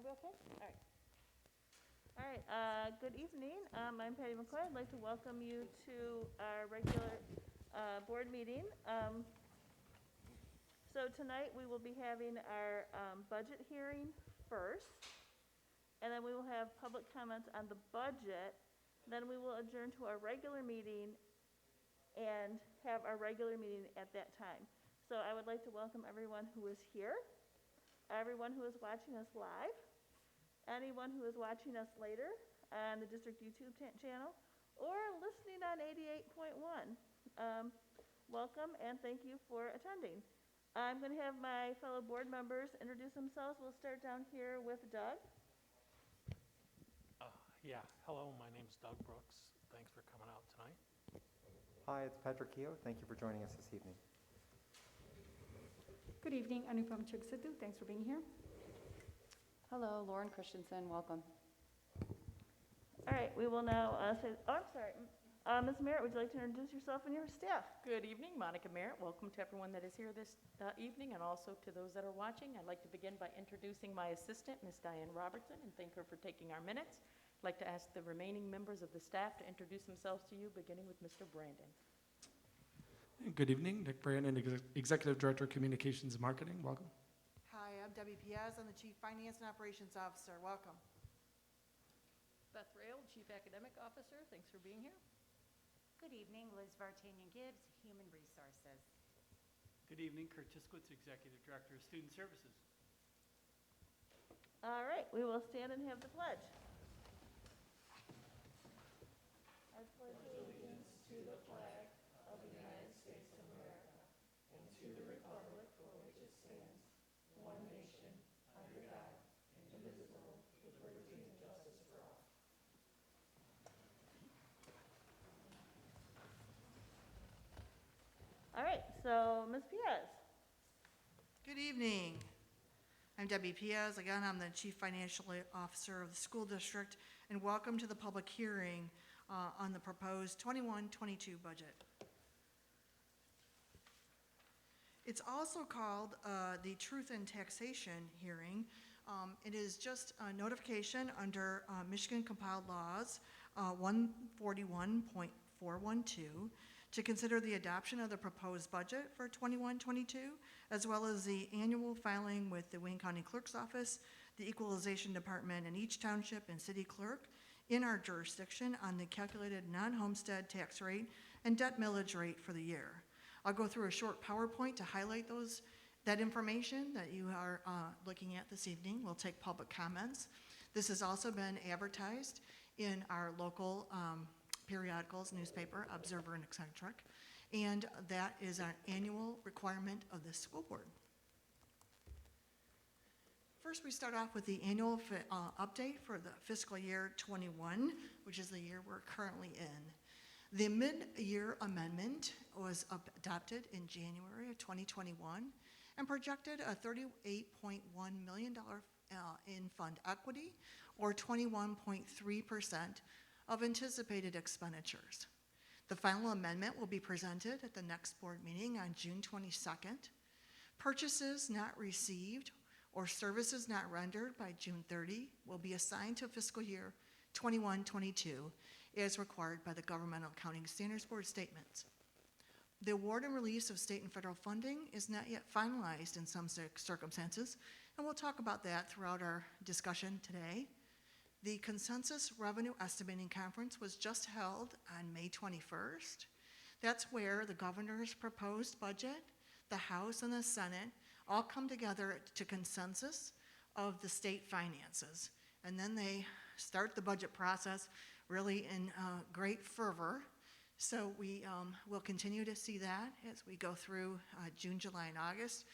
we okay? All right. All right, good evening. I'm Patty McCoy. I'd like to welcome you to our regular board meeting. So tonight we will be having our budget hearing first, and then we will have public comments on the budget. Then we will adjourn to our regular meeting and have our regular meeting at that time. So I would like to welcome everyone who is here, everyone who is watching us live, anyone who is watching us later on the district YouTube channel or listening on 88.1. Welcome and thank you for attending. I'm going to have my fellow board members introduce themselves. We'll start down here with Doug. Hello, my name's Doug Brooks. Thanks for coming out tonight. Hi, it's Patrick Keogh. Thank you for joining us this evening. Good evening, Anupam Chugsidhu. Thanks for being here. Hello, Lauren Christensen. Welcome. All right, we will now say, I'm sorry. Ms. Merritt, would you like to introduce yourself and your staff? Good evening, Monica Merritt. Welcome to everyone that is here this evening and also to those that are watching. I'd like to begin by introducing my assistant, Ms. Diane Robertson, and thank her for taking our minutes. I'd like to ask the remaining members of the staff to introduce themselves to you, beginning with Mr. Brandon. Good evening, Nick Brandon, Executive Director of Communications and Marketing. Welcome. Hi, I'm Debbie Piaz. I'm the Chief Finance and Operations Officer. Welcome. Beth Rail, Chief Academic Officer. Thanks for being here. Good evening, Liz Vartanian-Gibbs, Human Resources. Good evening, Kurt Tiskowitz, Executive Director of Student Services. All right, we will stand and have the pledge. I pledge allegiance to the flag of the United States of America and to the republic for which it stands, one nation, under God, indivisible, with liberty and justice for all. All right, so Ms. Piaz. Good evening. I'm Debbie Piaz. Again, I'm the Chief Financial Officer of the school district, and welcome to the public hearing on the proposed 21-22 budget. It's also called the Truth in Taxation hearing. It is just a notification under Michigan Compiled Laws 141.412 to consider the adoption of the proposed budget for 21-22, as well as the annual filing with the Wayne County Clerk's Office, the Equalization Department in each township and city clerk in our jurisdiction on the calculated non-homestead tax rate and debt millage rate for the year. I'll go through a short PowerPoint to highlight that information that you are looking at this evening. We'll take public comments. This has also been advertised in our local periodicals, newspaper, Observer, and Eccentric, and that is an annual requirement of the school board. First, we start off with the annual update for the fiscal year 21, which is the year we're currently in. The mid-year amendment was adopted in January of 2021 and projected a $38.1 million in fund equity, or 21.3% of anticipated expenditures. The final amendment will be presented at the next board meeting on June 22nd. Purchases not received or services not rendered by June 30 will be assigned to fiscal year 21-22 as required by the Governmental Accounting Standards Board statements. The award and release of state and federal funding is not yet finalized in some circumstances, and we'll talk about that throughout our discussion today. The Consensus Revenue Estimating Conference was just held on May 21st. That's where the governor's proposed budget, the House and the Senate all come together to consensus of the state finances. And then they start the budget process really in great fervor. So we will continue to see that as we go through June, July, and August.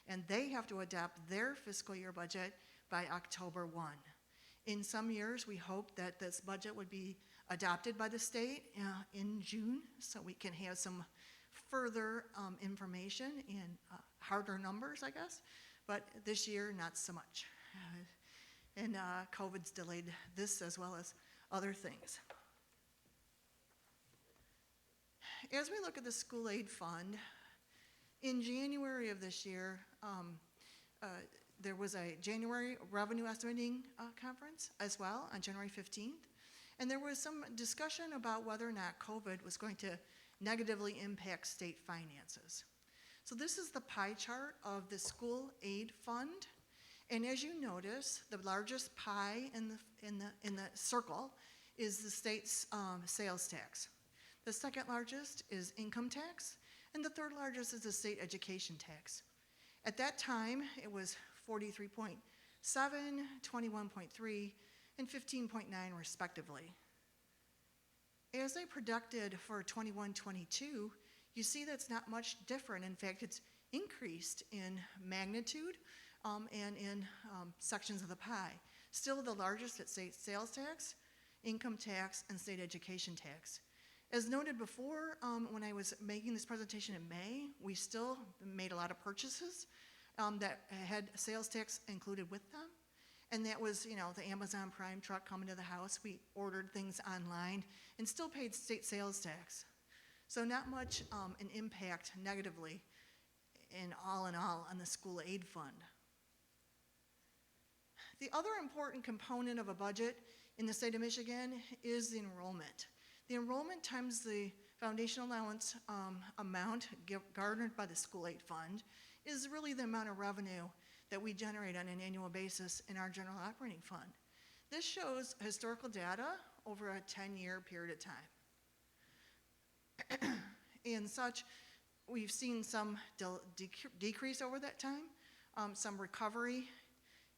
And they have to adopt their fiscal year budget by October 1. In some years, we hope that this budget would be adopted by the state in June, so we can have some further information and harder numbers, I guess. But this year, not so much. And COVID's delayed this as well as other things. As we look at the school aid fund, in January of this year, there was a January revenue estimating conference as well on January 15th. And there was some discussion about whether or not COVID was going to negatively impact state finances. So this is the pie chart of the school aid fund. And as you notice, the largest pie in the circle is the state's sales tax. The second largest is income tax, and the third largest is the state education tax. At that time, it was 43.7, 21.3, and 15.9 respectively. As they projected for 21-22, you see that's not much different. In fact, it's increased in magnitude and in sections of the pie. Still the largest at state sales tax, income tax, and state education tax. As noted before, when I was making this presentation in May, we still made a lot of purchases that had sales tax included with them. And that was, the Amazon Prime truck coming to the house. We ordered things online and still paid state sales tax. So not much an impact negatively in all on the school aid fund. The other important component of a budget in the state of Michigan is the enrollment. The enrollment times the foundation allowance amount garnered by the school aid fund is really the amount of revenue that we generate on an annual basis in our general operating fund. This shows historical data over a 10-year period of time. And such, we've seen some decrease over that time, some recovery,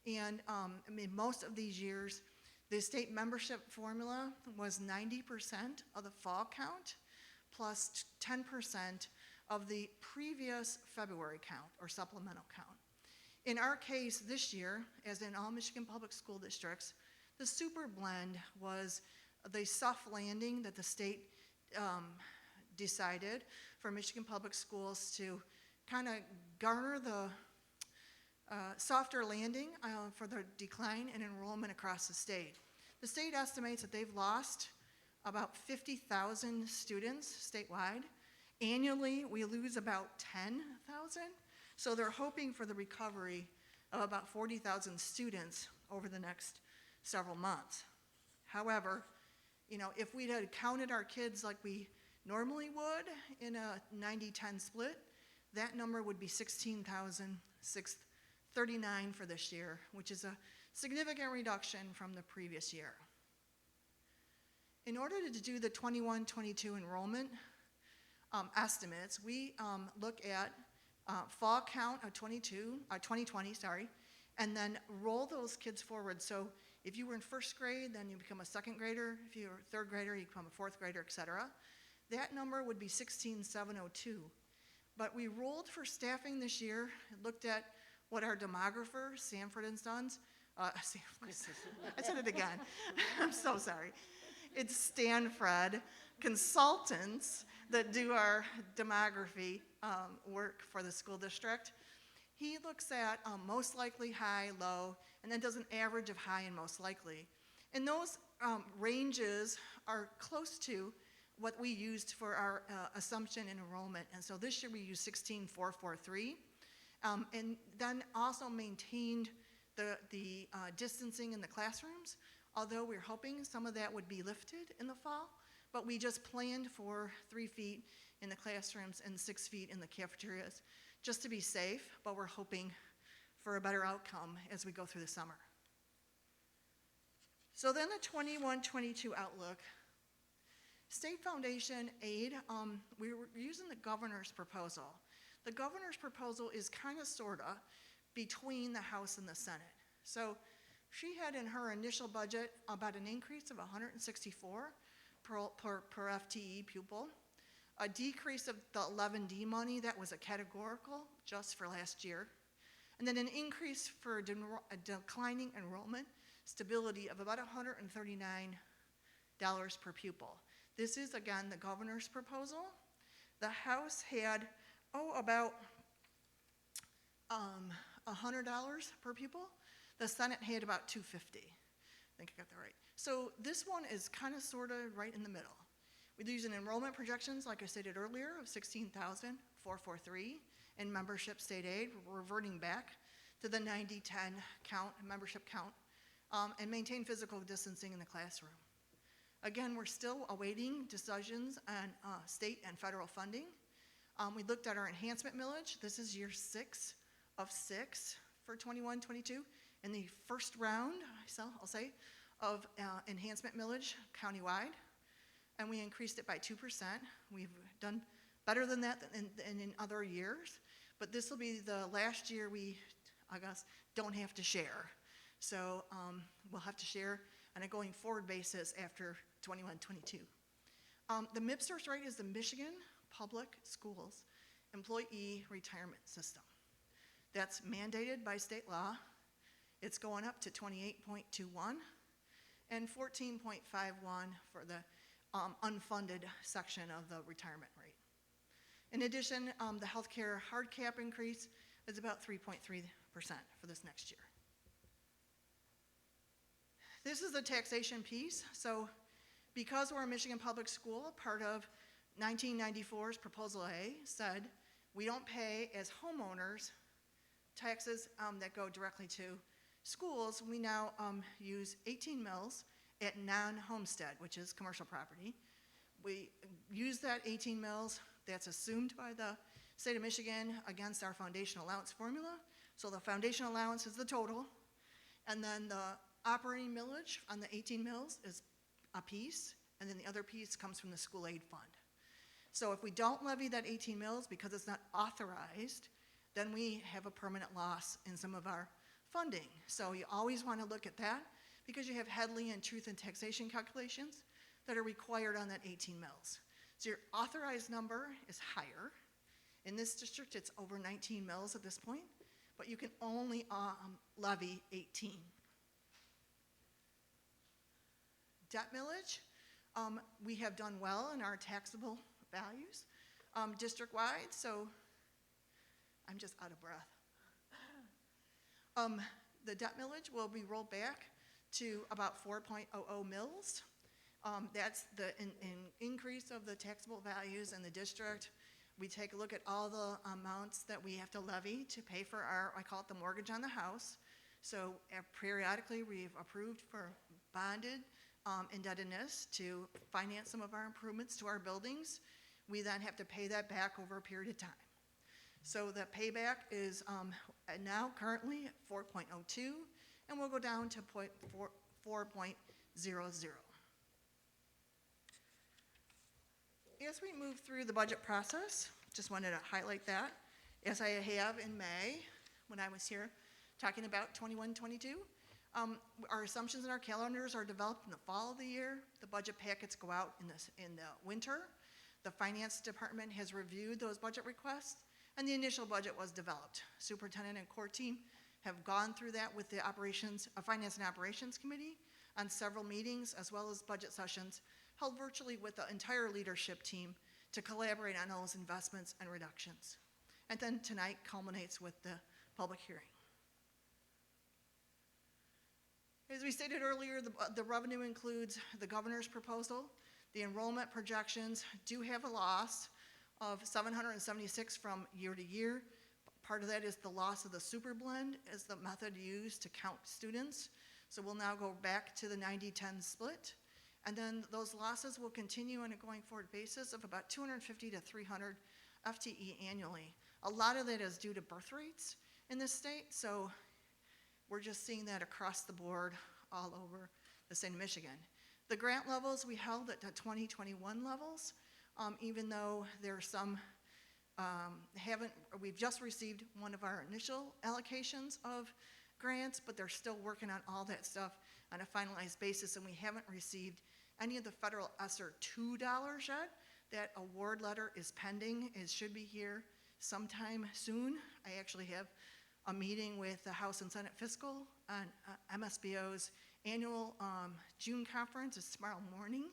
and in most of these years, the state membership formula was 90% of the fall count plus 10% of the previous February count or supplemental count. In our case this year, as in all Michigan public school districts, the super blend was the soft landing that the state decided for Michigan public schools to kind of garner the softer landing for the decline in enrollment across the state. The state estimates that they've lost about 50,000 students statewide. Annually, we lose about 10,000. So they're hoping for the recovery of about 40,000 students over the next several months. However, if we had counted our kids like we normally would in a 90-10 split, that number would be 16,639 for this year, which is a significant reduction from the previous year. In order to do the 21-22 enrollment estimates, we look at fall count of 2020, and then roll those kids forward. So if you were in first grade, then you become a second grader. If you were a third grader, you become a fourth grader, et cetera. That number would be 16,702. But we rolled for staffing this year, looked at what our demographer, Sanford and Sons, I said it again. I'm so sorry. It's Stanford consultants that do our demography work for the school district. He looks at most likely, high, low, and then does an average of high and most likely. And those ranges are close to what we used for our assumption in enrollment. And so this year we used 16,443, and then also maintained the distancing in the classrooms, although we're hoping some of that would be lifted in the fall, but we just planned for 3 feet in the classrooms and 6 feet in the cafeterias, just to be safe, but we're hoping for a better outcome as we go through the summer. So then the 21-22 outlook. State foundation aid, we were using the governor's proposal. The governor's proposal is kind of, sort of, between the House and the Senate. So she had in her initial budget about an increase of 164 per FTE pupil, a decrease of the 11D money that was a categorical just for last year, and then an increase for declining enrollment stability of about $139 per pupil. This is, again, the governor's proposal. The House had, about $100 per pupil. The Senate had about $250. I think I got that right. So this one is kind of, sort of right in the middle. We're using enrollment projections, like I stated earlier, of 16,443 in membership state aid. We're reverting back to the 90-10 count, membership count, and maintain physical distancing in the classroom. Again, we're still awaiting decisions on state and federal funding. We looked at our enhancement millage. This is year 6 of 6 for 21-22. In the first round, I'll say, of enhancement millage countywide, and we increased it by 2%. We've done better than that in other years, but this will be the last year we, I guess, don't have to share. So we'll have to share on a going forward basis after 21-22. The MIPSRS rate is the Michigan Public Schools Employee Retirement System. That's mandated by state law. It's going up to 28.21 and 14.51 for the unfunded section of the retirement rate. In addition, the healthcare hard cap increase is about 3.3% for this next year. This is the taxation piece. So because we're a Michigan public school, part of 1994's Proposal A said we don't pay as homeowners taxes that go directly to schools. We now use 18 mills at non-homestead, which is commercial property. We use that 18 mills that's assumed by the state of Michigan against our foundation allowance formula. So the foundation allowance is the total, and then the operating millage on the 18 mills is a piece, and then the other piece comes from the school aid fund. So if we don't levy that 18 mills because it's not authorized, then we have a permanent loss in some of our funding. So you always want to look at that because you have Headley and truth and taxation calculations that are required on that 18 mills. So your authorized number is higher. In this district, it's over 19 mills at this point, but you can only levy 18. Debt millage, we have done well in our taxable values district-wide, so I'm just out of breath. The debt millage will be rolled back to about 4.00 mills. That's the increase of the taxable values in the district. We take a look at all the amounts that we have to levy to pay for our, I call it the mortgage on the house. So periodically we've approved for bonded indebtedness to finance some of our improvements to our buildings. We then have to pay that back over a period of time. So the payback is now currently at 4.02, and we'll go down to 4.00. As we move through the budget process, just wanted to highlight that, as I have in May when I was here talking about 21-22. Our assumptions and our calendars are developed in the fall of the year. The budget packets go out in the winter. The finance department has reviewed those budget requests, and the initial budget was developed. Superintendent and core team have gone through that with the Finance and Operations Committee on several meetings, as well as budget sessions held virtually with the entire leadership team to collaborate on those investments and reductions. And then tonight culminates with the public hearing. As we stated earlier, the revenue includes the governor's proposal. The enrollment projections do have a loss of 776 from year to year. Part of that is the loss of the super blend as the method used to count students. So we'll now go back to the 90-10 split. And then those losses will continue on a going forward basis of about 250 to 300 FTE annually. A lot of that is due to birth rates in this state. So we're just seeing that across the board all over the state of Michigan. The grant levels we held at the 2021 levels, even though there are some we've just received one of our initial allocations of grants, but they're still working on all that stuff on a finalized basis, and we haven't received any of the federal ESSER $2 yet. That award letter is pending. It should be here sometime soon. I actually have a meeting with the House and Senate Fiscal on MSBO's annual June conference. It's tomorrow morning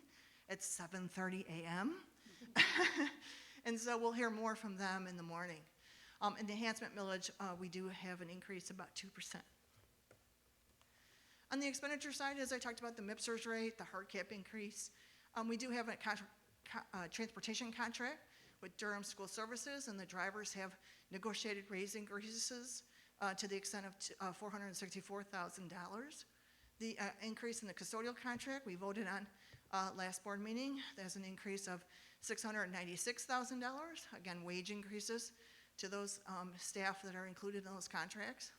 at 7:30 a.m. And so we'll hear more from them in the morning. In the enhancement millage, we do have an increase about 2%. On the expenditure side, as I talked about the MIPSRS rate, the hard cap increase, we do have a transportation contract with Durham School Services, and the drivers have negotiated raise increases to the extent of $464,000. The increase in the custodial contract we voted on last board meeting. There's an increase of $696,000. Again, wage increases to those staff that are included in those contracts.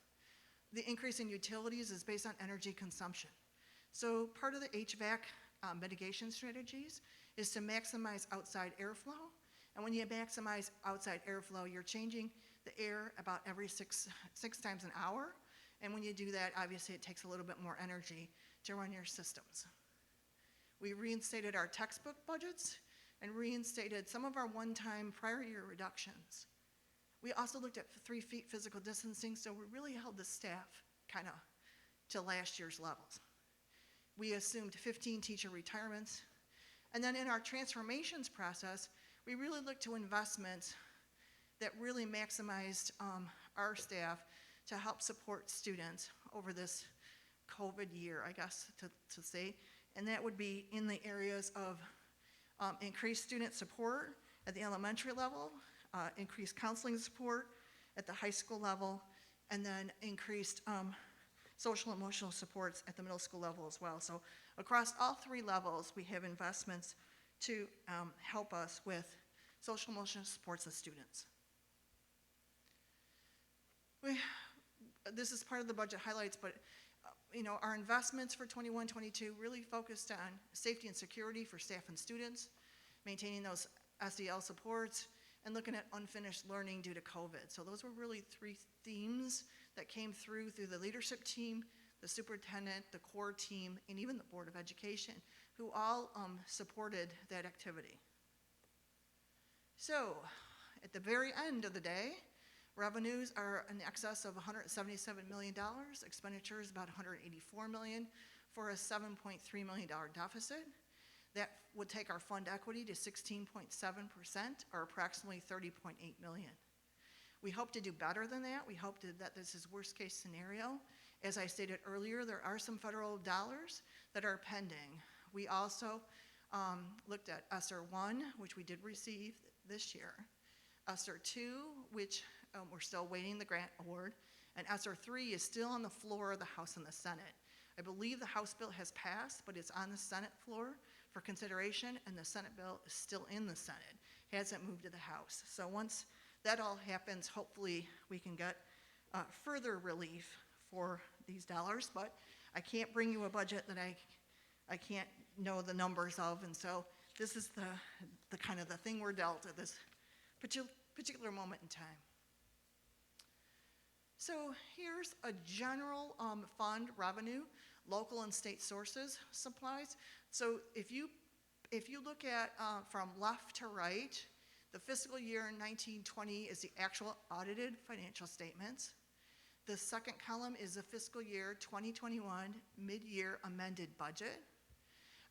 The increase in utilities is based on energy consumption. So part of the HVAC mitigation strategies is to maximize outside airflow. And when you maximize outside airflow, you're changing the air about every six times an hour. And when you do that, obviously it takes a little bit more energy to run your systems. We reinstated our textbook budgets and reinstated some of our one-time prior year reductions. We also looked at 3 feet physical distancing, so we really held the staff kind of to last year's levels. We assumed 15 teacher retirements. And then in our transformations process, we really looked to investments that really maximized our staff to help support students over this COVID year, I guess, to say. And that would be in the areas of increased student support at the elementary level, increased counseling support at the high school level, and then increased social and emotional supports at the middle school level as well. So across all 3 levels, we have investments to help us with social and emotional supports of students. This is part of the budget highlights, but our investments for 21-22 really focused on safety and security for staff and students, maintaining those SEL supports, and looking at unfinished learning due to COVID. So those were really 3 themes that came through the leadership team, the superintendent, the core team, and even the Board of Education, who all supported that activity. So at the very end of the day, revenues are in excess of $177 million, expenditures about $184 million, for a $7.3 million deficit. That would take our fund equity to 16.7%, or approximately $30.8 million. We hope to do better than that. We hope that this is worst case scenario. As I stated earlier, there are some federal dollars that are pending. We also looked at ESSER 1, which we did receive this year, ESSER 2, which we're still waiting the grant award, and ESSER 3 is still on the floor of the House and the Senate. I believe the House bill has passed, but it's on the Senate floor for consideration, and the Senate bill is still in the Senate. It hasn't moved to the House. So once that all happens, hopefully we can get further relief for these dollars, but I can't bring you a budget that I can't know the numbers of, and so this is the kind of the thing we're dealt at this particular moment in time. So here's a general fund revenue, local and state sources supplies. So if you look at from left to right, the fiscal year 1920 is the actual audited financial statements. The second column is the fiscal year 2021 mid-year amended budget.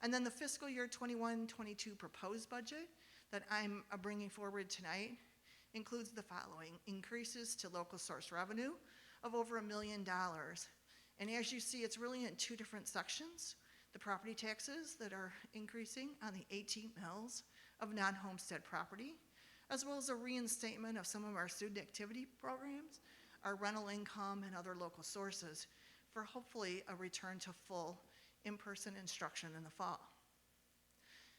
And then the fiscal year 21-22 proposed budget that I'm bringing forward tonight includes the following: increases to local source revenue of over $1 million. And as you see, it's really in 2 different sections. The property taxes that are increasing on the 18 mills of non-homestead property, as well as a reinstatement of some of our student activity programs, our rental income, and other local sources for hopefully a return to full in-person instruction in the fall.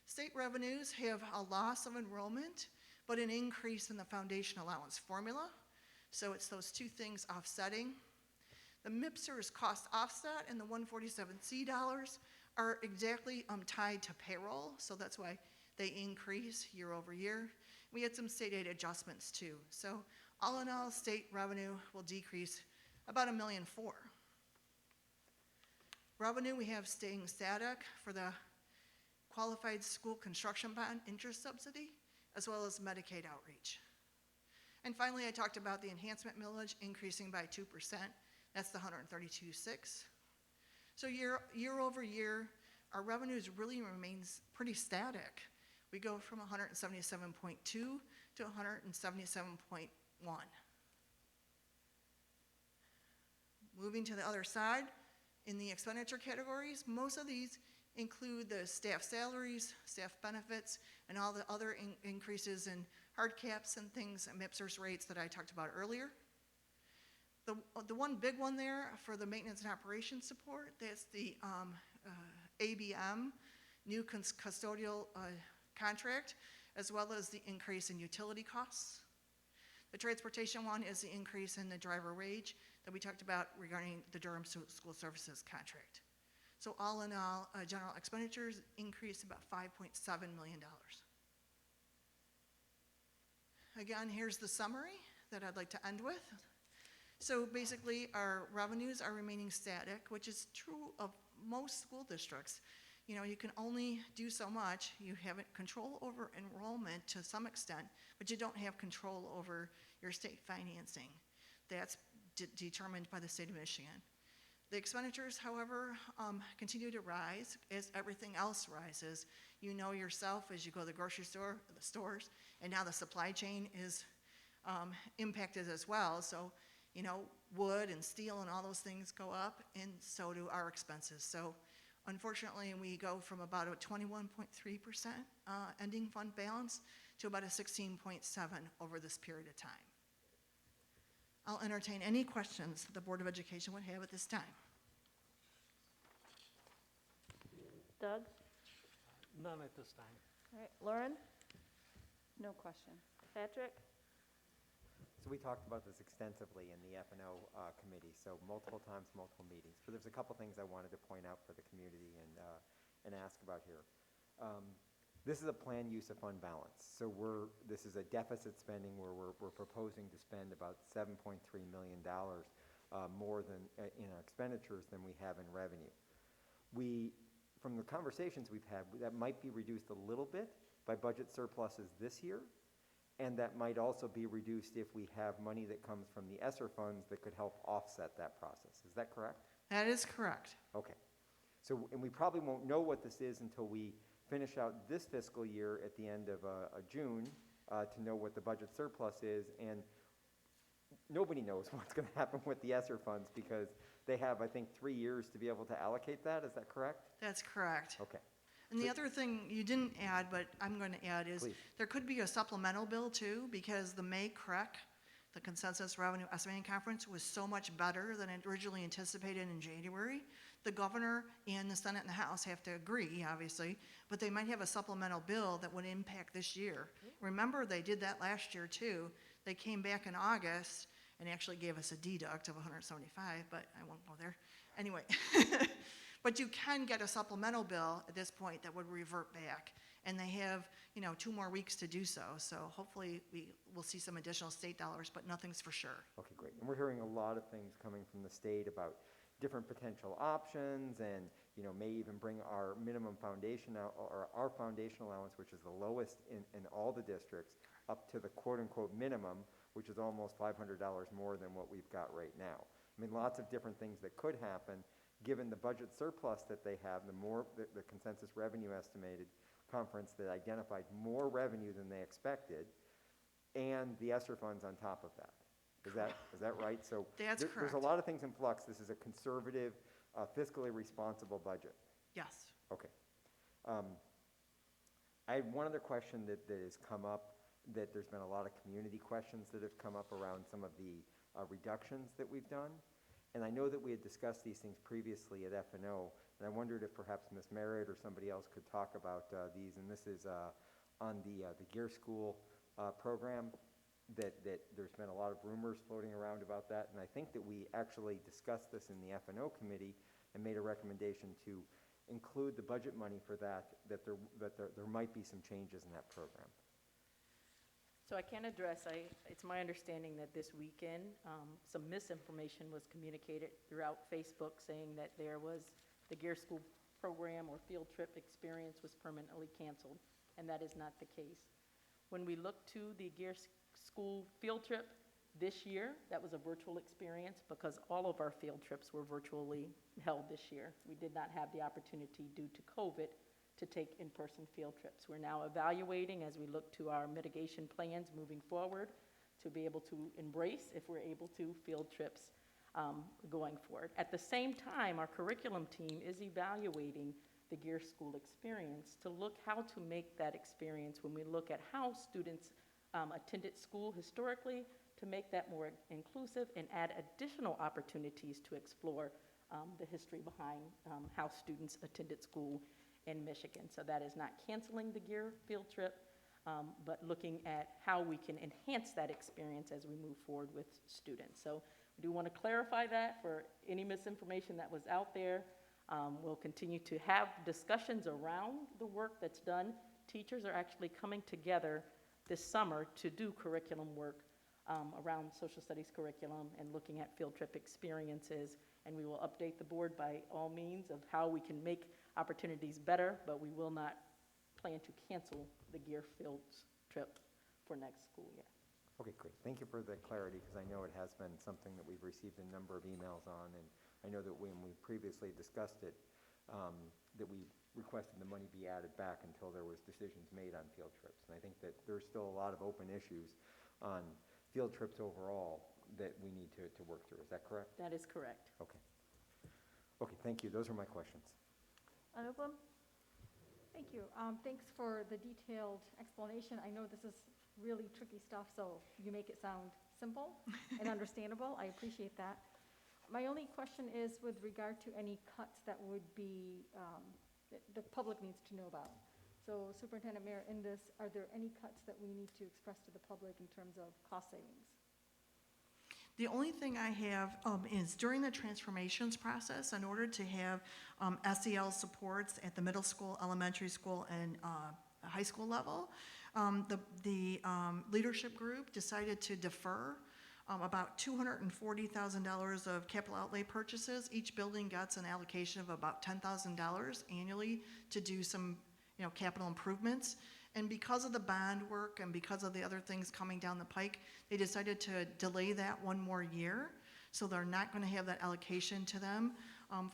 State revenues have a loss of enrollment, but an increase in the foundation allowance formula. So it's those 2 things offsetting. The MIPSR is cost offset, and the 147C dollars are exactly tied to payroll, so that's why they increase year over year. We had some state aid adjustments too. So all in all, state revenue will decrease about $1.4 million. Revenue we have staying static for the qualified school construction bond interest subsidy, as well as Medicaid outreach. And finally, I talked about the enhancement millage increasing by 2%. That's the 132.6. So year over year, our revenues really remains pretty static. We go from 177.2 to 177.1. Moving to the other side, in the expenditure categories, most of these include the staff salaries, staff benefits, and all the other increases in hard caps and things, and MIPSR's rates that I talked about earlier. The one big one there for the maintenance and operations support, that's the ABM, new custodial contract, as well as the increase in utility costs. The transportation one is the increase in the driver wage that we talked about regarding the Durham School Services contract. So all in all, general expenditures increased about $5.7 million. Again, here's the summary that I'd like to end with. So basically, our revenues are remaining static, which is true of most school districts. You know, you can only do so much. You have control over enrollment to some extent, but you don't have control over your state financing. That's determined by the state of Michigan. The expenditures, however, continue to rise as everything else rises. You know yourself as you go to the grocery store, the stores, and now the supply chain is impacted as well. So, you know, wood and steel and all those things go up, and so do our expenses. So, unfortunately, we go from about a 21.3% ending fund balance to about a 16.7% over this period of time. I'll entertain any questions the Board of Education would have at this time. Doug? None at this time. All right, Lauren? No questions. Patrick? So we talked about this extensively in the F&O committee, so multiple times, multiple meetings. But there's a couple things I wanted to point out for the community and ask about here. This is a planned use of fund balance. So this is a deficit spending where we're proposing to spend about $7.3 million more than in our expenditures than we have in revenue. From the conversations we've had, that might be reduced a little bit by budget surpluses this year, and that might also be reduced if we have money that comes from the ESSER funds that could help offset that process. Is that correct? That is correct. Okay. So, and we probably won't know what this is until we finish out this fiscal year at the end of June to know what the budget surplus is, and nobody knows what's going to happen with the ESSER funds because they have, I think, 3 years to be able to allocate that. Is that correct? That's correct. Okay. And the other thing you didn't add, but I'm going to add, is Please. there could be a supplemental bill too, because the May CREC, the Consensus Revenue Estimating Conference, was so much better than originally anticipated in January. The governor and the Senate and the House have to agree, obviously, but they might have a supplemental bill that would impact this year. Remember, they did that last year too. They came back in August and actually gave us a deduct of 175, but I won't go there. Anyway, but you can get a supplemental bill at this point that would revert back, and they have, 2 more weeks to do so. So hopefully we will see some additional state dollars, but nothing's for sure. Okay, great. And we're hearing a lot of things coming from the state about different potential options, and may even bring our minimum foundation or our foundation allowance, which is the lowest in all the districts, up to the quote-unquote minimum, which is almost $500 more than what we've got right now. I mean, lots of different things that could happen given the budget surplus that they have, the consensus revenue estimated conference that identified more revenue than they expected, and the ESSER funds on top of that. Is that right? So That's correct. There's a lot of things in flux. This is a conservative, fiscally responsible budget. Yes. Okay. I had one other question that has come up, that there's been a lot of community questions that have come up around some of the reductions that we've done. And I know that we had discussed these things previously at F&O, and I wondered if perhaps Ms. Merritt or somebody else could talk about these. And this is on the Gear School program, that there's been a lot of rumors floating around about that. And I think that we actually discussed this in the F&O committee and made a recommendation to include the budget money for that there might be some changes in that program. So I can address, it's my understanding that this weekend, some misinformation was communicated throughout Facebook saying that the Gear School program or field trip experience was permanently canceled, and that is not the case. When we look to the Gear School field trip this year, that was a virtual experience because all of our field trips were virtually held this year. We did not have the opportunity due to COVID to take in-person field trips. We're now evaluating as we look to our mitigation plans moving forward to be able to embrace, if we're able to, field trips going forward. At the same time, our curriculum team is evaluating the Gear School experience to look how to make that experience when we look at how students attended school historically to make that more inclusive and add additional opportunities to explore the history behind how students attended school in Michigan. So that is not canceling the gear field trip, but looking at how we can enhance that experience as we move forward with students. So we do want to clarify that for any misinformation that was out there. We'll continue to have discussions around the work that's done. Teachers are actually coming together this summer to do curriculum work around social studies curriculum and looking at field trip experiences. And we will update the board by all means of how we can make opportunities better, but we will not plan to cancel the gear fields trip for next school year. Okay, great. Thank you for the clarity, because I know it has been something that we've received a number of emails on, and I know that when we previously discussed it, that we requested the money be added back until there was decisions made on field trips. And I think that there's still a lot of open issues on field trips overall that we need to work through. Is that correct? That is correct. Okay. Okay, thank you. Those are my questions. Anupam? Thank you. Thanks for the detailed explanation. I know this is really tricky stuff, so you make it sound simple and understandable. I appreciate that. My only question is with regard to any cuts that would be, that the public needs to know about. So Superintendent Mayor, in this, are there any cuts that we need to express to the public in terms of cost savings? The only thing I have is during the transformations process, in order to have SEL supports at the middle school, elementary school, and high school level, the leadership group decided to defer about $240,000 of capital outlay purchases. Each building gets an allocation of about $10,000 annually to do some, capital improvements. And because of the bond work and because of the other things coming down the pike, they decided to delay that one more year. So they're not going to have that allocation to them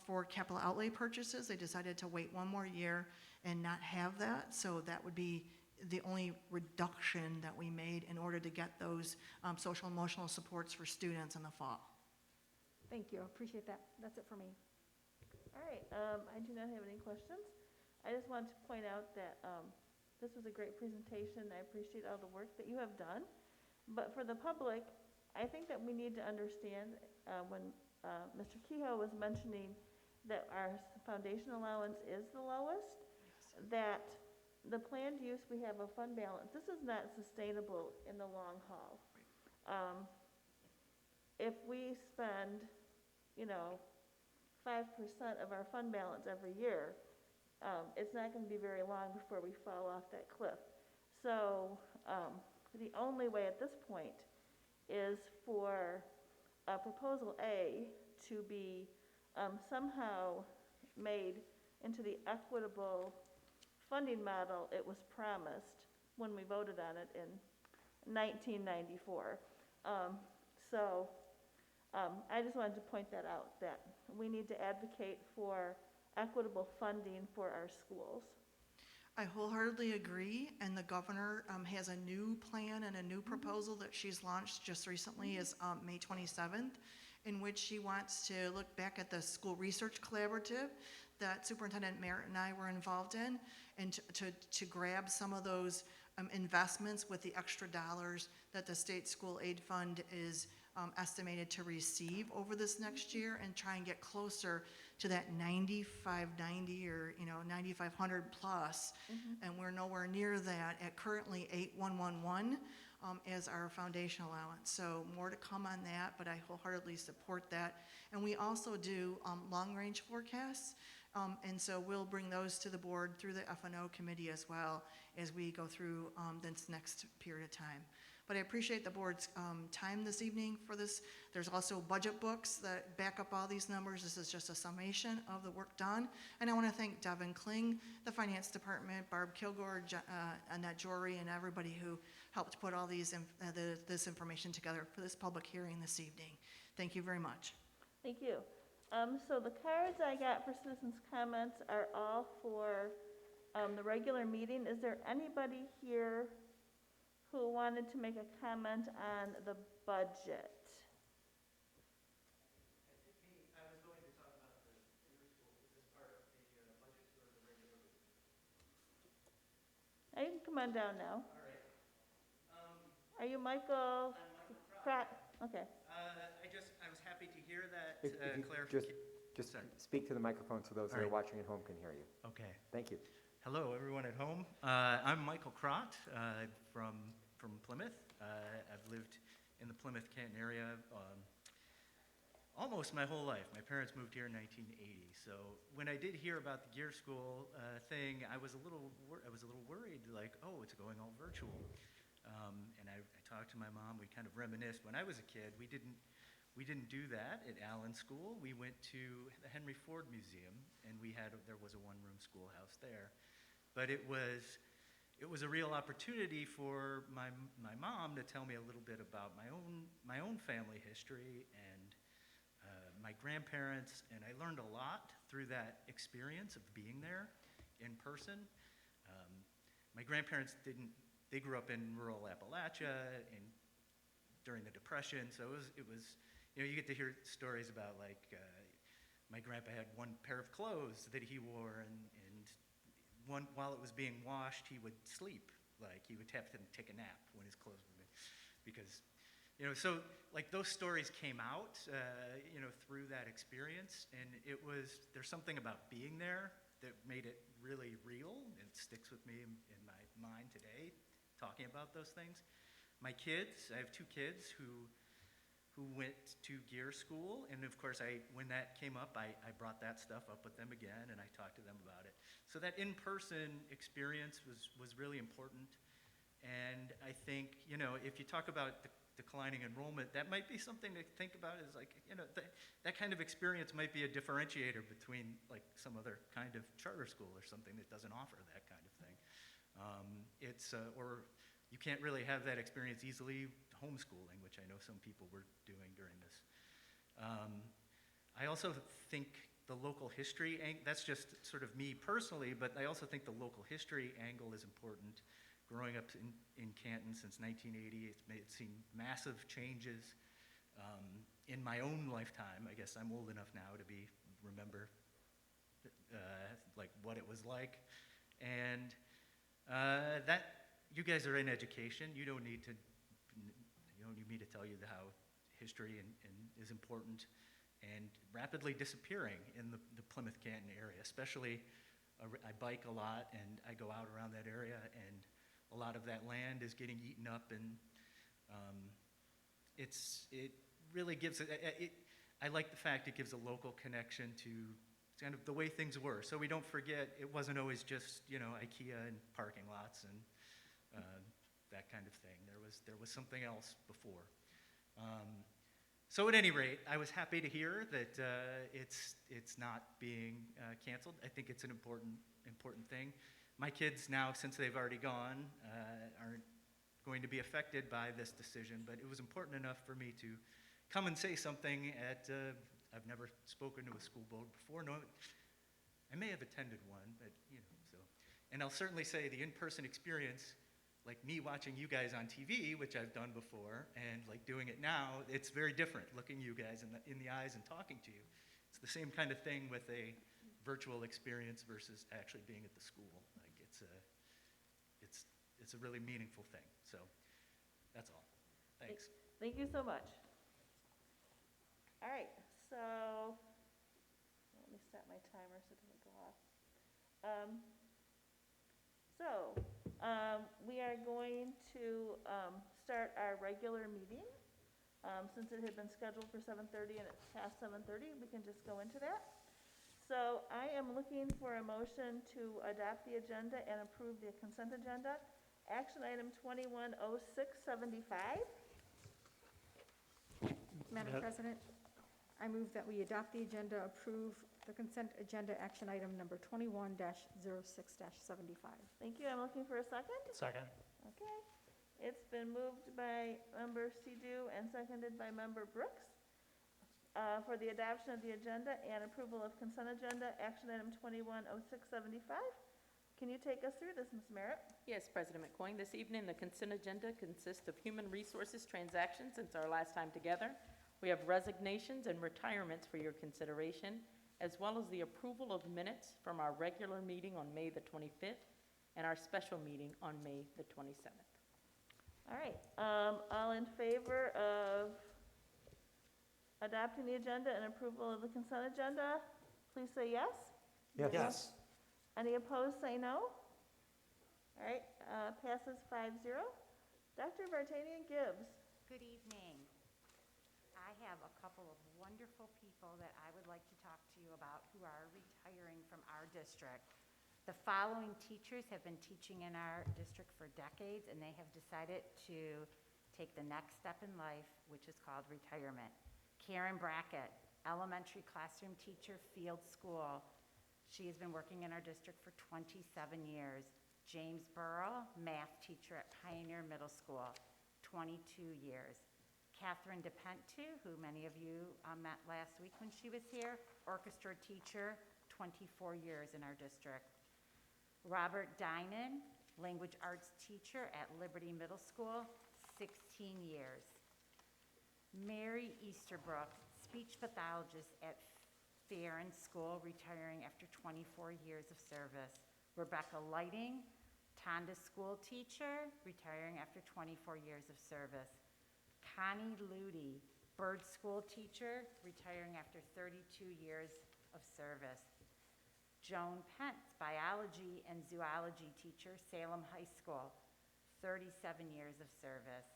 for capital outlay purchases. They decided to wait one more year and not have that. So that would be the only reduction that we made in order to get those social emotional supports for students in the fall. Thank you. Appreciate that. That's it for me. All right, I do not have any questions. I just want to point out that this was a great presentation. I appreciate all the work that you have done. But for the public, I think that we need to understand when Mr. Keogh was mentioning that our foundation allowance is the lowest, that the planned use we have of fund balance, this is not sustainable in the long haul. If we spend, 5% of our fund balance every year, it's not going to be very long before we fall off that cliff. So the only way at this point is for Proposal A to be somehow made into the equitable funding model it was promised when we voted on it in 1994. I just wanted to point that out, that we need to advocate for equitable funding for our schools. I wholeheartedly agree, and the governor has a new plan and a new proposal that she's launched just recently is May 27th, in which she wants to look back at the school research collaborative that Superintendent Merritt and I were involved in, and to grab some of those investments with the extra dollars that the state school aid fund is estimated to receive over this next year, and try and get closer to that 9590 or 9500 plus, and we're nowhere near that at currently 8111 as our foundation allowance. So more to come on that, but I wholeheartedly support that. And we also do long range forecasts, and so we'll bring those to the board through the F&O committee as well as we go through this next period of time. But I appreciate the board's time this evening for this. There's also budget books that back up all these numbers. This is just a summation of the work done. And I want to thank Devin Kling, the finance department, Barb Kilgore, Annette Jory, and everybody who helped put all these this information together for this public hearing this evening. Thank you very much. Thank you. So the cards I got for citizens' comments are all for the regular meeting. Is there anybody here who wanted to make a comment on the budget? I was going to talk about the interschool, is this part of the budget or the regular meeting? You can come on down now. All right. Are you Michael? I'm Michael Cross. Okay. I was happy to hear that If you clarification. Just Sorry. speak to the microphone so those that All are right. watching at home can hear you. Okay. Thank you. Hello, everyone at home. I'm Michael Crott from Plymouth. I've lived in the Plymouth Canton area almost my whole life. My parents moved here in 1980. So when I did hear about the gear school thing, I was a little worried, like, oh, it's going all virtual. And I talked to my mom. We kind of reminisced. When I was a kid, we didn't do that at Allen School. We went to the Henry Ford Museum, and there was a one-room schoolhouse there. But it was a real opportunity for my mom to tell me a little bit about my own family history and my grandparents, and I learned a lot through that experience of being there in person. My grandparents they grew up in rural Appalachia and during the Depression, so it was you get to hear stories about like my grandpa had one pair of clothes that he wore, and while it was being washed, he would sleep, like he would have to take a nap when his clothes were made, because so like those stories came out through that experience, and there's something about being there that made it really real, and it sticks with me in my mind today, talking about those things. My kids, I have two kids who went to gear school, and of course when that came up, I brought that stuff up with them again, and I talked to them about it. So that in-person experience was really important, and I think if you talk about declining enrollment, that might be something to think about, is like that kind of experience might be a differentiator between like some other kind of charter school or something that doesn't offer that kind of thing. Or you can't really have that experience easily homeschooling, which I know some people were doing during this. I also think the local history, that's just sort of me personally, but I also think the local history angle is important. Growing up in Canton since 1980, it's seen massive changes in my own lifetime. I guess I'm old enough now to remember like what it was like, and that you guys are in education. You don't need me to tell you how history is important and rapidly disappearing in the Plymouth Canton area. Especially, I bike a lot and I go out around that area, and a lot of that land is getting eaten up, and it really gives I like the fact it gives a local connection to kind of the way things were. So we don't forget it wasn't always just IKEA and parking lots and that kind of thing. There was something else before. So at any rate, I was happy to hear that it's not being canceled. I think it's an important thing. My kids now, since they've already gone, aren't going to be affected by this decision, but it was important enough for me to come and say something I've never spoken to a school board before. No, I may have attended one, but so. And I'll certainly say the in-person experience, like me watching you guys on TV, which I've done before, and like doing it now, it's very different looking you guys in the eyes and talking to you. It's the same kind of thing with a virtual experience versus actually being at the school. Like it's a really meaningful thing. So that's all. Thanks. Thank you so much. All right, so let me set my timer so it doesn't go off. We are going to start our regular meeting. Since it had been scheduled for 7:30 and it's past 7:30, we can just go into that. So I am looking for a motion to adopt the agenda and approve the consent agenda. Action item 210675. Madam President, I move that we adopt the agenda, approve the consent agenda, action item number 21-06-75. Thank you. I'm looking for a second. Second. Okay. It's been moved by Member Sidhu and seconded by Member Brooks for the adoption of the agenda and approval of consent agenda, action item 210675. Can you take us through this, Ms. Merritt? Yes, President McCoy. This evening, the consent agenda consists of human resources transactions since our last time together. We have resignations and retirements for your consideration, as well as the approval of minutes from our regular meeting on May the 25th and our special meeting on May the 27th. All right, all in favor of adopting the agenda and approval of the consent agenda, please say yes. Yes. Any opposed, say no. All right, passes 5-0. Dr. Vartanian Gibbs. Good evening. I have a couple of wonderful people that I would like to talk to you about who are retiring from our district. The following teachers have been teaching in our district for decades, and they have decided to take the next step in life, which is called retirement. Karen Brackett, elementary classroom teacher, Field School. She has been working in our district for 27 years. James Burrell, math teacher at Pioneer Middle School, 22 years. Catherine DePentu, who many of you met last week when she was here, orchestra teacher, 24 years in our district. Robert Dinan, language arts teacher at Liberty Middle School, 16 years. Mary Easterbrook, speech pathologist at Farron School, retiring after 24 years of service. Rebecca Lighting, Tonda school teacher, retiring after 24 years of service. Connie Ludi, Bird school teacher, retiring after 32 years of service. Joan Pence, biology and zoology teacher, Salem High School, 37 years of service.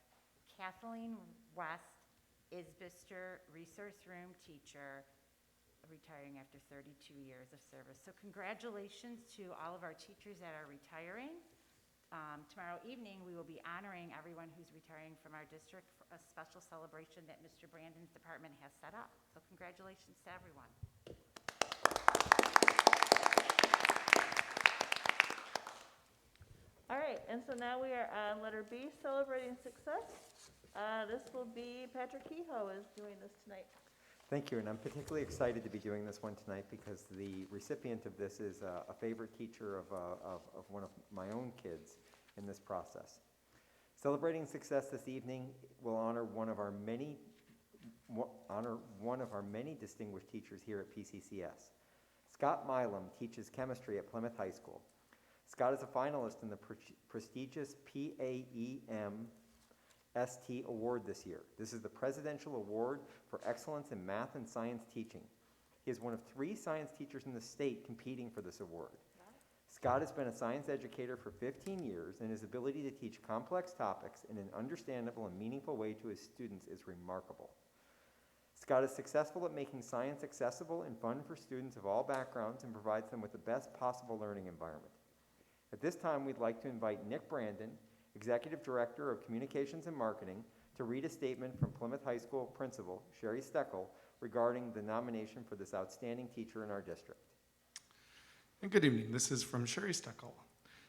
Kathleen West, Isbister resource room teacher, retiring after 32 years of service. So congratulations to all of our teachers that are retiring. Tomorrow evening, we will be honoring everyone who's retiring from our district for a special celebration that Mr. Brandon's department has set up. So congratulations to everyone. All right, and so now we are on letter B, celebrating success. This will be Patrick Keogh is doing this tonight. Thank you, and I'm particularly excited to be doing this one tonight because the recipient of this is a favorite teacher of one of my own kids in this process. Celebrating success this evening will honor one of our many distinguished teachers here at P-CCS. Scott Milam teaches chemistry at Plymouth High School. Scott is a finalist in the prestigious PAEM ST Award this year. This is the Presidential Award for Excellence in Math and Science Teaching. He is one of 3 science teachers in the state competing for this award. Scott has been a science educator for 15 years, and his ability to teach complex topics in an understandable and meaningful way to his students is remarkable. Scott is successful at making science accessible and fun for students of all backgrounds and provides them with the best possible learning environment. At this time, we'd like to invite Nick Brandon, Executive Director of Communications and Marketing, to read a statement from Plymouth High School Principal Sherry Steckel regarding the nomination for this outstanding teacher in our district. And good evening. This is from Sherry Steckel.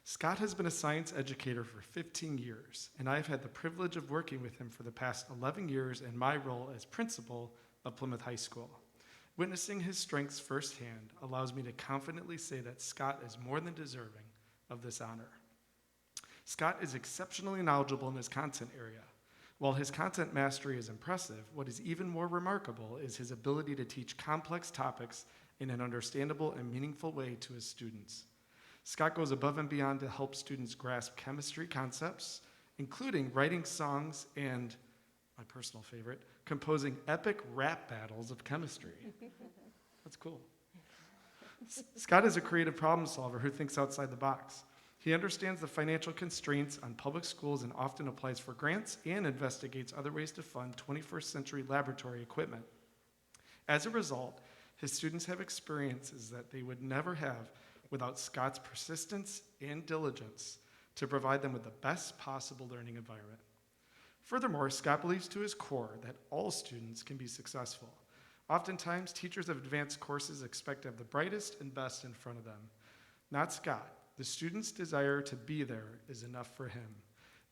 Scott has been a science educator for 15 years, and I've had the privilege of working with him for the past 11 years in my role as principal of Plymouth High School. Witnessing his strengths firsthand allows me to confidently say that Scott is more than deserving of this honor. Scott is exceptionally knowledgeable in his content area. While his content mastery is impressive, what is even more remarkable is his ability to teach complex topics in an understandable and meaningful way to his students. Scott goes above and beyond to help students grasp chemistry concepts, including writing songs and, my personal favorite, composing epic rap battles of chemistry. That's cool. Scott is a creative problem solver who thinks outside the box. He understands the financial constraints on public schools and often applies for grants and investigates other ways to fund 21st century laboratory equipment. As a result, his students have experiences that they would never have without Scott's persistence and diligence to provide them with the best possible learning environment. Furthermore, Scott believes to his core that all students can be successful. Oftentimes, teachers of advanced courses expect to have the brightest and best in front of them. Not Scott. The student's desire to be there is enough for him.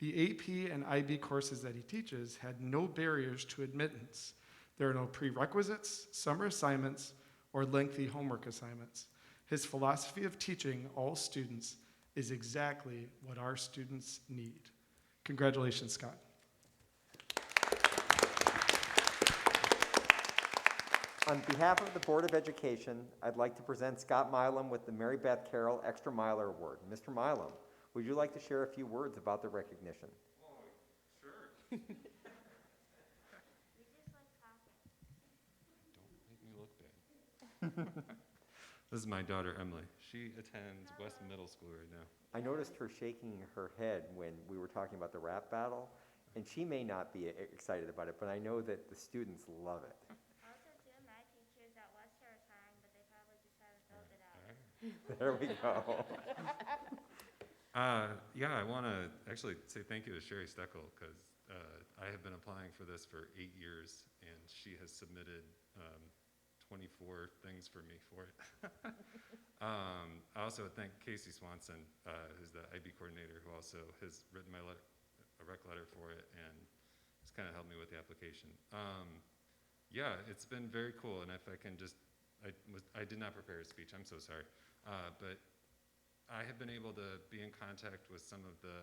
The AP and IB courses that he teaches had no barriers to admittance. There are no prerequisites, summer assignments, or lengthy homework assignments. His philosophy of teaching all students is exactly what our students need. Congratulations, Scott. On behalf of the Board of Education, I'd like to present Scott Milam with the Mary Beth Carroll Extra Miler Award. Mr. Milam, would you like to share a few words about the recognition? Don't make me look bad. This is my daughter, Emily. She attends West Middle School right now. I noticed her shaking her head when we were talking about the rap battle, and she may not be excited about it, but I know that the students love it. Also, two of my teachers at West are retiring, but they probably just haven't filled it out. There we go. Yeah, I want to actually say thank you to Sherry Steckel, because I have been applying for this for 8 years, and she has submitted 24 things for me for it. I also thank Casey Swanson, who's the IB coordinator, who also has written a rec letter for it, and has kind of helped me with the application. Yeah, it's been very cool, and if I can just, I did not prepare a speech, I'm so sorry, but I have been able to be in contact with some of the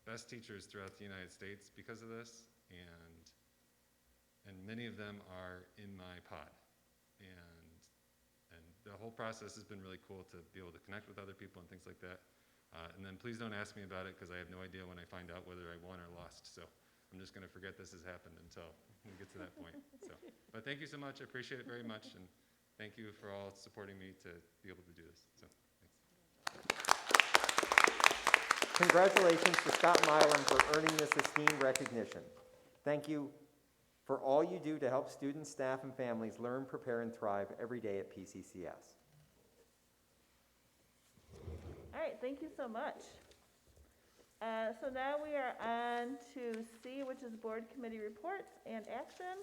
best teachers throughout the United States because of this, and many of them are in my pod. And the whole process has been really cool to be able to connect with other people and things like that. And then please don't ask me about it, because I have no idea when I find out whether I won or lost. So I'm just going to forget this has happened until we get to that point. So, but thank you so much. I appreciate it very much. And thank you for all supporting me to be able to do this. So thanks. Congratulations to Scott Milam for earning this esteemed recognition. Thank you for all you do to help students, staff, and families learn, prepare, and thrive every day at P-CCS. All right, thank you so much. So now we are on to C, which is board committee reports and action.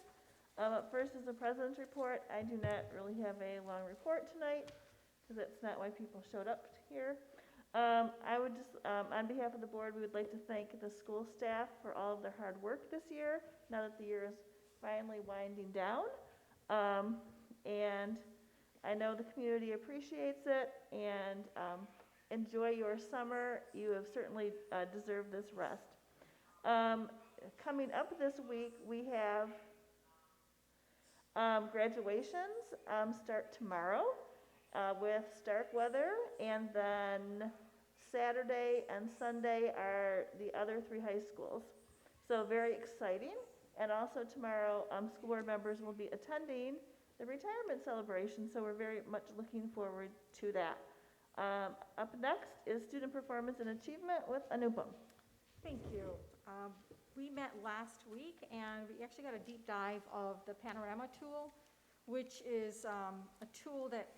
Up first is the president's report. I do not really have a long report tonight, because that's not why people showed up here. I would just, on behalf of the board, we would like to thank the school staff for all of their hard work this year, now that the year is finally winding down. And I know the community appreciates it, and enjoy your summer. You have certainly deserved this rest. Coming up this week, we have graduations start tomorrow with stark weather, and then Saturday and Sunday are the other 3 high schools. So very exciting. And also tomorrow, school board members will be attending the retirement celebration, so we're very much looking forward to that. Up next is student performance and achievement with Anupam. Thank you. We met last week, and we actually got a deep dive of the Panorama tool, which is a tool that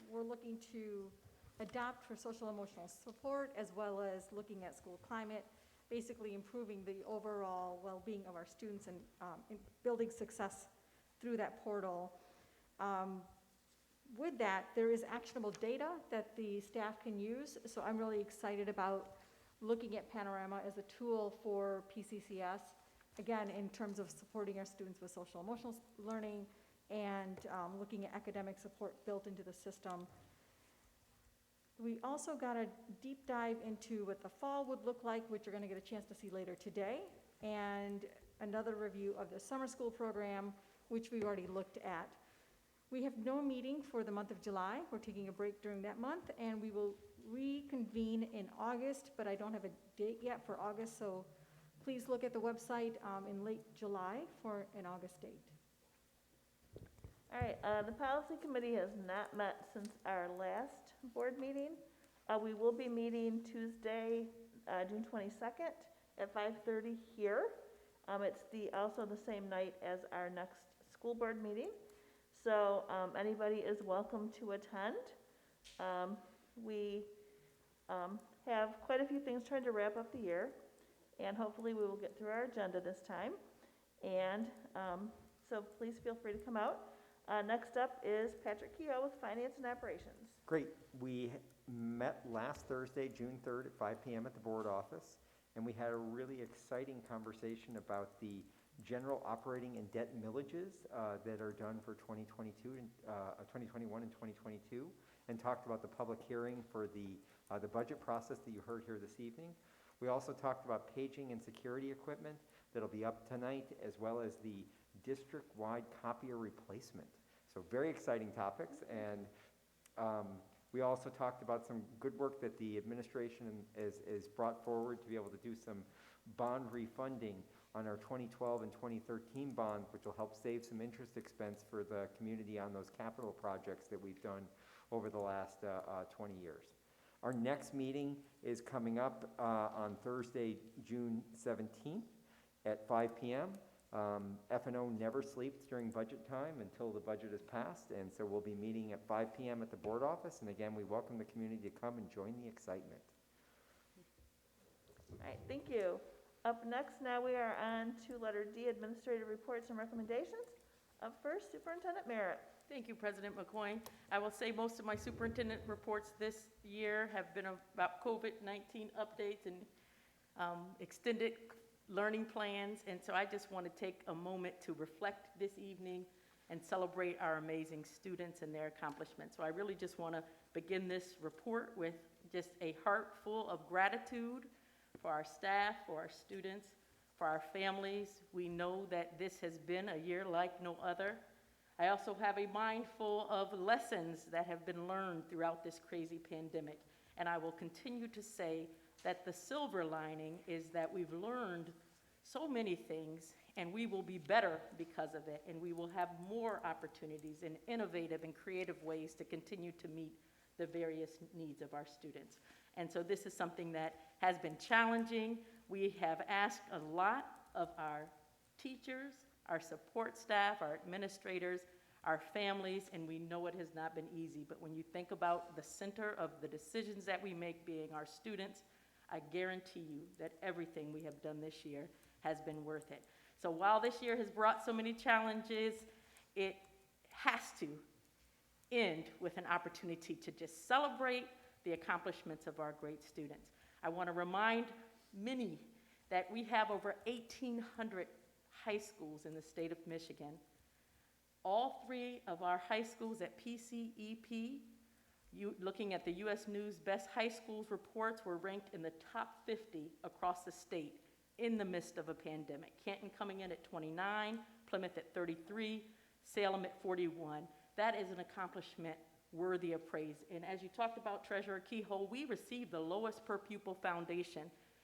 we're looking to adopt for social emotional support, as well as looking at school climate, basically improving the overall well-being of our students and building success through that portal. With that, there is actionable data that the staff can use, so I'm really excited about looking at Panorama as a tool for P-CCS, again, in terms of supporting our students with social emotional learning and looking at academic support built into the system. We also got a deep dive into what the fall would look like, which you're going to get a chance to see later today, and another review of the summer school program, which we already looked at. We have no meeting for the month of July. We're taking a break during that month, and we will reconvene in August, but I don't have a date yet for August, so please look at the website in late July for an August date. All right, the policy committee has not met since our last board meeting. We will be meeting Tuesday, June 22nd at 5:30 here. It's also the same night as our next school board meeting. So anybody is welcome to attend. We have quite a few things trying to wrap up the year, and hopefully we will get through our agenda this time. And so please feel free to come out. Next up is Patrick Keogh with Finance and Operations. Great. We met last Thursday, June 3rd at 5 p.m. at the board office, and we had a really exciting conversation about the general operating and debt millages that are done for 2021 and 2022, and talked about the public hearing for the budget process that you heard here this evening. We also talked about paging and security equipment that'll be up tonight, as well as the district-wide copier replacement. So very exciting topics, and We also talked about some good work that the administration is brought forward to be able to do some bond refunding on our 2012 and 2013 bonds, which will help save some interest expense for the community on those capital projects that we've done over the last 20 years. Our next meeting is coming up on Thursday, June 17th at 5 p.m. F&O never sleeps during budget time until the budget is passed, and so we'll be meeting at 5 p.m. at the board office, and again, we welcome the community to come and join the excitement. All right, thank you. Up next, now we are on to letter D, administrative reports and recommendations. Up first, Superintendent Merritt. Thank you, President McCoy. I will say most of my superintendent reports this year have been about COVID-19 updates and extended learning plans, and so I just want to take a moment to reflect this evening and celebrate our amazing students and their accomplishments. So I really just want to begin this report with just a heart full of gratitude for our staff, for our students, for our families. We know that this has been a year like no other. I also have a mind full of lessons that have been learned throughout this crazy pandemic, and I will continue to say that the silver lining is that we've learned so many things, and we will be better because of it, and we will have more opportunities in innovative and creative ways to continue to meet the various needs of our students. And so this is something that has been challenging. We have asked a lot of our teachers, our support staff, our administrators, our families, and we know it has not been easy. But when you think about the center of the decisions that we make being our students, I guarantee you that everything we have done this year has been worth it. So while this year has brought so many challenges, it has to end with an opportunity to just celebrate the accomplishments of our great students. I want to remind many that we have over 1,800 high schools in the state of Michigan. All three of our high schools at P-CCS, looking at the U.S. News Best High Schools reports, were ranked in the top 50 across the state in the midst of a pandemic. Canton coming in at 29, Plymouth at 33, Salem at 41. That is an accomplishment worthy of praise. And as you talked about, Treasurer Keogh, we received the lowest per pupil foundation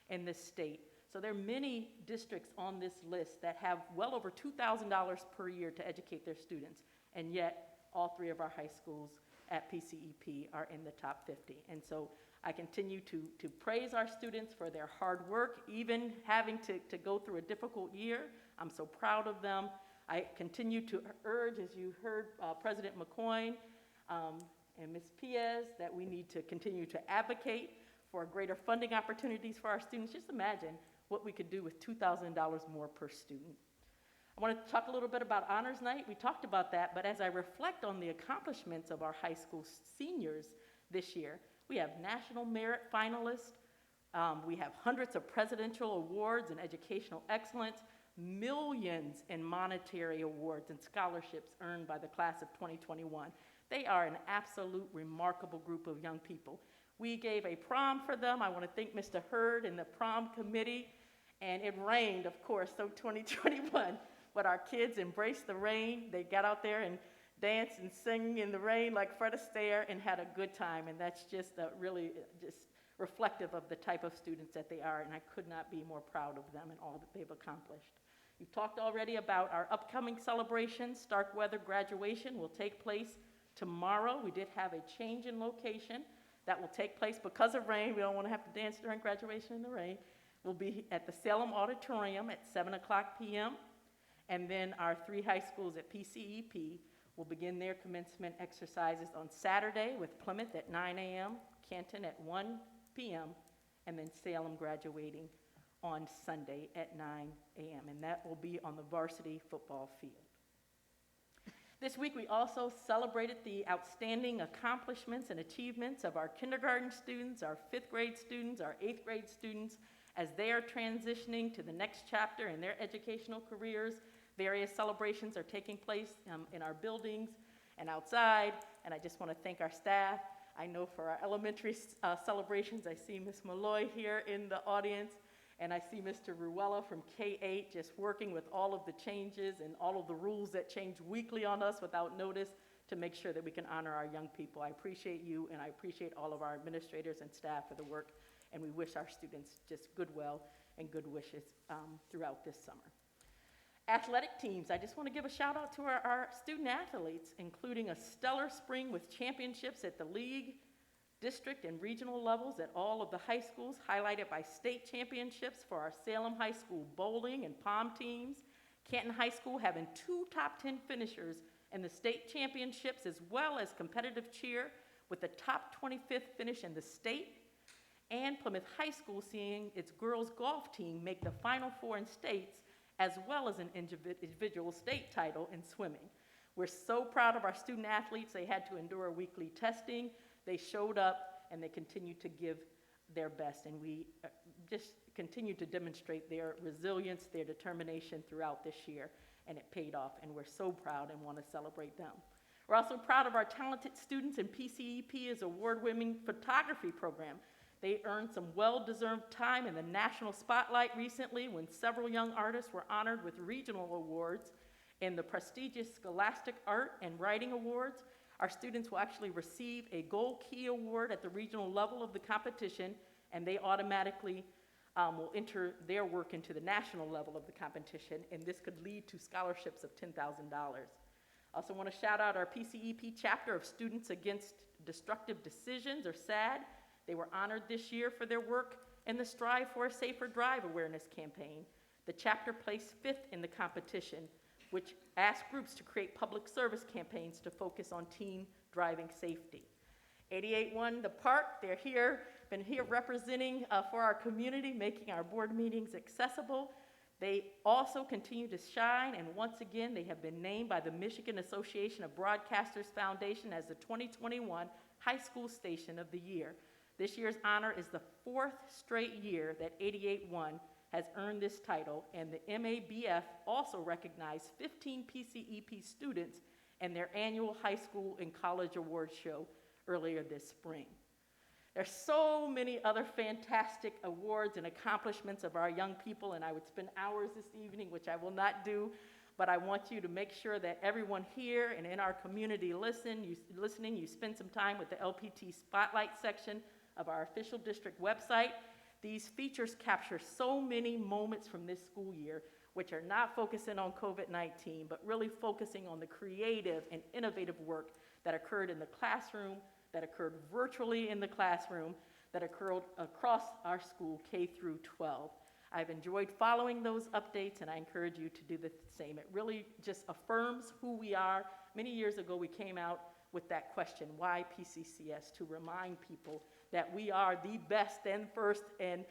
in this state. So there are many districts on this list that have well over $2,000 per year to educate their students, and yet all three of our high schools at P-CCS are in the top 50. And so I continue to praise our students for their hard work, even having to go through a difficult year. I'm so proud of them. I continue to urge, as you heard President McCoy and Ms. Piez, that we need to continue to advocate for greater funding opportunities for our students. Just imagine what we could do with $2,000 more per student. I want to talk a little bit about Honors Night. We talked about that, but as I reflect on the accomplishments of our high school seniors this year, we have National Merit finalists, we have hundreds of presidential awards in educational excellence, millions in monetary awards and scholarships earned by the class of 2021. They are an absolute remarkable group of young people. We gave a prom for them. I want to thank Mr. Hurd and the prom committee, and it rained, of course, so 2021. But our kids embraced the rain. They got out there and danced and sang in the rain like Fred Astaire and had a good time, and that's just really just reflective of the type of students that they are, and I could not be more proud of them and all that they've accomplished. You've talked already about our upcoming celebration. Starkweather graduation will take place tomorrow. We did have a change in location that will take place because of rain. We don't want to have to dance during graduation in the rain. We'll be at the Salem Auditorium at 7 o'clock p.m., and then our three high schools at P-CCS will begin their commencement exercises on Saturday with Plymouth at 9 a.m., Canton at 1 p.m., and then Salem graduating on Sunday at 9 a.m., and that will be on the varsity football field. This week, we also celebrated the outstanding accomplishments and achievements of our kindergarten students, our 5th grade students, our 8th grade students, as they are transitioning to the next chapter in their educational careers. Various celebrations are taking place in our buildings and outside, and I just want to thank our staff. I know for our elementary celebrations, I see Ms. Malloy here in the audience, and I see Mr. Ruella from K-8 just working with all of the changes and all of the rules that change weekly on us without notice to make sure that we can honor our young people. I appreciate you, and I appreciate all of our administrators and staff for the work, and we wish our students just goodwill and good wishes throughout this summer. Athletic teams, I just want to give a shout out to our student athletes, including a stellar spring with championships at the league, district, and regional levels at all of the high schools, highlighted by state championships for our Salem High School bowling and pom teams, Canton High School having 2 top 10 finishers in the state championships, as well as competitive cheer with the top 25th finish in the state, and Plymouth High School seeing its girls golf team make the Final Four in states, as well as an individual state title in swimming. We're so proud of our student athletes. They had to endure weekly testing. They showed up, and they continue to give their best, and we just continue to demonstrate their resilience, their determination throughout this year, and it paid off, and we're so proud and want to celebrate them. We're also proud of our talented students in PCEP's award-winning photography program. They earned some well-deserved time in the national spotlight recently when several young artists were honored with regional awards in the prestigious Scholastic Art and Writing Awards. Our students will actually receive a Gold Key Award at the regional level of the competition, and they automatically will enter their work into the national level of the competition, and this could lead to scholarships of $10,000. I also want to shout out our PCEP chapter of Students Against Destructive Decisions, or SAD. They were honored this year for their work in the Strive for a Safer Drive awareness campaign. The chapter placed 5th in the competition, which asked groups to create public service campaigns to focus on teen driving safety. 88 won the park. They're here, been here representing for our community, making our board meetings accessible. They also continue to shine, and once again, they have been named by the Michigan Association of Broadcasters Foundation as the 2021 High School Station of the Year. This year's honor is the 4th straight year that 88-1 has earned this title, and the MABF also recognized 15 PCEP students in their annual high school and college awards show earlier this spring. There's so many other fantastic awards and accomplishments of our young people, and I would spend hours this evening, which I will not do, but I want you to make sure that everyone here and in our community listening, you spend some time with the LPT Spotlight section of our official district website. These features capture so many moments from this school year, which are not focusing on COVID-19, but really focusing on the creative and innovative work that occurred in the classroom, that occurred virtually in the classroom, that occurred across our school K through 12. I've enjoyed following those updates, and I encourage you to do the same. It really just affirms who we are. Many years ago, we came out with that question, why P-CCS, to remind people that we are the best and first, and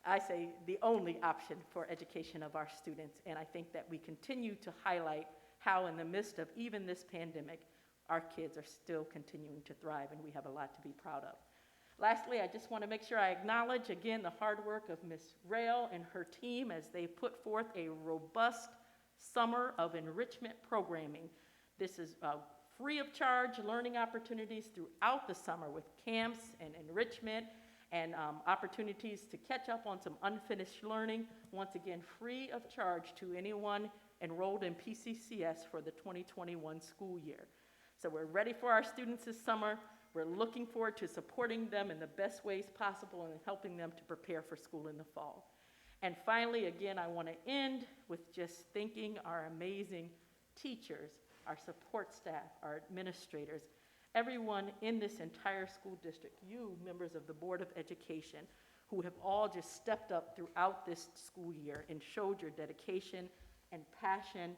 I say the only option for education of our students. And I think that we continue to highlight how in the midst of even this pandemic, our kids are still continuing to thrive, and we have a lot to be proud of. Lastly, I just want to make sure I acknowledge again the hard work of Ms. Rail and her team as they put forth a robust summer of enrichment programming. This is free of charge learning opportunities throughout the summer with camps and enrichment and opportunities to catch up on some unfinished learning. Once again, free of charge to anyone enrolled in P-CCS for the 2021 school year. So we're ready for our students this summer. We're looking forward to supporting them in the best ways possible and helping them to prepare for school in the fall. And finally, again, I want to end with just thanking our amazing teachers, our support staff, our administrators, everyone in this entire school district, you members of the Board of Education, who have all just stepped up throughout this school year and showed your dedication and passion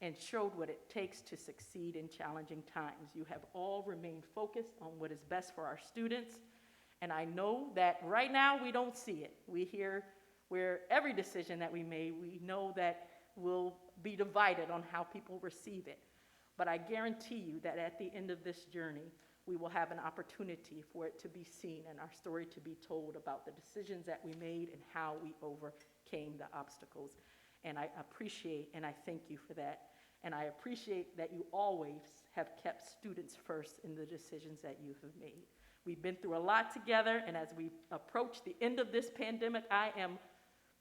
and showed what it takes to succeed in challenging times. You have all remained focused on what is best for our students, and I know that right now we don't see it. We hear where every decision that we made, we know that will be divided on how people receive it. But I guarantee you that at the end of this journey, we will have an opportunity for it to be seen and our story to be told about the decisions that we made and how we overcame the obstacles. And I appreciate and I thank you for that. And I appreciate that you always have kept students first in the decisions that you have made. We've been through a lot together, and as we approach the end of this pandemic, I am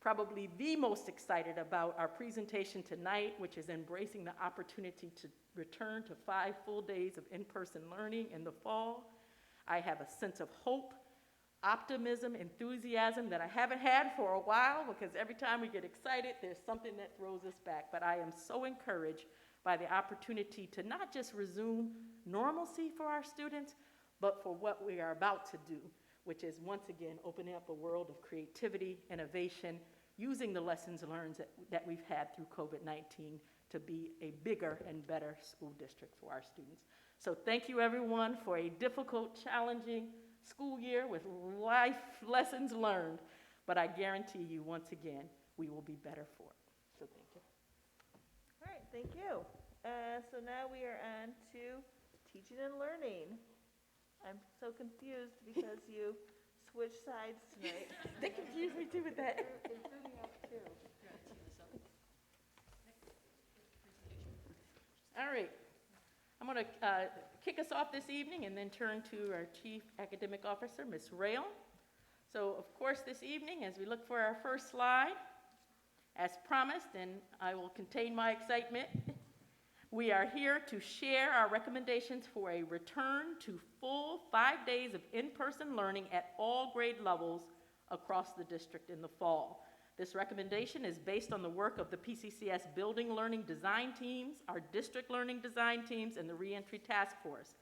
probably the most excited about our presentation tonight, which is embracing the opportunity to return to 5 full days of in-person learning in the fall. I have a sense of hope, optimism, enthusiasm that I haven't had for a while, because every time we get excited, there's something that throws us back. But I am so encouraged by the opportunity to not just resume normalcy for our students, but for what we are about to do, which is once again opening up a world of creativity, innovation, using the lessons learned that we've had through COVID-19 to be a bigger and better school district for our students. So thank you, everyone, for a difficult, challenging school year with life lessons learned. But I guarantee you, once again, we will be better for it. So thank you. All right, thank you. So now we are on to teaching and learning. I'm so confused because you switched sides tonight. They confused me too with that. All right. I'm going to kick us off this evening and then turn to our Chief Academic Officer, Ms. Rail. So, of course, this evening, as we look for our first slide, as promised, and I will contain my excitement, we are here to share our recommendations for a return to full 5 days of in-person learning at all grade levels across the district in the fall. This recommendation is based on the work of the P-CCS Building Learning Design Teams, our District Learning Design Teams, and the Reentry Task Force.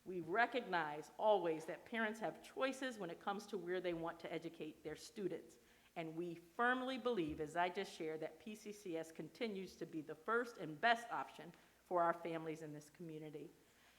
We recognize always that parents have choices when it comes to where they want to educate their students. And we firmly believe, as I just shared, that P-CCS continues to be the first and best option for our families in this community.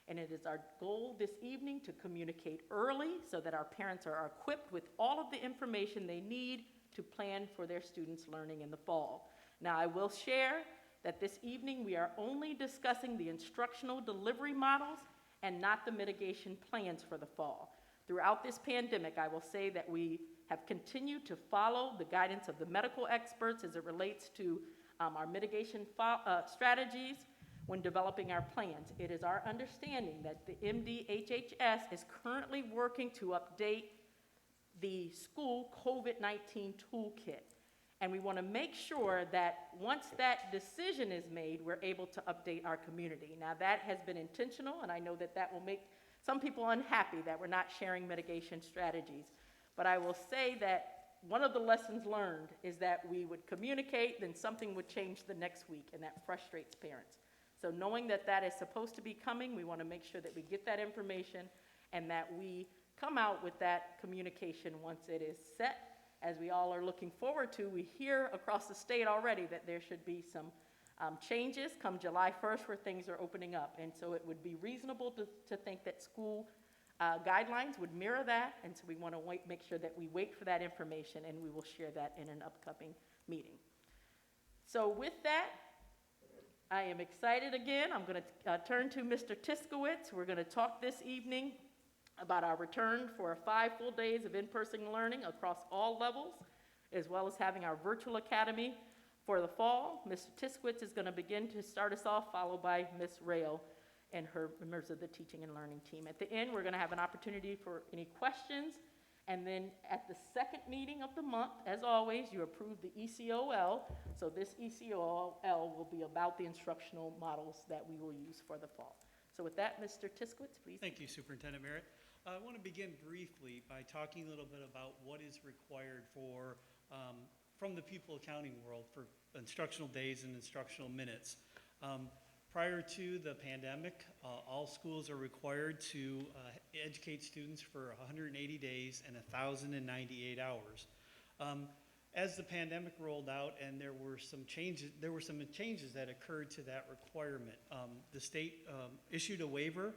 And it is our goal this evening to communicate early so that our parents are equipped with all of the information they need to plan for their students' learning in the fall. Now, I will share that this evening we are only discussing the instructional delivery models and not the mitigation plans for the fall. Throughout this pandemic, I will say that we have continued to follow the guidance of the medical experts as it relates to our mitigation strategies when developing our plans. It is our understanding that the MDHHS is currently working to update the school COVID-19 toolkit. And we want to make sure that once that decision is made, we're able to update our community. Now, that has been intentional, and I know that that will make some people unhappy that we're not sharing mitigation strategies. But I will say that one of the lessons learned is that we would communicate, then something would change the next week, and that frustrates parents. So knowing that that is supposed to be coming, we want to make sure that we get that information and that we come out with that communication once it is set. As we all are looking forward to, we hear across the state already that there should be some changes come July 1st where things are opening up. And so it would be reasonable to think that school guidelines would mirror that. And so we want to make sure that we wait for that information, and we will share that in an upcoming meeting. So with that, I am excited again. I'm going to turn to Mr. Tiskowitz. We're going to talk this evening about our return for 5 full days of in-person learning across all levels, as well as having our virtual academy for the fall. Mr. Tiskowitz is going to begin to start us off, followed by Ms. Rail and her members of the teaching and learning team. At the end, we're going to have an opportunity for any questions. And then at the second meeting of the month, as always, you approve the ECOL. So this ECOL will be about the instructional models that we will use for the fall. So with that, Mr. Tiskowitz, please. Thank you, Superintendent Merritt. I want to begin briefly by talking a little bit about what is required for, from the pupil accounting world for instructional days and instructional minutes. Prior to the pandemic, all schools are required to educate students for 180 days and 1,098 hours. As the pandemic rolled out and there were some changes that occurred to that requirement. The state issued a waiver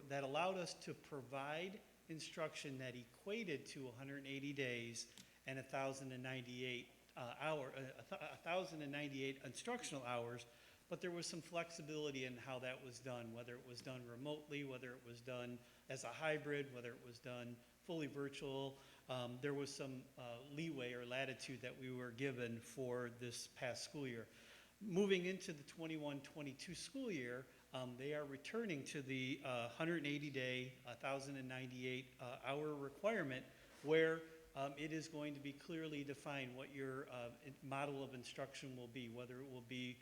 that allowed us to provide instruction that equated to 180 days and 1,098 instructional hours. But there was some flexibility in how that was done, whether it was done remotely, whether it was done as a hybrid, whether it was done fully virtual. There was some leeway or latitude that we were given for this past school year. Moving into the 21-22 school year, they are returning to the 180-day, 1,098 hour requirement, where it is going to be clearly defined what your model of instruction will be, whether it will be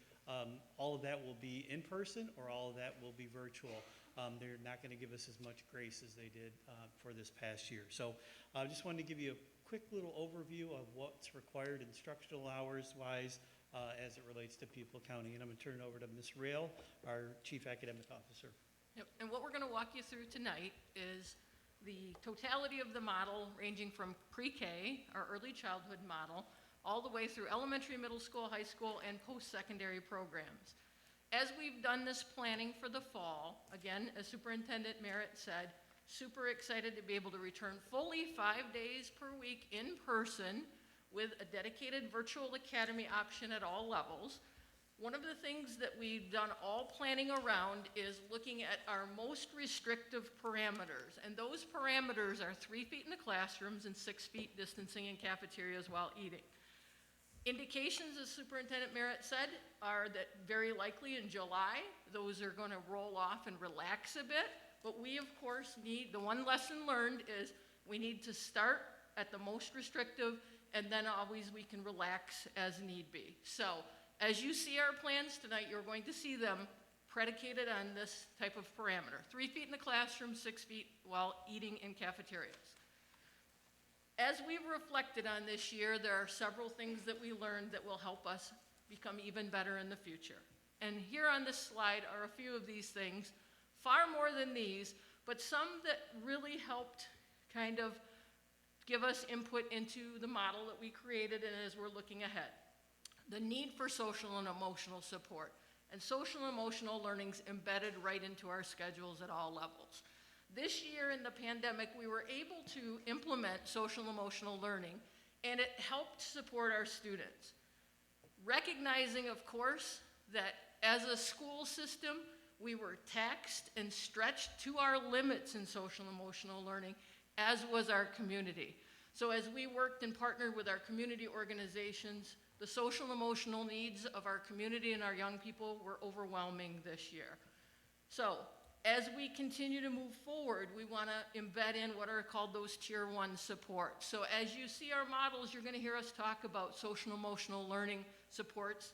all of that will be in person or all of that will be virtual. They're not going to give us as much grace as they did for this past year. So I just wanted to give you a quick little overview of what's required instructional hours-wise as it relates to People County. And I'm going to turn it over to Ms. Rail, our Chief Academic Officer. Yep. And what we're going to walk you through tonight is the totality of the model ranging from pre-K, our early childhood model, all the way through elementary, middle school, high school, and post-secondary programs. As we've done this planning for the fall, again, as Superintendent Merritt said, super excited to be able to return fully 5 days per week in person with a dedicated virtual academy option at all levels. One of the things that we've done all planning around is looking at our most restrictive parameters. And those parameters are 3 feet in the classrooms and 6 feet distancing in cafeterias while eating. Indications, as Superintendent Merritt said, are that very likely in July, those are going to roll off and relax a bit. But we, of course, need, the one lesson learned is we need to start at the most restrictive, and then always we can relax as need be. So as you see our plans tonight, you're going to see them predicated on this type of parameter. 3 feet in the classroom, 6 feet while eating in cafeterias. As we've reflected on this year, there are several things that we learned that will help us become even better in the future. And here on this slide are a few of these things, far more than these, but some that really helped kind of give us input into the model that we created and as we're looking ahead. The need for social and emotional support, and social and emotional learning's embedded right into our schedules at all levels. This year in the pandemic, we were able to implement social and emotional learning, and it helped support our students. Recognizing, of course, that as a school system, we were taxed and stretched to our limits in social and emotional learning, as was our community. So as we worked and partnered with our community organizations, the social and emotional needs of our community and our young people were overwhelming this year. So as we continue to move forward, we want to embed in what are called those Tier 1 supports. So as you see our models, you're going to hear us talk about social and emotional learning supports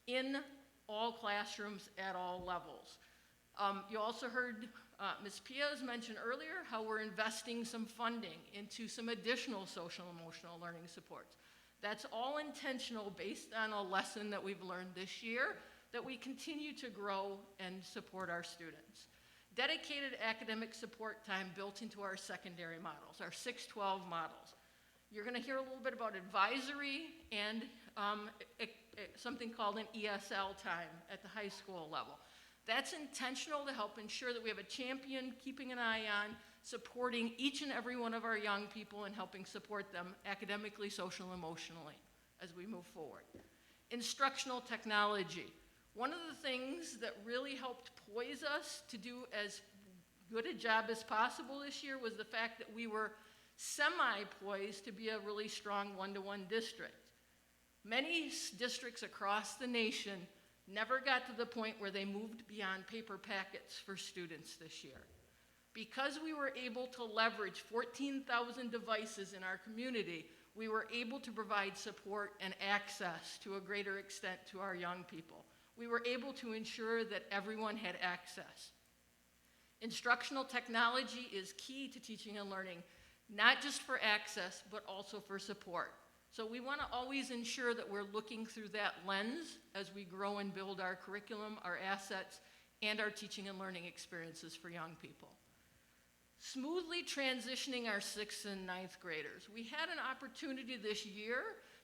in all classrooms at all levels. You also heard Ms. Piaz mention earlier how we're investing some funding into some additional social and emotional learning supports. That's all intentional based on a lesson that we've learned this year that we continue to grow and support our students. Dedicated academic support time built into our secondary models, our 612 models. You're going to hear a little bit about advisory and something called an ESL time at the high school level. That's intentional to help ensure that we have a champion keeping an eye on supporting each and every one of our young people and helping support them academically, social, and emotionally as we move forward. Instructional technology. One of the things that really helped poise us to do as good a job as possible this year was the fact that we were semi-poised to be a really strong one-to-one district. Many districts across the nation never got to the point where they moved beyond paper packets for students this year. Because we were able to leverage 14,000 devices in our community, we were able to provide support and access to a greater extent to our young people. We were able to ensure that everyone had access. Instructional technology is key to teaching and learning, not just for access, but also for support. So we want to always ensure that we're looking through that lens as we grow and build our curriculum, our assets, and our teaching and learning experiences for young people. Smoothly transitioning our 6th and 9th graders. We had an opportunity this year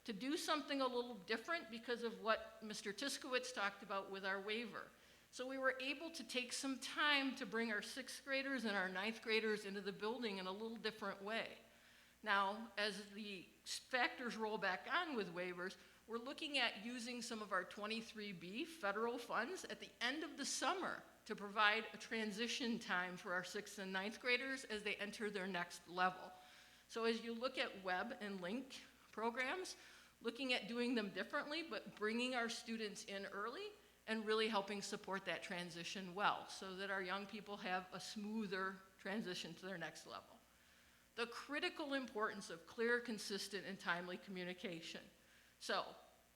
to do something a little different because of what Mr. Tiskowitz talked about with our waiver. So we were able to take some time to bring our 6th graders and our 9th graders into the building in a little different way. Now, as the factors roll back on with waivers, we're looking at using some of our 23B federal funds at the end of the summer to provide a transition time for our 6th and 9th graders as they enter their next level. So as you look at web and link programs, looking at doing them differently, but bringing our students in early and really helping support that transition well so that our young people have a smoother transition to their next level. the critical importance of clear, consistent, and timely communication. So,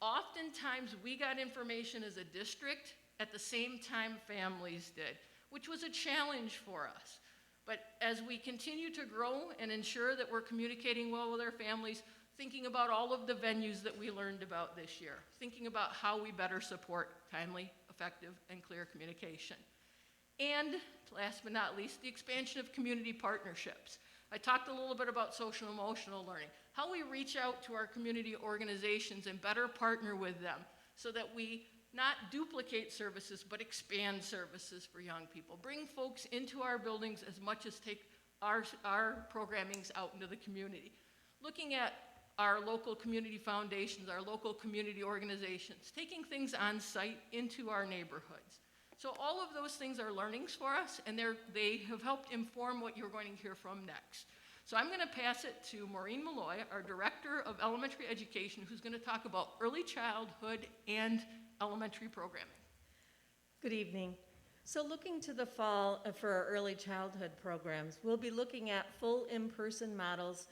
oftentimes we got information as a district at the same time families did, which was a challenge for us. But as we continue to grow and ensure that we're communicating well with our families, thinking about all of the venues that we learned about this year, thinking about how we better support timely, effective, and clear communication. And last but not least, the expansion of community partnerships. I talked a little bit about social emotional learning, how we reach out to our community organizations and better partner with them so that we not duplicate services, but expand services for young people. Bring folks into our buildings as much as take our programmings out into the community. Looking at our local community foundations, our local community organizations, taking things on site into our neighborhoods. So all of those things are learnings for us, and they have helped inform what you're going to hear from next. So I'm going to pass it to Maureen Malloy, our Director of Elementary Education, who's going to talk about early childhood and elementary programming. Good evening. So looking to the fall for our early childhood programs, we'll be looking at full in-person models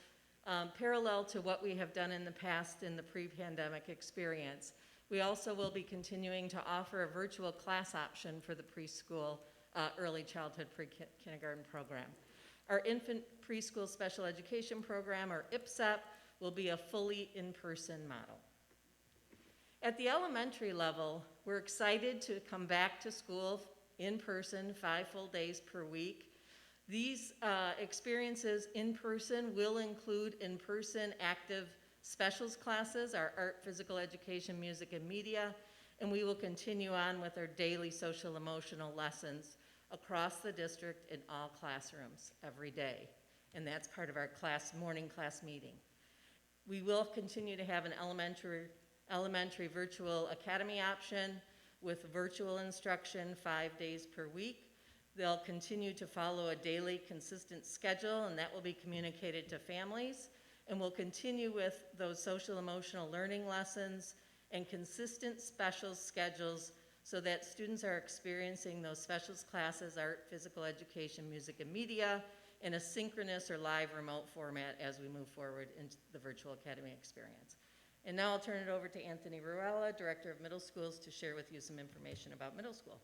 parallel to what we have done in the past in the pre-pandemic experience. We also will be continuing to offer a virtual class option for the preschool early childhood pre-kindergarten program. Our infant preschool special education program, or IPSEP, will be a fully in-person model. At the elementary level, we're excited to come back to school in person 5 full days per week. These experiences in person will include in-person active specials classes, our art, physical education, music, and media, and we will continue on with our daily social emotional lessons across the district in all classrooms every day. And that's part of our morning class meeting. We will continue to have an elementary virtual academy option with virtual instruction 5 days per week. They'll continue to follow a daily consistent schedule, and that will be communicated to families. And we'll continue with those social emotional learning lessons and consistent special schedules so that students are experiencing those specials classes, art, physical education, music, and media, in a synchronous or live remote format as we move forward into the virtual academy experience. And now I'll turn it over to Anthony Ruella, Director of Middle Schools, to share with you some information about middle school.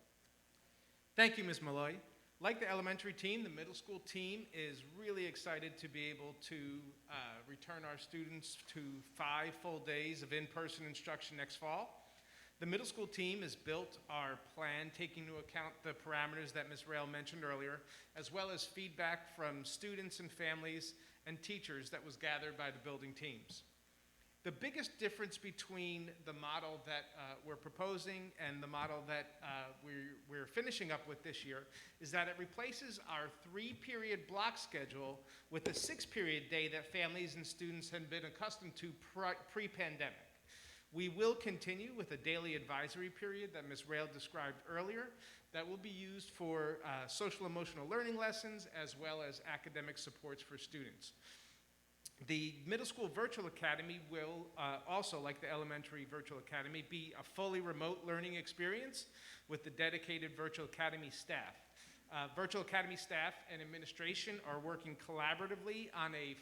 Thank you, Ms. Malloy. Like the elementary team, the middle school team is really excited to be able to return our students to 5 full days of in-person instruction next fall. The middle school team has built our plan taking into account the parameters that Ms. Rail mentioned earlier, as well as feedback from students and families and teachers that was gathered by the building teams. The biggest difference between the model that we're proposing and the model that we're finishing up with this year is that it replaces our 3-period block schedule with a 6-period day that families and students had been accustomed to pre-pandemic. We will continue with a daily advisory period that Ms. Rail described earlier that will be used for social emotional learning lessons as well as academic supports for students. The middle school virtual academy will also, like the elementary virtual academy, be a fully remote learning experience with the dedicated virtual academy staff. Virtual academy staff and administration are working collaboratively on a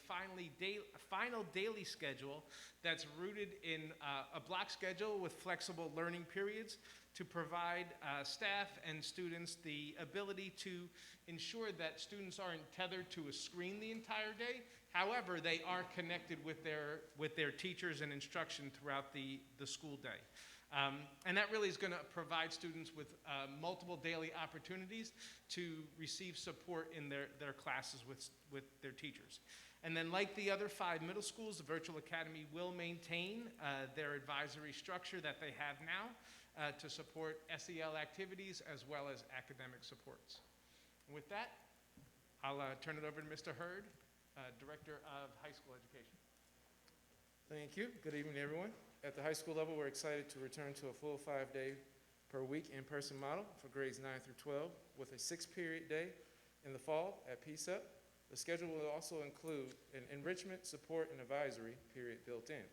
final daily schedule that's rooted in a block schedule with flexible learning periods to provide staff and students the ability to ensure that students aren't tethered to a screen the entire day. However, they are connected with their teachers and instruction throughout the school day. And that really is going to provide students with multiple daily opportunities to receive support in their classes with their teachers. And then like the other 5 middle schools, the Virtual Academy will maintain their advisory structure that they have now to support SEL activities as well as academic supports. And with that, I'll turn it over to Mr. Hurd, Director of High School Education. Thank you. Good evening, everyone. At the high school level, we're excited to return to a full 5-day per week in-person model for grades 9 through 12 with a 6-period day in the fall at P-CCS. The schedule will also include an enrichment, support, and advisory period built in.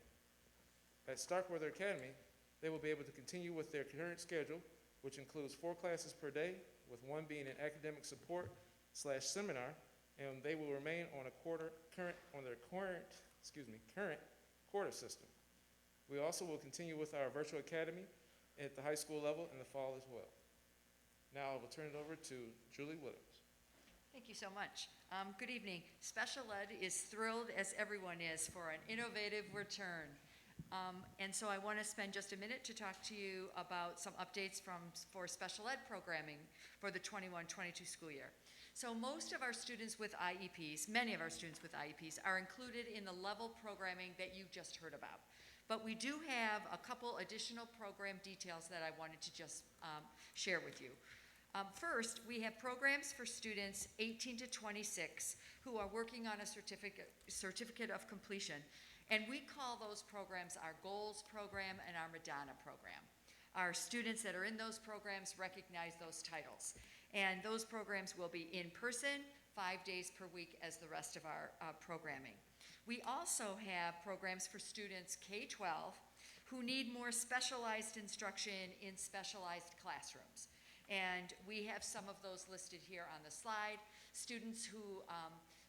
At Starkweather Academy, they will be able to continue with their current schedule, which includes 4 classes per day, with 1 being an academic support / seminar and they will remain on their current quarter system. We also will continue with our virtual academy at the high school level in the fall as well. Now I will turn it over to Julie Williams. Thank you so much. Good evening. Special Ed is thrilled, as everyone is, for an innovative return. And so I want to spend just a minute to talk to you about some updates for special ed programming for the 21-22 school year. So most of our students with IEPs, many of our students with IEPs, are included in the level programming that you just heard about. But we do have a couple additional program details that I wanted to just share with you. First, we have programs for students 18 to 26 who are working on a certificate of completion. And we call those programs our Goals program and our Madonna program. Our students that are in those programs recognize those titles. And those programs will be in person 5 days per week as the rest of our programming. We also have programs for students K-12 who need more specialized instruction in specialized classrooms. And we have some of those listed here on the slide. Students who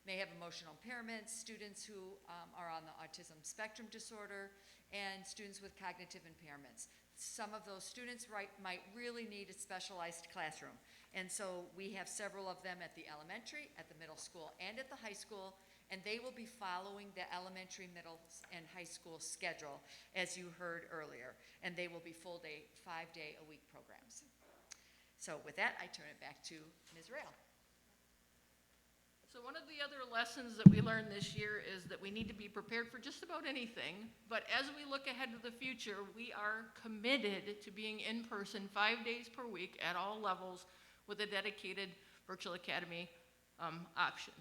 may have emotional impairments, students who are on the autism spectrum disorder, and students with cognitive impairments. Some of those students might really need a specialized classroom. And so we have several of them at the elementary, at the middle school, and at the high school, and they will be following the elementary, middle, and high school schedule, as you heard earlier. And they will be full-day, 5-day-a-week programs. So with that, I turn it back to Ms. Rail. So one of the other lessons that we learned this year is that we need to be prepared for just about anything. But as we look ahead to the future, we are committed to being in person 5 days per week at all levels with a dedicated virtual academy option.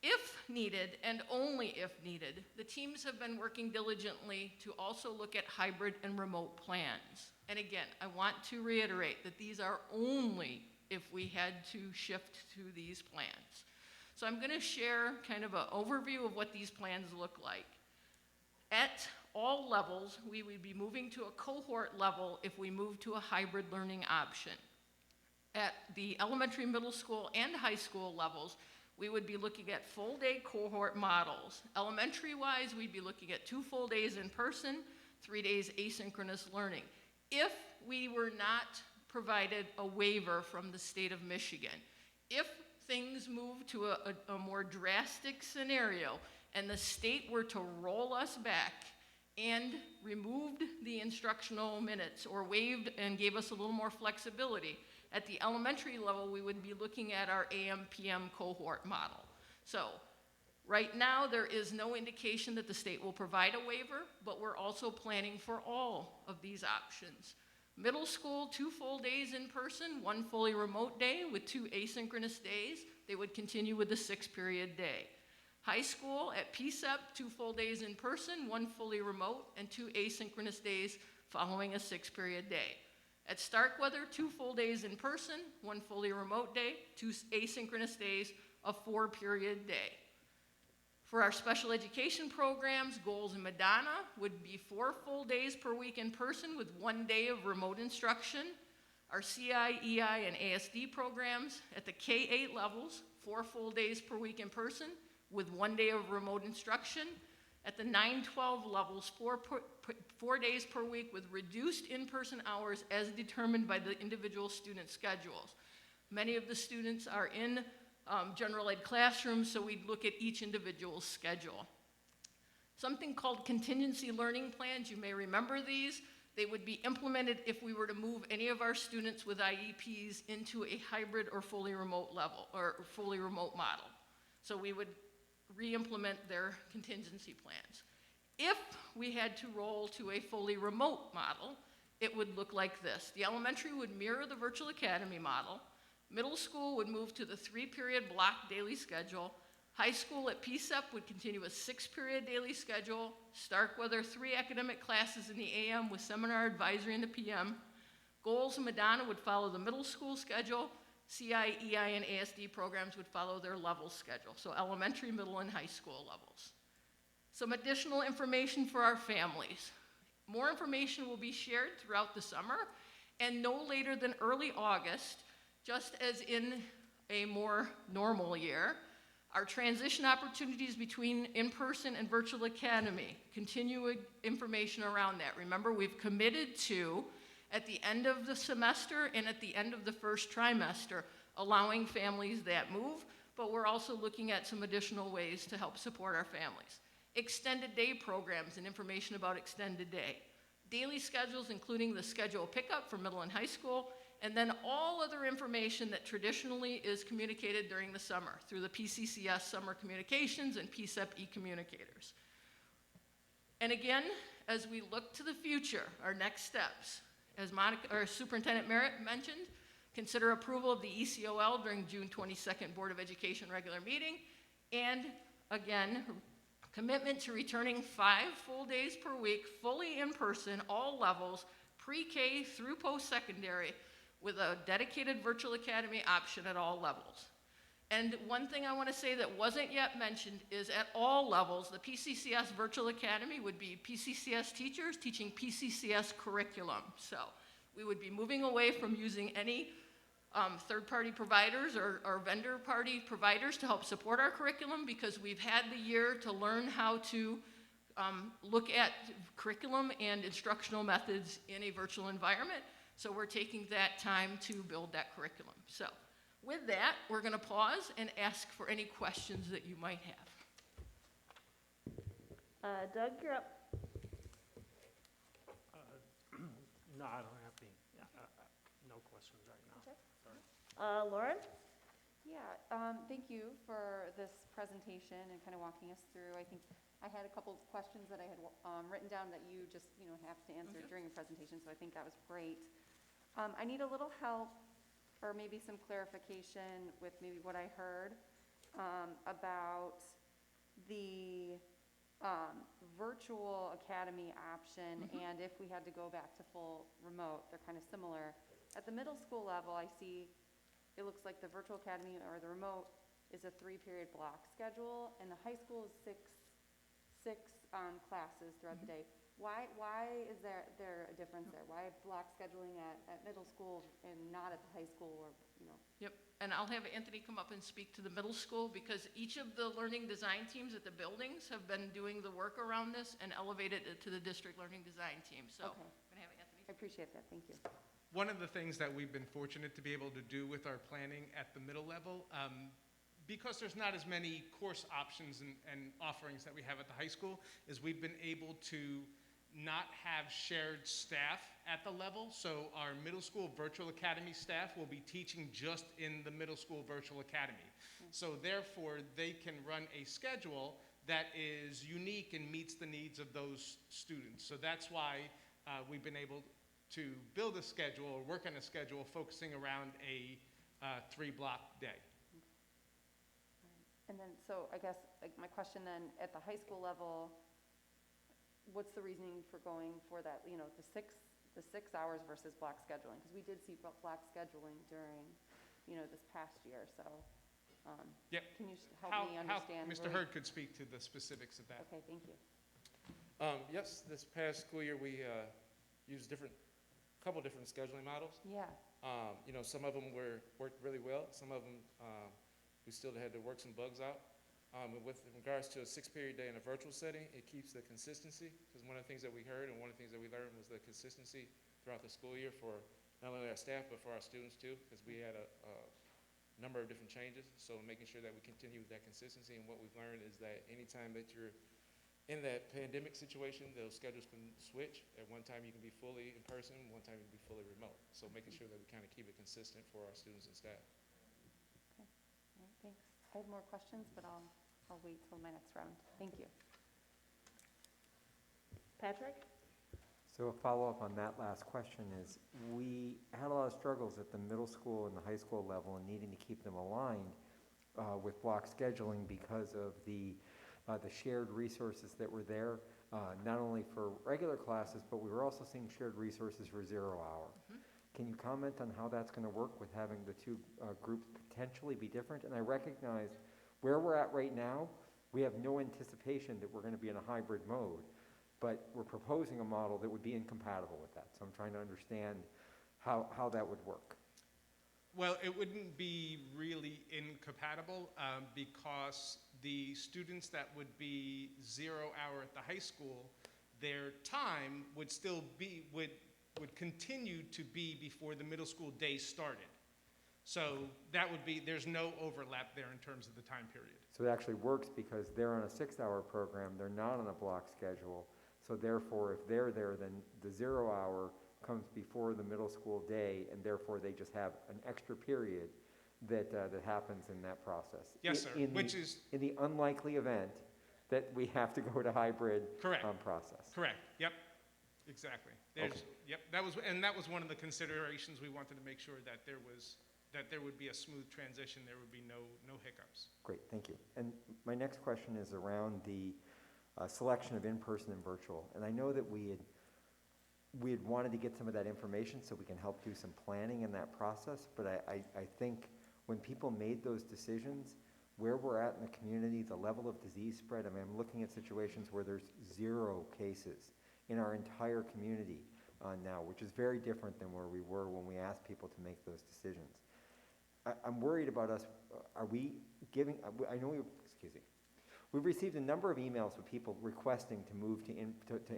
If needed, and only if needed, the teams have been working diligently to also look at hybrid and remote plans. And again, I want to reiterate that these are only if we had to shift to these plans. So I'm going to share kind of an overview of what these plans look like. At all levels, we would be moving to a cohort level if we move to a hybrid learning option. At the elementary, middle school, and high school levels, we would be looking at full-day cohort models. Elementary-wise, we'd be looking at 2 full days in person, 3 days asynchronous learning. If we were not provided a waiver from the state of Michigan, if things move to a more drastic scenario and the state were to roll us back and removed the instructional minutes or waived and gave us a little more flexibility, at the elementary level, we would be looking at our AM-PM cohort model. So right now, there is no indication that the state will provide a waiver, but we're also planning for all of these options. Middle school, 2 full days in person, 1 fully remote day with 2 asynchronous days. They would continue with the 6-period day. High school at P-CCS, 2 full days in person, 1 fully remote, and 2 asynchronous days following a 6-period day. At Starkweather, 2 full days in person, 1 fully remote day, 2 asynchronous days, a 4-period day. For our special education programs, Goals and Madonna would be 4 full days per week in person with 1 day of remote instruction. Our CI, EI, and ASD programs at the K-8 levels, 4 full days per week in person with 1 day of remote instruction. At the 9-12 levels, 4 days per week with reduced in-person hours as determined by the individual student schedules. Many of the students are in general ed classrooms, so we'd look at each individual's schedule. Something called contingency learning plans, you may remember these. They would be implemented if we were to move any of our students with IEPs into a hybrid or fully remote level or fully remote model. So we would re-implement their contingency plans. If we had to roll to a fully remote model, it would look like this. The elementary would mirror the virtual academy model. Middle school would move to the 3-period block daily schedule. High school at P-CCS would continue a 6-period daily schedule. Starkweather, 3 academic classes in the AM with seminar advisory in the PM. Goals and Madonna would follow the middle school schedule. CI, EI, and ASD programs would follow their level schedule, so elementary, middle, and high school levels. Some additional information for our families. More information will be shared throughout the summer, and no later than early August, just as in a more normal year, Our transition opportunities between in-person and virtual academy, continuing information around that. Remember, we've committed to, at the end of the semester and at the end of the first trimester, allowing families that move, but we're also looking at some additional ways to help support our families. Extended day programs and information about extended day. Daily schedules, including the schedule pickup for middle and high school, and then all other information that traditionally is communicated during the summer through the P-CCS summer communications and PSEP e-communicators. And again, as we look to the future, our next steps, as Superintendent Merritt mentioned, consider approval of the ECOL during June 22nd Board of Education regular meeting, and again, commitment to returning 5 full days per week, fully in person, all levels, pre-K through post-secondary, with a dedicated virtual academy option at all levels. And one thing I want to say that wasn't yet mentioned is at all levels, the P-CCS virtual academy would be P-CCS teachers teaching P-CCS curriculum. So we would be moving away from using any third-party providers or vendor-party providers to help support our curriculum, because we've had the year to learn how to look at curriculum and instructional methods in a virtual environment. So we're taking that time to build that curriculum. So with that, we're going to pause and ask for any questions that you might have. Doug, you're up. No, I don't have any, no questions right now. Sorry. Lauren? Yeah, thank you for this presentation and kind of walking us through. I think I had a couple of questions that I had written down that you just, have to answer during the presentation, so I think that was great. I need a little help or maybe some clarification with maybe what I heard about the virtual academy option, and if we had to go back to full remote. They're kind of similar. At the middle school level, I see it looks like the virtual academy or the remote is a 3-period block schedule, and the high school is six classes throughout the day. Why is there a difference there? Why block scheduling at middle school and not at the high school, or Yep, and I'll have Anthony come up and speak to the middle school, because each of the learning design teams at the buildings have been doing the work around this and elevated it to the district learning design team. So Okay. I'm going to have Anthony. I appreciate that. Thank you. One of the things that we've been fortunate to be able to do with our planning at the middle level, because there's not as many course options and offerings that we have at the high school, is we've been able to not have shared staff at the level. So our middle school virtual academy staff will be teaching just in the middle school virtual academy. So therefore, they can run a schedule that is unique and meets the needs of those students. So that's why we've been able to build a schedule or work on a schedule focusing around a 3-block day. And then, so I guess my question then, at the high school level, what's the reasoning for going for that, the 6 hours versus block scheduling? Because we did see block scheduling during, this past year, so Yep. can you help me understand? Mr. Hurd could speak to the specifics of that. Okay, thank you. Yes, this past school year, we used couple different scheduling models. Yeah. Some of them worked really well. Some of them, we still had to work some bugs out. With regards to a 6-period day in a virtual setting, it keeps the consistency, because one of the things that we heard and one of the things that we learned was the consistency throughout the school year for not only our staff, but for our students too, because we had a number of different changes. So making sure that we continue with that consistency, and what we've learned is that anytime that you're in that pandemic situation, those schedules can switch. At one time you can be fully in person, one time you can be fully remote. So making sure that we kind of keep it consistent for our students and staff. Okay, all right, thanks. I have more questions, but I'll wait till my next round. Thank you. Patrick? So a follow-up on that last question is, we had a lot of struggles at the middle school and the high school level and needing to keep them aligned with block scheduling because of the shared resources that were there, not only for regular classes, but we were also seeing shared resources for 0 hour. Can you comment on how that's going to work with having the two groups potentially be different? And I recognize where we're at right now, we have no anticipation that we're going to be in a hybrid mode, but we're proposing a model that would be incompatible with that. So I'm trying to understand how that would work. Well, it wouldn't be really incompatible because the students that would be 0 hour at the high school, their time would still be, would continue to be before the middle school day started. So that would be, there's no overlap there in terms of the time period. So it actually works because they're on a 6-hour program, they're not on a block schedule. So therefore, if they're there, then the 0 hour comes before the middle school day, and therefore they just have an extra period that happens in that process. Yes, sir, In the unlikely event that we have to go to hybrid process. Correct, yep, exactly. Yep, that was one of the considerations we wanted to make sure that there would be a smooth transition, there would be no hiccups. Great, thank you. And my next question is around the selection of in-person and virtual. And I know that we had wanted to get some of that information so we can help do some planning in that process, but I think when people made those decisions, where we're at in the community, the level of disease spread, I mean, I'm looking at situations where there's 0 cases in our entire community now, which is very different than where we were when we asked people to make those decisions. I'm worried about us, are we giving, I know we've received a number of emails with people requesting to move to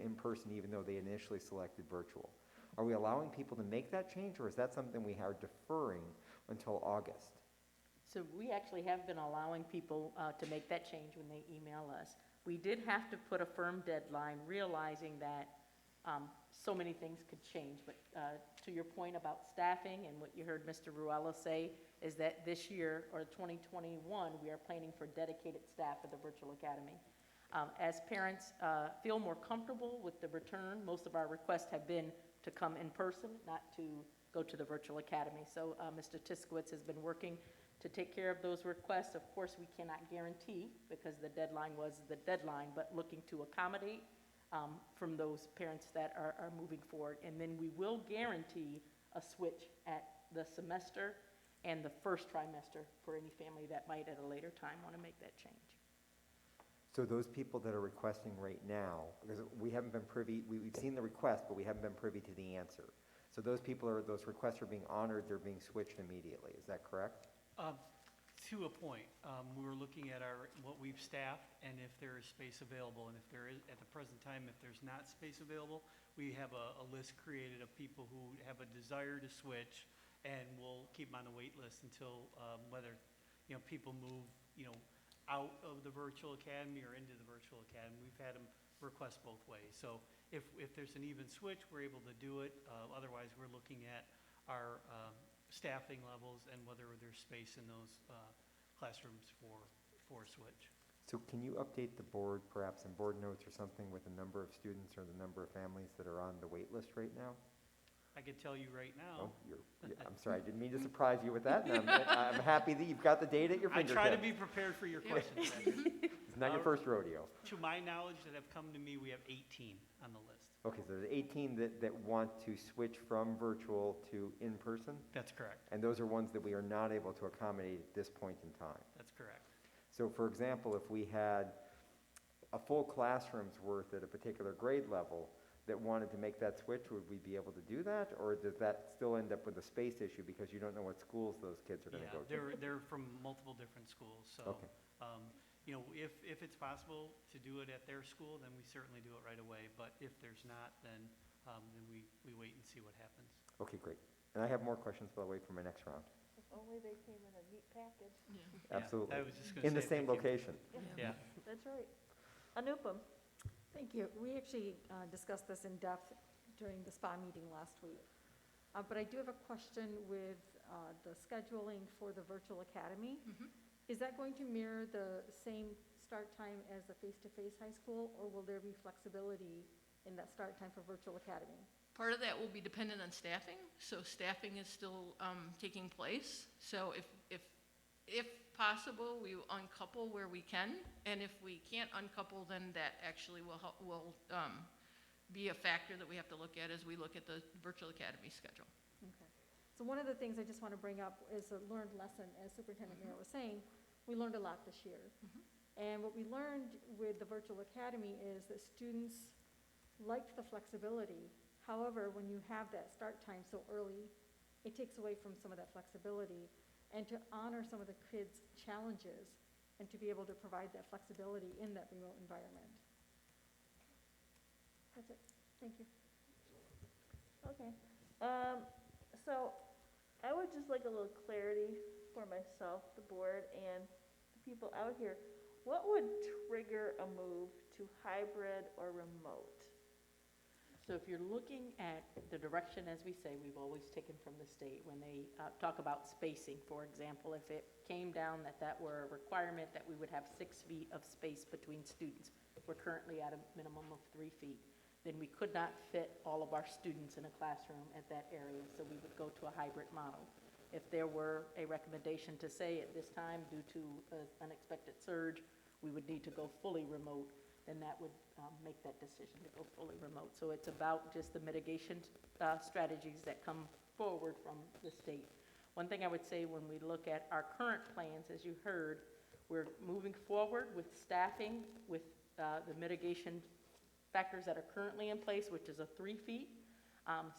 in-person even though they initially selected virtual. Are we allowing people to make that change, or is that something we are deferring until August? So we actually have been allowing people to make that change when they email us. We did have to put a firm deadline, realizing that so many things could change. But to your point about staffing and what you heard Mr. Ruella say is that this year, or 2021, we are planning for dedicated staff at the Virtual Academy. As parents feel more comfortable with the return, most of our requests have been to come in person, not to go to the Virtual Academy. So Mr. Tiskowitz has been working to take care of those requests. Of course, we cannot guarantee, because the deadline was the deadline, but looking to accommodate from those parents that are moving forward. And then we will guarantee a switch at the semester and the first trimester for any family that might at a later time want to make that change. So those people that are requesting right now, because we haven't been privy, we've seen the request, but we haven't been privy to the answer. So those requests are being honored, they're being switched immediately, is that correct? To a point, we were looking at what we've staffed and if there is space available. And if there is, at the present time, if there's not space available, we have a list created of people who have a desire to switch, and we'll keep them on the wait list until whether people move out of the virtual academy or into the virtual academy. We've had them request both ways. So if there's an even switch, we're able to do it. Otherwise, we're looking at our staffing levels and whether there's space in those classrooms for switch. So can you update the board, perhaps in board notes or something, with the number of students or the number of families that are on the wait list right now? I could tell you right now. I'm sorry, I didn't mean to surprise you with that. And I'm happy that you've got the data at your I fingertips. try to be prepared for your questions. It's not your first rodeo. To my knowledge that have come to me, we have 18 on the list. Okay, so there's 18 that want to switch from virtual to in-person? That's correct. And those are ones that we are not able to accommodate at this point in time? That's correct. So for example, if we had a full classroom's worth at a particular grade level that wanted to make that switch, would we be able to do that? Or does that still end up with a space issue because you don't know what schools those kids are going to go to? They're from multiple different schools. So, okay. If it's possible to do it at their school, then we certainly do it right away. But if there's not, then we wait and see what happens. Okay, great. And I have more questions, by the way, for my next round. If only they came in a neat package. Yeah. Absolutely. I was just gonna in the say, same location. Yeah. That's right. Anupam. Thank you. We actually discussed this in depth during the SPA meeting last week. But I do have a question with the scheduling for the virtual academy. Mhm. Is that going to mirror the same start time as the face-to-face high school, or will there be flexibility in that start time for virtual academy? Part of that will be dependent on staffing, so staffing is still taking place. So if possible, we will uncouple where we can, and if we can't uncouple, then that actually will be a factor that we have to look at as we look at the virtual academy schedule. Okay. So one of the things I just want to bring up is a learned lesson, as Superintendent Merritt was saying. We learned a lot this year. And what we learned with the virtual academy is that students liked the flexibility. However, when you have that start time so early it takes away from some of that flexibility, and to honor some of the kids' challenges, and to be able to provide that flexibility in that remote environment. That's it. Thank you. Okay. So I would just like a little clarity for myself, the board, and the people out here. What would trigger a move to hybrid or remote? So if you're looking at the direction, as we say, we've always taken from the state, when they talk about spacing, for example, if it came down that were a requirement that we would have 6 feet of space between students, we're currently at a minimum of 3 feet, then we could not fit all of our students in a classroom at that area, so we would go to a hybrid model. If there were a recommendation to say at this time, due to an unexpected surge, we would need to go fully remote, then that would make that decision to go fully remote. So it's about just the mitigation strategies that come forward from the state. One thing I would say when we look at our current plans, as you heard, we're moving forward with staffing, with the mitigation factors that are currently in place, which is a 3 feet.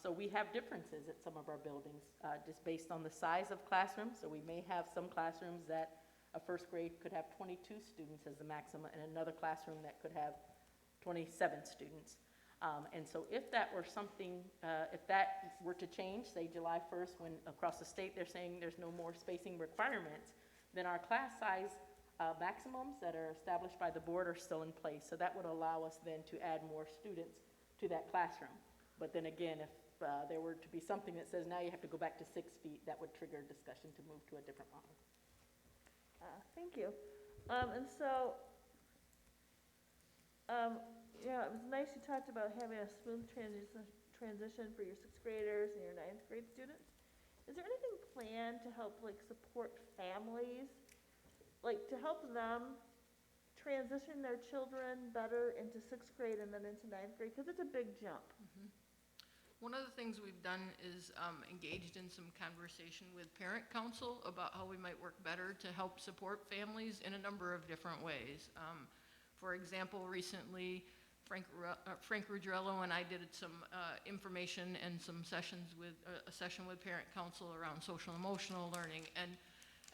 So we have differences at some of our buildings, just based on the size of classrooms. So we may have some classrooms that a first grade could have 22 students as the maximum, and another classroom that could have 27 students. And so if that were something, if that were to change, say July 1st, when across the state they're saying there's no more spacing requirements, then our class size maximums that are established by the board are still in place. So that would allow us then to add more students to that classroom. But then again, if there were to be something that says now you have to go back to 6 feet, that would trigger a discussion to move to a different model. Thank you. And so, yeah, it was nice you talked about having a smooth transition for your 6th graders and your 9th grade students. Is there anything planned to help support families, to help them transition their children better into 6th grade and then into 9th grade? Because it's a big jump. Mm-hmm. One of the things we've done is engaged in some conversation with parent council about how we might work better to help support families in a number of different ways. For example, recently, Frank Ruggiero and I did some information and some sessions with, a session with parent council around social emotional learning. And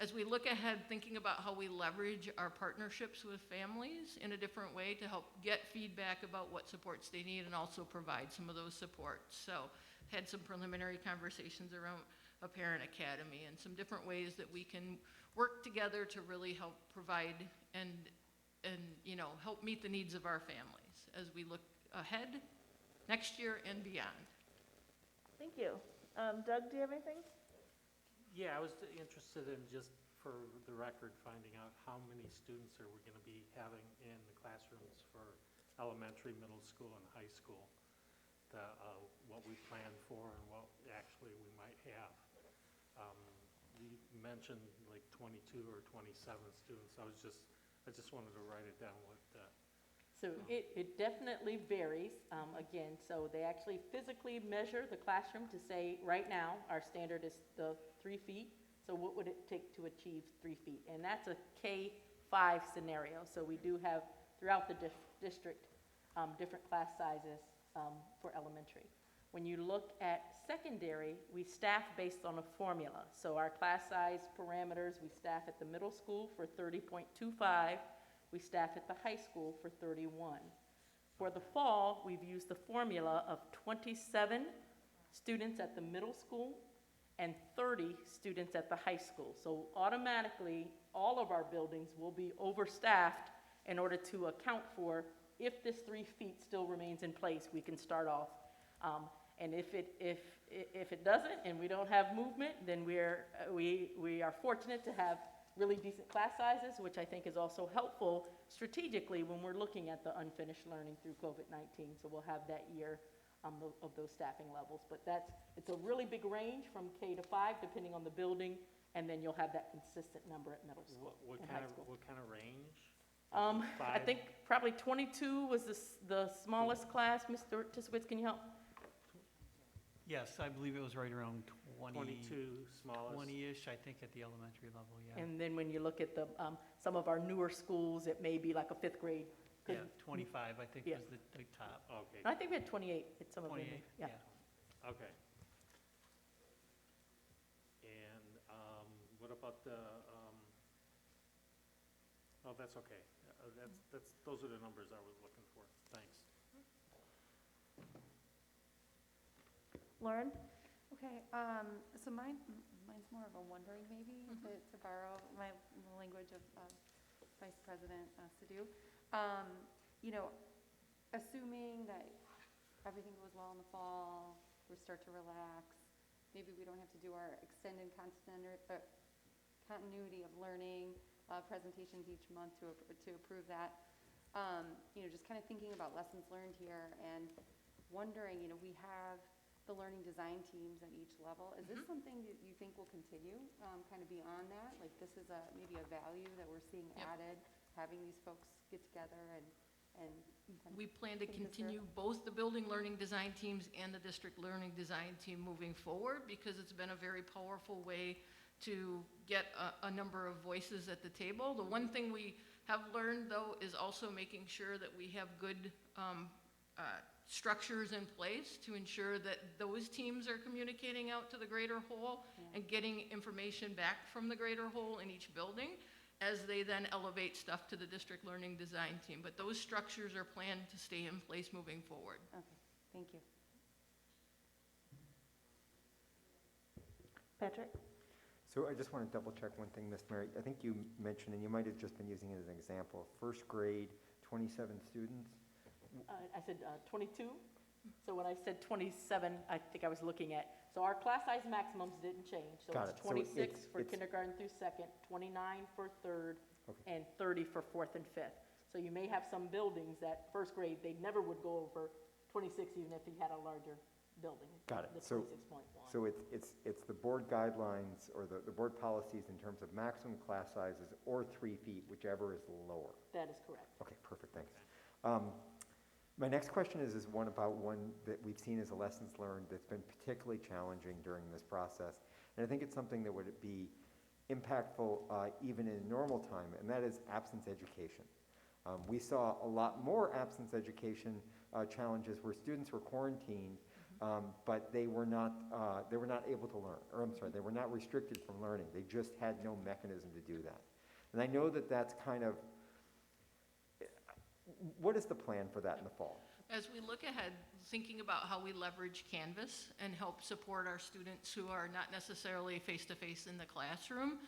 as we look ahead, thinking about how we leverage our partnerships with families in a different way to help get feedback about what supports they need and also provide some of those supports. So had some preliminary conversations around a parent academy and some different ways that we can work together to really help provide and help meet the needs of our families as we look ahead next year and beyond. Thank you. Doug, do you have anything? Yeah, I was interested in, just for the record, finding out how many students are we going to be having in the classrooms for elementary, middle school, and high school, what we plan for and what actually we might have. You mentioned 22 or 27 students. I just wanted to write it down. So it definitely varies. Again, so they actually physically measure the classroom to say, right now, our standard is the 3 feet. So what would it take to achieve 3 feet? And that's a K-5 scenario. So we do have, throughout the district, different class sizes for elementary. When you look at secondary, we staff based on a formula. So our class size parameters, we staff at the middle school for 30.25. We staff at the high school for 31. For the fall, we've used the formula of 27 students at the middle school and 30 students at the high school. So automatically, all of our buildings will be overstaffed in order to account for, if this 3 feet still remains in place, we can start off. And if it doesn't and we don't have movement, then we are fortunate to have really decent class sizes, which I think is also helpful strategically when we're looking at the unfinished learning through COVID-19. So we'll have that year of those staffing levels. But it's a really big range from K to 5, depending on the building, and then you'll have that consistent number at middle school and high school. What kind of range? I think probably 22 was the smallest class. Mr. Tisowitz, can you help? Yes, I believe it was right around 22 smallest. 20-ish, I think, at the elementary level, yeah. And then when you look at the some of our newer schools, it may be like a 5th grade. Yeah, 25, I think, was the top. Okay. I think we had 28 at some of them. 28, Yeah. Okay. what about the, oh, that's okay. Those are the numbers I was looking for. Thanks. Lauren? Okay, so mine's more of a wondering maybe, to borrow my the language of Vice President Sadhu. You know, assuming that everything goes well in the fall, we start to relax, maybe we don't have to do our extended continuity of learning presentations each month to approve that. You know, just kind of thinking about lessons learned here and wondering, you know, we have the learning design teams at each level. Is this something that you think will continue kind of beyond that? Like this is maybe a value that we're seeing added, having these folks get together and we plan to continue both the building learning design teams and the district learning design team moving forward because it's been a very powerful way to get a number of voices at the table. The one thing we have learned though is also making sure that we have good structures in place to ensure that those teams are communicating out to the greater whole and getting information back from the greater whole in each building as they then elevate stuff to the district learning design team. But those structures are planned to stay in place moving forward. Okay, thank you. Patrick? So I just want to double check one thing, Ms. Mary. I think you mentioned, and you might have just been using it as an example, first grade, 27 students. I said 22. So when I said 27, I think I was looking at, so our class size maximums didn't change. So Got it's it. So 26 for it's- kindergarten through second, 29 for third, Okay. and 30 for fourth and fifth. So you may have some buildings that first grade, they never would go over 26 even if you had a larger building. Got it. The So- 26.1. So it's the board guidelines or the board policies in terms of maximum class sizes or 3 feet, whichever is lower. That is correct. Okay, perfect, thanks. My next question is one that we've seen as a lessons learned that's been particularly challenging during this process. And I think it's something that would be impactful even in normal time, and that is absence education. We saw a lot more absence education challenges where students were quarantined, but they were not able to learn, or I'm sorry, they were not restricted from learning. They just had no mechanism to do that. And I know that that's kind of, what is the plan for that in the fall? As we look ahead, thinking about how we leverage Canvas and help support our students who are not necessarily face-to-face in the classroom.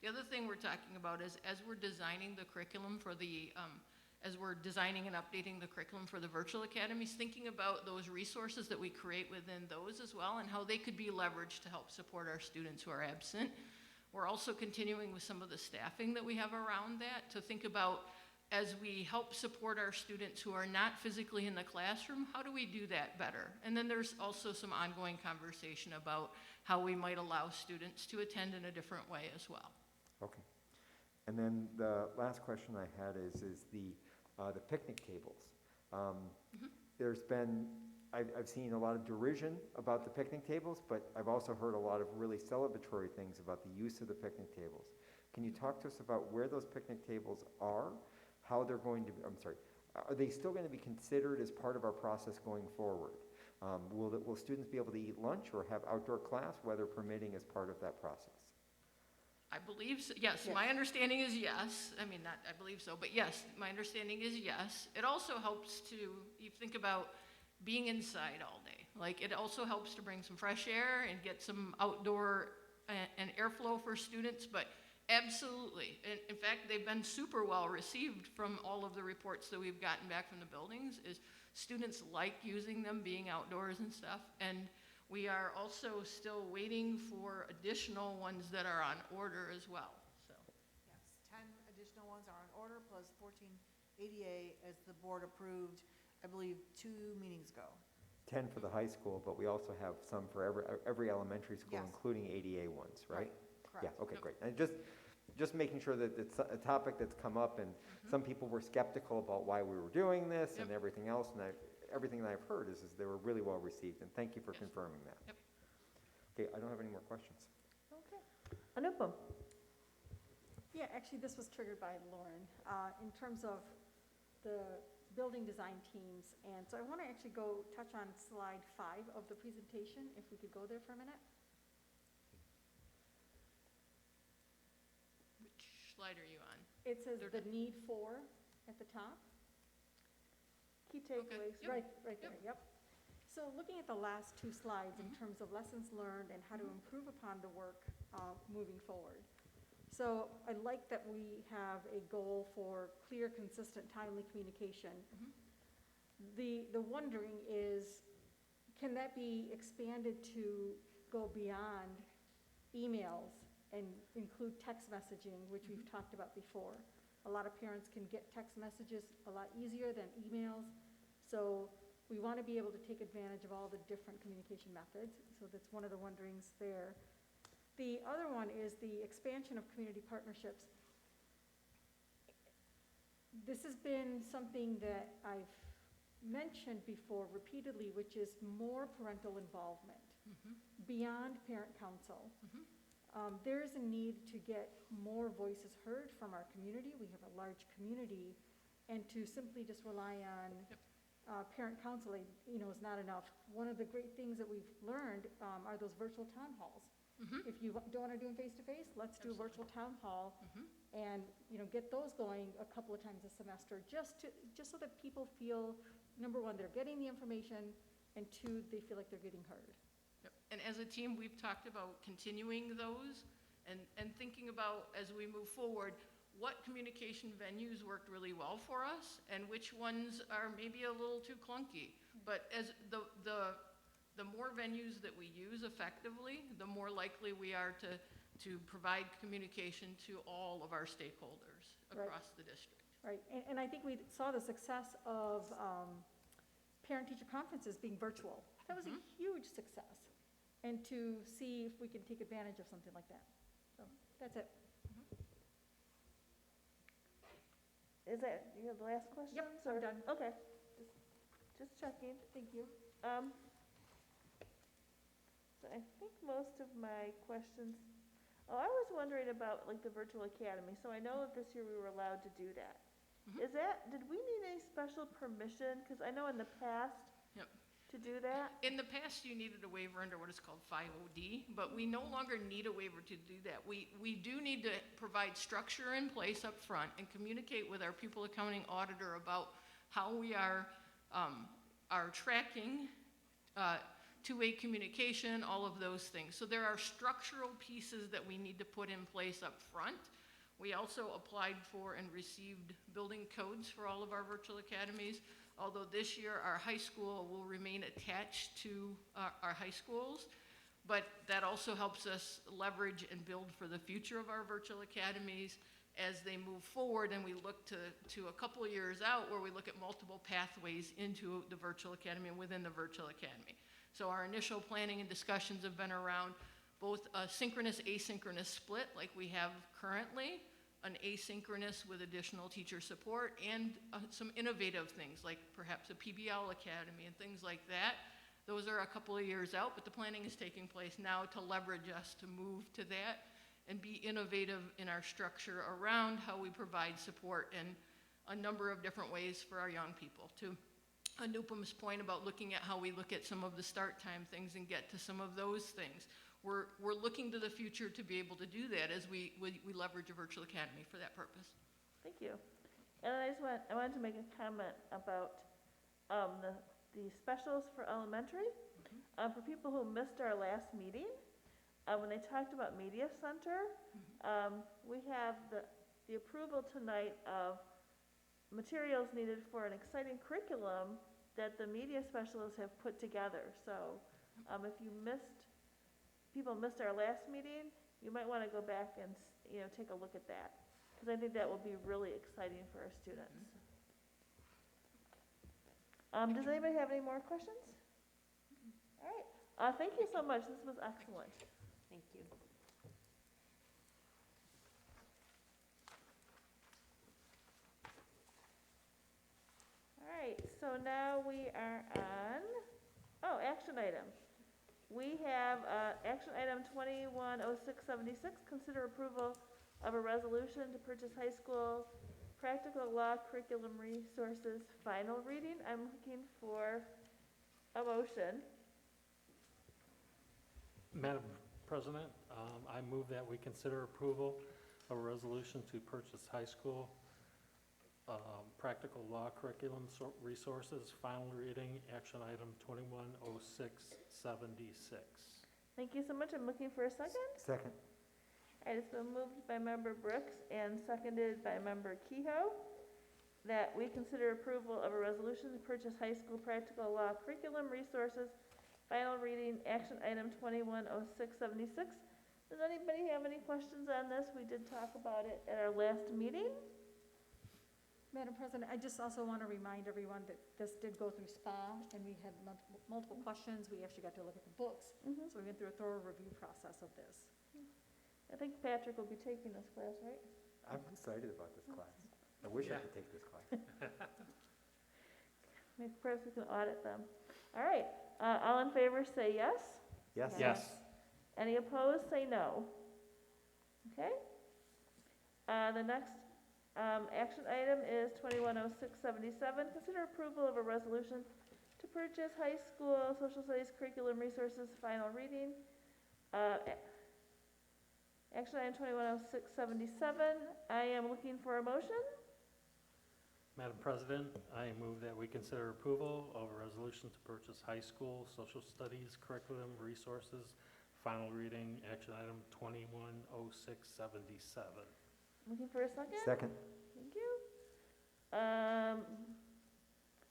The other thing we're talking about is as we're designing the curriculum for the, as we're designing and updating the curriculum for the virtual academies, thinking about those resources that we create within those as well and how they could be leveraged to help support our students who are absent. We're also continuing with some of the staffing that we have around that to think about as we help support our students who are not physically in the classroom, how do we do that better? And then there's also some ongoing conversation about how we might allow students to attend in a different way as well. Okay. And then the last question I had is the picnic tables. There's been, I've seen a lot of derision about the picnic tables, but I've also heard a lot of really celebratory things about the use of the picnic tables. Can you talk to us about where those picnic tables are? How they're going to, are they still going to be considered as part of our process going forward? Will students be able to eat lunch or have outdoor class, weather permitting, as part of that process? I believe so, yes. My understanding is yes. I mean, not I believe so, but yes, my understanding is yes. It also helps to, you think about being inside all day. Like, it also helps to bring some fresh air and get some outdoor and airflow for students, but absolutely. And in fact, they've been super well received from all of the reports that we've gotten back from the buildings, is students like using them, being outdoors and stuff. And we are also still waiting for additional ones that are on order as well, so. Yes, 10 additional ones are on order, plus 14 ADA as the board approved, I believe, 2 meetings ago. 10 for the high school, but we also have some for every elementary school, Yes. including ADA ones, right? Correct. Yeah, okay, great. And just making sure that it's a topic that's come up, and some people were skeptical about why we were doing this and everything else, and everything that I've heard is they were really well received, and thank you for confirming that. Yep. Okay, I don't have any more questions. Okay. Anupam? Yeah, actually, this was triggered by Lauren, in terms of the building design teams. And so I want to actually go touch on slide 5 of the presentation, if we could go there for a minute. slide are you on? It says the need for at the top. Key takeaways. Yep. Right there, yep. So looking at the last two slides in terms of lessons learned and how to improve upon the work moving forward. So I like that we have a goal for clear, consistent, timely communication. The wondering is, can that be expanded to go beyond emails and include text messaging, which we've talked about before? A lot of parents can get text messages a lot easier than emails. So we want to be able to take advantage of all the different communication methods. So that's one of the wonderings there. The other one is the expansion of community partnerships. This has been something that I've mentioned before repeatedly, which is more parental involvement beyond parent council. There is a need to get more voices heard from our community. We have a large community, and to simply just rely on parent council, is not enough. One of the great things that we've learned are those virtual town halls. If you don't want to do them face-to-face, let's do a virtual town hall and, get those going a couple of times a semester, just so that people feel, number one, they're getting the information, and two, they feel like they're getting heard. Yep. And as a team, we've talked about continuing those and thinking about, as we move forward, what communication venues worked really well for us and which ones are maybe a little too clunky. But as the more venues that we use effectively, the more likely we are to provide communication to all of our stakeholders across the district. Right, and I think we saw the success of parent-teacher conferences being virtual. That was a huge success. And to see if we can take advantage of something like that. So that's it. Is that, you have the last question? Yep, I'm done. Okay, just checking. Thank you. So I think most of my questions, I was wondering about like the virtual academy. So I know that this year we were allowed to do that. Did we need any special permission? Because I know in the past to do that. In the past, you needed a waiver under what is called 50D, but we no longer need a waiver to do that. We do need to provide structure in place up front and communicate with our pupil accounting auditor about how we are tracking two-way communication, all of those things. So there are structural pieces that we need to put in place up front. We also applied for and received building codes for all of our virtual academies, although this year our high school will remain attached to our high schools, but that also helps us leverage and build for the future of our virtual academies as they move forward, and we look to a couple of years out where we look at multiple pathways into the virtual academy and within the virtual academy. So our initial planning and discussions have been around both a synchronous, asynchronous split like we have currently, an asynchronous with additional teacher support, and some innovative things like perhaps a PBL academy and things like that. Those are a couple of years out, but the planning is taking place now to leverage us to move to that and be innovative in our structure around how we provide support in a number of different ways for our young people. To Anupam's point about looking at how we look at some of the start time things and get to some of those things. We're looking to the future to be able to do that as we leverage a virtual academy for that purpose. Thank you. And I wanted to make a comment about the specials for elementary. For people who missed our last meeting, when they talked about Media Center, we have the approval tonight of materials needed for an exciting curriculum that the media specialists have put together. So if people missed our last meeting, you might want to go back and take a look at that, because I think that will be really exciting for our students. Does anybody have any more questions? All right. Thank you so much. This was excellent. Thank you. All right, so now we are on, action item. We have action item 210676, consider approval of a resolution to purchase high school practical law curriculum resources, final reading. I'm looking for a motion. Madam President, I move that we consider approval a resolution to purchase high school practical law curriculum resources, final reading, action item 210676. Thank you so much. I'm looking for a second. Second. All right, it's been moved by Member Brooks and seconded by Member Kehoe that we consider approval of a resolution to purchase high school practical law curriculum resources, final reading, action item 210676. Does anybody have any questions on this? We did talk about it at our last meeting. Madam President, I just also want to remind everyone that this did go through SPA, and we had multiple questions. We actually got to look at the books, so we went through a thorough review process of this. I think Patrick will be taking this class, right? I'm excited about this class. I wish I could take this class. Maybe perhaps we can audit them. All right, all in favor say yes. Yes? Yes. Any opposed, say no. Okay? The next action item is 210677. Consider approval of a resolution to purchase high school social studies curriculum resources, final reading. Action item 210677. I am looking for a motion. Madam President, I move that we consider approval of a resolution to purchase high school social studies curriculum resources, final reading, action item 210677. Looking for a second? Second. Thank you.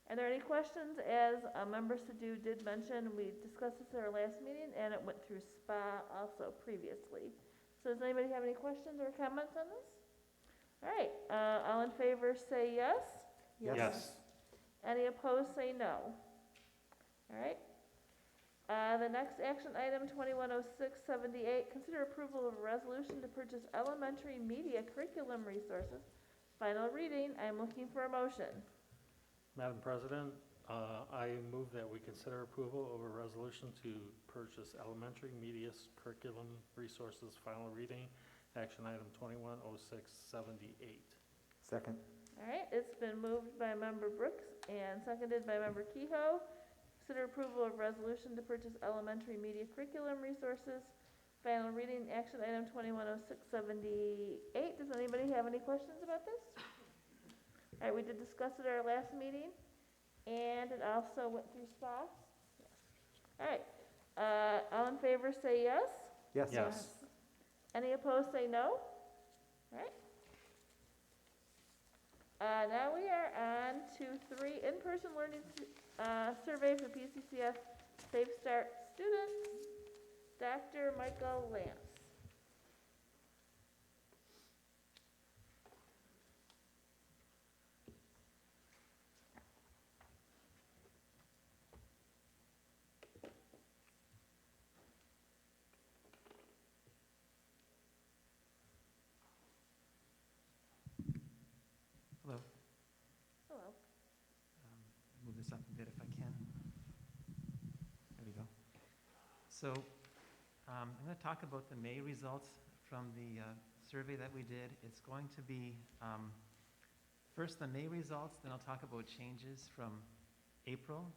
Are there any questions? As Member Sadoo did mention, we discussed this at our last meeting, and it went through SPA also previously. So does anybody have any questions or comments on this? All right, all in favor say yes. Yes. Any opposed say no. All right. The next action item, 210678, consider approval of a resolution to purchase elementary media curriculum resources. Final reading, I'm looking for a motion. Madam President, I move that we consider approval of a resolution to purchase elementary media curriculum resources, final reading, action item 210678. Second. All right, it's been moved by Member Brooks and seconded by Member Kehoe. Consider approval of resolution to purchase elementary media curriculum resources. Final reading, action item 210678. Does anybody have any questions about this? All right, we did discuss it at our last meeting, and it also went through SPA. Yes. All right, all in favor say yes. Yes. Yes. Any opposed say no. All right. Now we are on to 3 in-person learning survey for P-CCS Safe Start students. Dr. Michael Lance. Hello. Hello. Move this up a bit if I can. There we go. So I'm going to talk about the May results from the survey that we did. It's going to be first the May results, then I'll talk about changes from April,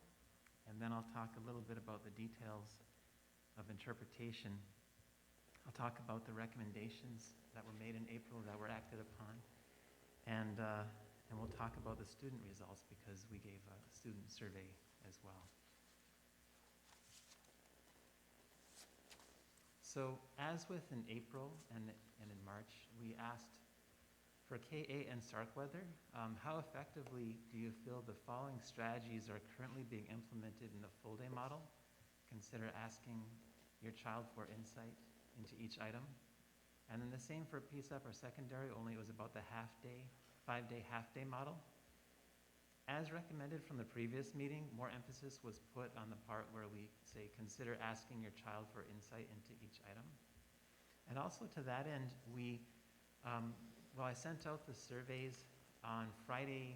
and then I'll talk a little bit about the details of interpretation. I'll talk about the recommendations that were made in April that were acted upon, and we'll talk about the student results because we gave a student survey as well. So as with in April and in March, we asked for KA and Starkweather, how effectively do you feel the following strategies are currently being implemented in the full-day model? Consider asking your child for insight into each item. And then the same for PSEP or secondary, only it was about the half-day, 5-day half-day model. As recommended from the previous meeting, more emphasis was put on the part where we say, consider asking your child for insight into each item. And also to that end, well, I sent out the surveys on Friday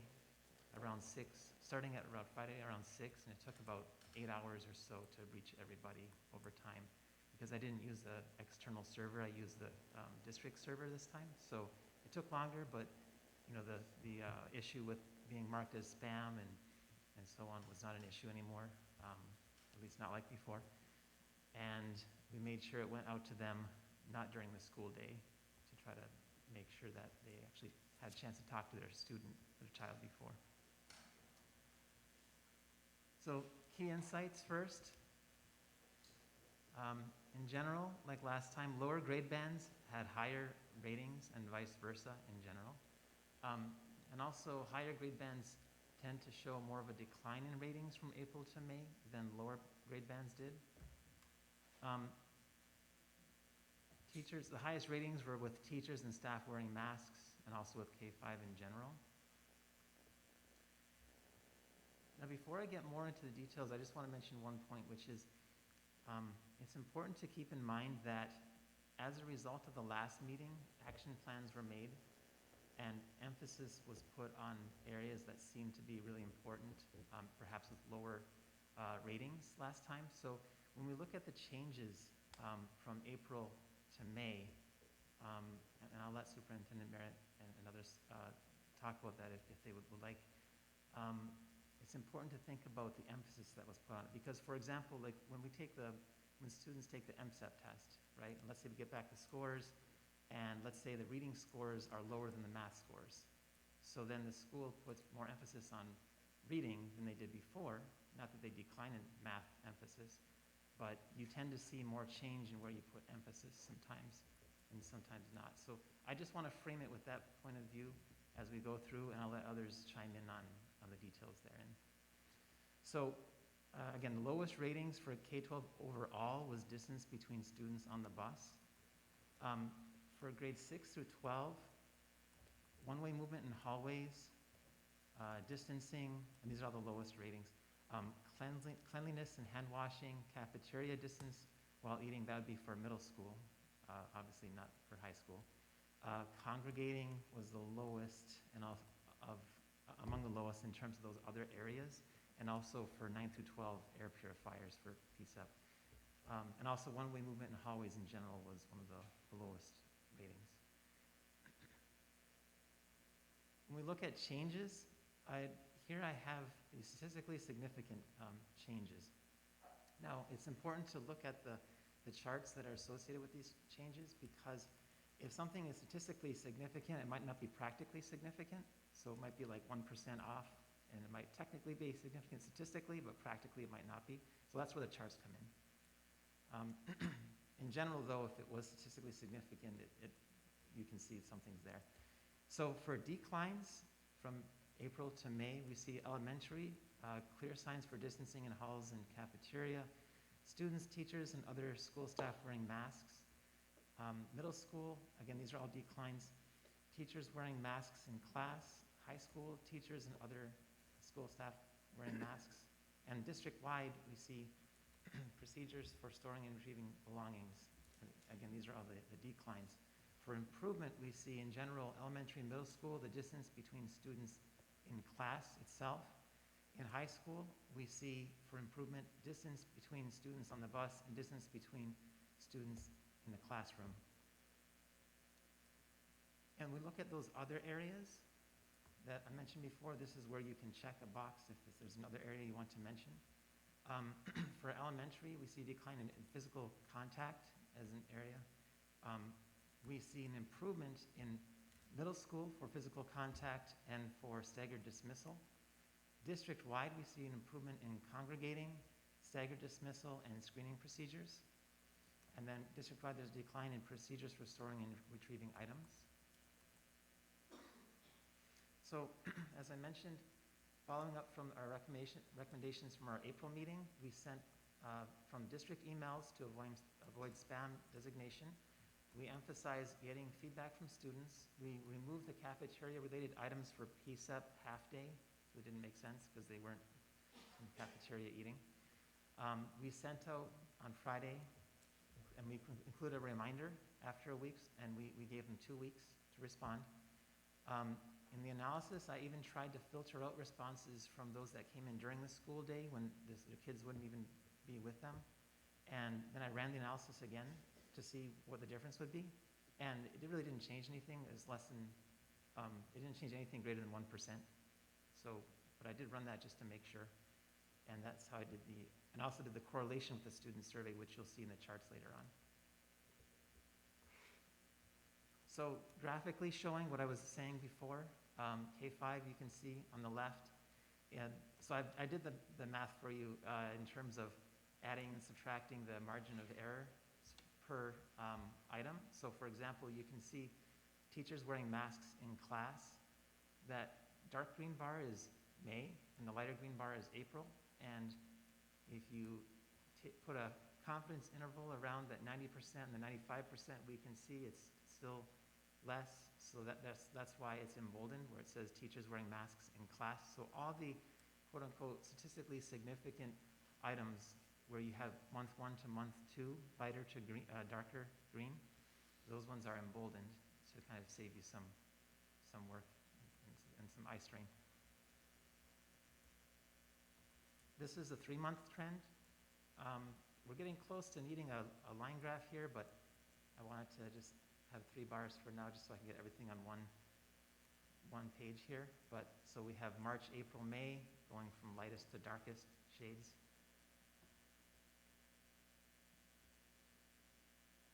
around 6, starting at around Friday around 6, and it took about 8 hours or so to reach everybody over time. Because I didn't use the external server, I used the district server this time. So it took longer, but you know, the issue with being marked as spam and so on was not an issue anymore, at least not like before. And we made sure it went out to them not during the school day to try to make sure that they actually had a chance to talk to their student, their child before. So key insights first. In general, like last time, lower grade bands had higher ratings and vice versa in general. And also higher grade bands tend to show more of a decline in ratings from April to May than lower grade bands did. Teachers, the highest ratings were with teachers and staff wearing masks and also with K-5 in general. Now before I get more into the details, I just want to mention one point, which is it's important to keep in mind that as a result of the last meeting, action plans were made and emphasis was put on areas that seemed to be really important, perhaps with lower ratings last time. So when we look at the changes from April to May, and I'll let Superintendent Merritt and others talk about that if they would like, it's important to think about the emphasis that was put on it. Because, for example, like when students take the MSEP test, right? And let's say we get back the scores, and let's say the reading scores are lower than the math scores. So then the school puts more emphasis on reading than they did before. Not that they decline in math emphasis, but you tend to see more change in where you put emphasis sometimes, and sometimes not. So I just want to frame it with that point of view as we go through, and I'll let others chime in on the details therein. So again, the lowest ratings for K-12 overall was distance between students on the bus. For grades 6 through 12, one-way movement in hallways, distancing, and these are all the lowest ratings. Cleanliness and hand washing, cafeteria distance while eating, that would be for middle school, obviously not for high school. Congregating was the lowest and among the lowest in terms of those other areas, and also for 9 through 12 air purifiers for PSEP. And also one-way movement in hallways in general was one of the lowest ratings. When we look at changes, here I have the statistically significant changes. Now, it's important to look at the charts that are associated with these changes, because if something is statistically significant, it might not be practically significant. So it might be like 1% off, and it might technically be significant statistically, but practically it might not be. So that's where the charts come in. In general, though, if it was statistically significant, you can see something's there. So for declines from April to May, we see elementary, clear signs for distancing in halls and cafeteria, students, teachers, and other school staff wearing masks. Middle school, again, these are all declines. Teachers wearing masks in class. High school, teachers and other school staff wearing masks. And district-wide, we see procedures for storing and retrieving belongings. And again, these are all the declines. For improvement, we see in general, elementary and middle school, the distance between students in class itself. In high school, we see for improvement, distance between students on the bus and distance between students in the classroom. And we look at those other areas that I mentioned before. This is where you can check a box if there's another area you want to mention. For elementary, we see a decline in physical contact as an area. We see an improvement in middle school for physical contact and for staggered dismissal. District-wide, we see an improvement in congregating, staggered dismissal, and screening procedures. And then district-wide, there's a decline in procedures for storing and retrieving items. So, as I mentioned, following up from our recommendations from our April meeting, we sent from district emails to avoid spam designation. We emphasize getting feedback from students. We removed the cafeteria-related items for PSEP half-day. So it didn't make sense because they weren't in cafeteria eating. We sent out on Friday, and we included a reminder after a week, and we gave them 2 weeks to respond. In the analysis, I even tried to filter out responses from those that came in during the school day when the kids wouldn't even be with them. And then I ran the analysis again to see what the difference would be. And it really didn't change anything. It was less than, it didn't change anything greater than 1%. So, but I did run that just to make sure. And that's how I did and I also did the correlation with the student survey, which you'll see in the charts later on. So graphically showing what I was saying before, K5 you can see on the left. And so I did the math for you in terms of adding and subtracting the margin of error per item. So for example, you can see teachers wearing masks in class. That dark green bar is May, and the lighter green bar is April. And if you put a confidence interval around that 90% and the 95%, we can see it's still less. So that's why it's emboldened, where it says teachers wearing masks in class. So all the quote-unquote statistically significant items where you have month 1 to month 2, lighter to green, darker green, those ones are emboldened to kind of save you some work and some eye strain. This is a 3-month trend. We're getting close to needing a line graph here, but I wanted to just have 3 bars for now, just so I can get everything on one page here. But so we have March, April, May, going from lightest to darkest shades.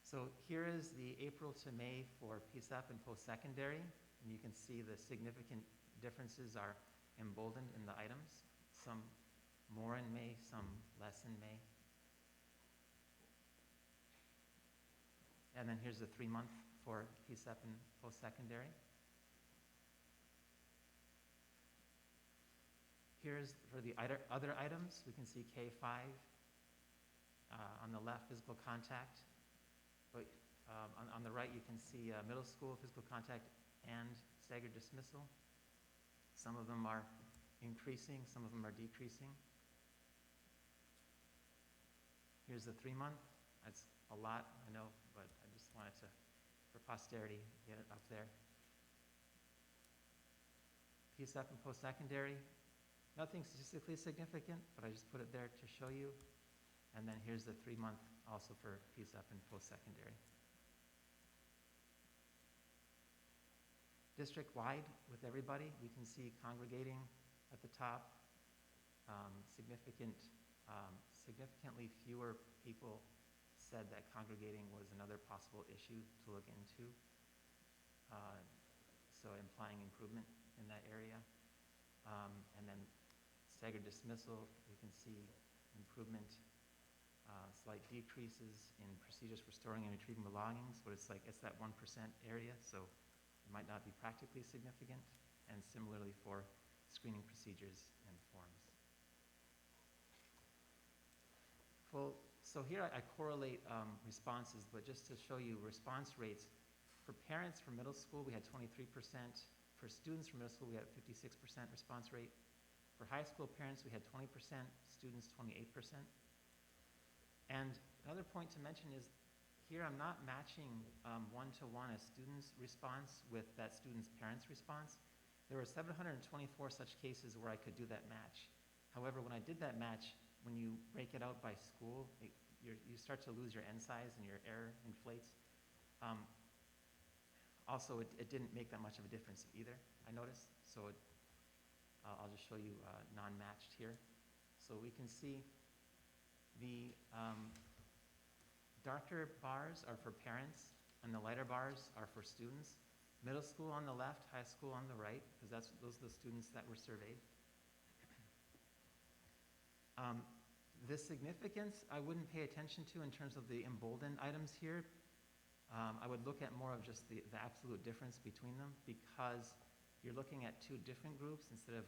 So here is the April to May for PSEP and post-secondary, and you can see the significant differences are emboldened in the items. Some more in May, some less in May. And then here's the 3-month for PSEP and post-secondary. Here's for the other items. We can see K5 on the left, physical contact. But on the right, you can see middle school physical contact and staggered dismissal. Some of them are increasing, some of them are decreasing. Here's the 3-month. That's a lot, I know, but I just wanted to, for posterity, get it up there. PSEP and post-secondary, nothing statistically significant, but I just put it there to show you. And then here's the 3-month also for PSEP and post-secondary. District-wide with everybody, we can see congregating at the top. Significantly fewer people said that congregating was another possible issue to look into, so implying improvement in that area. And then staggered dismissal, we can see improvement, slight decreases in procedures for storing and retrieving belongings, but it's that 1% area, so it might not be practically significant, and similarly for screening procedures and forms. Well, so here I correlate responses, but just to show you response rates, for parents for middle school, we had 23%. For students for middle school, we had 56% response rate. For high school parents, we had 20%, students 28%. And another point to mention is here I'm not matching one-to-one a student's response with that student's parent's response. There were 724 such cases where I could do that match. However, when I did that match, when you break it out by school, you start to lose your n size and your error inflates. Also, it didn't make that much of a difference either, I noticed. So I'll just show you non-matched here. So we can see the darker bars are for parents, and the lighter bars are for students. Middle school on the left, high school on the right, because those are the students that were surveyed. This significance, I wouldn't pay attention to in terms of the emboldened items here. I would look at more of just the absolute difference between them, because you're looking at 2 different groups instead of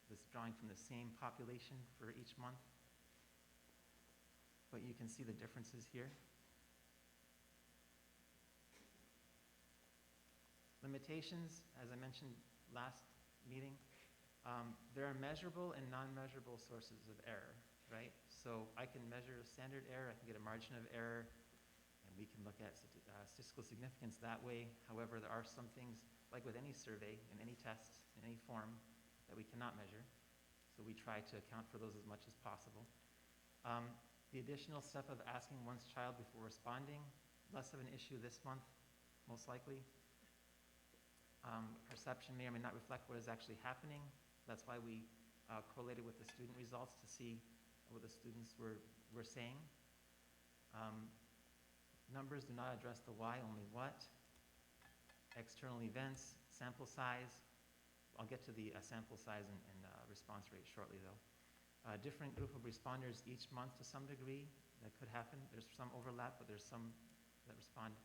this drawing from the same population for each month. But you can see the differences here. Limitations, as I mentioned last meeting, there are measurable and non-measurable sources of error, right? So I can measure a standard error, I can get a margin of error, and we can look at statistical significance that way. However, there are some things, like with any survey, in any test, in any form, that we cannot measure. So we try to account for those as much as possible. The additional step of asking one's child before responding, less of an issue this month, most likely. Perception may or may not reflect what is actually happening. That's why we correlated with the student results to see what the students were saying. Numbers do not address the why, only what. external events, sample size. I'll get to the sample size and response rate shortly, though. Different group of responders each month to some degree. That could happen. There's some overlap, but there's some that respond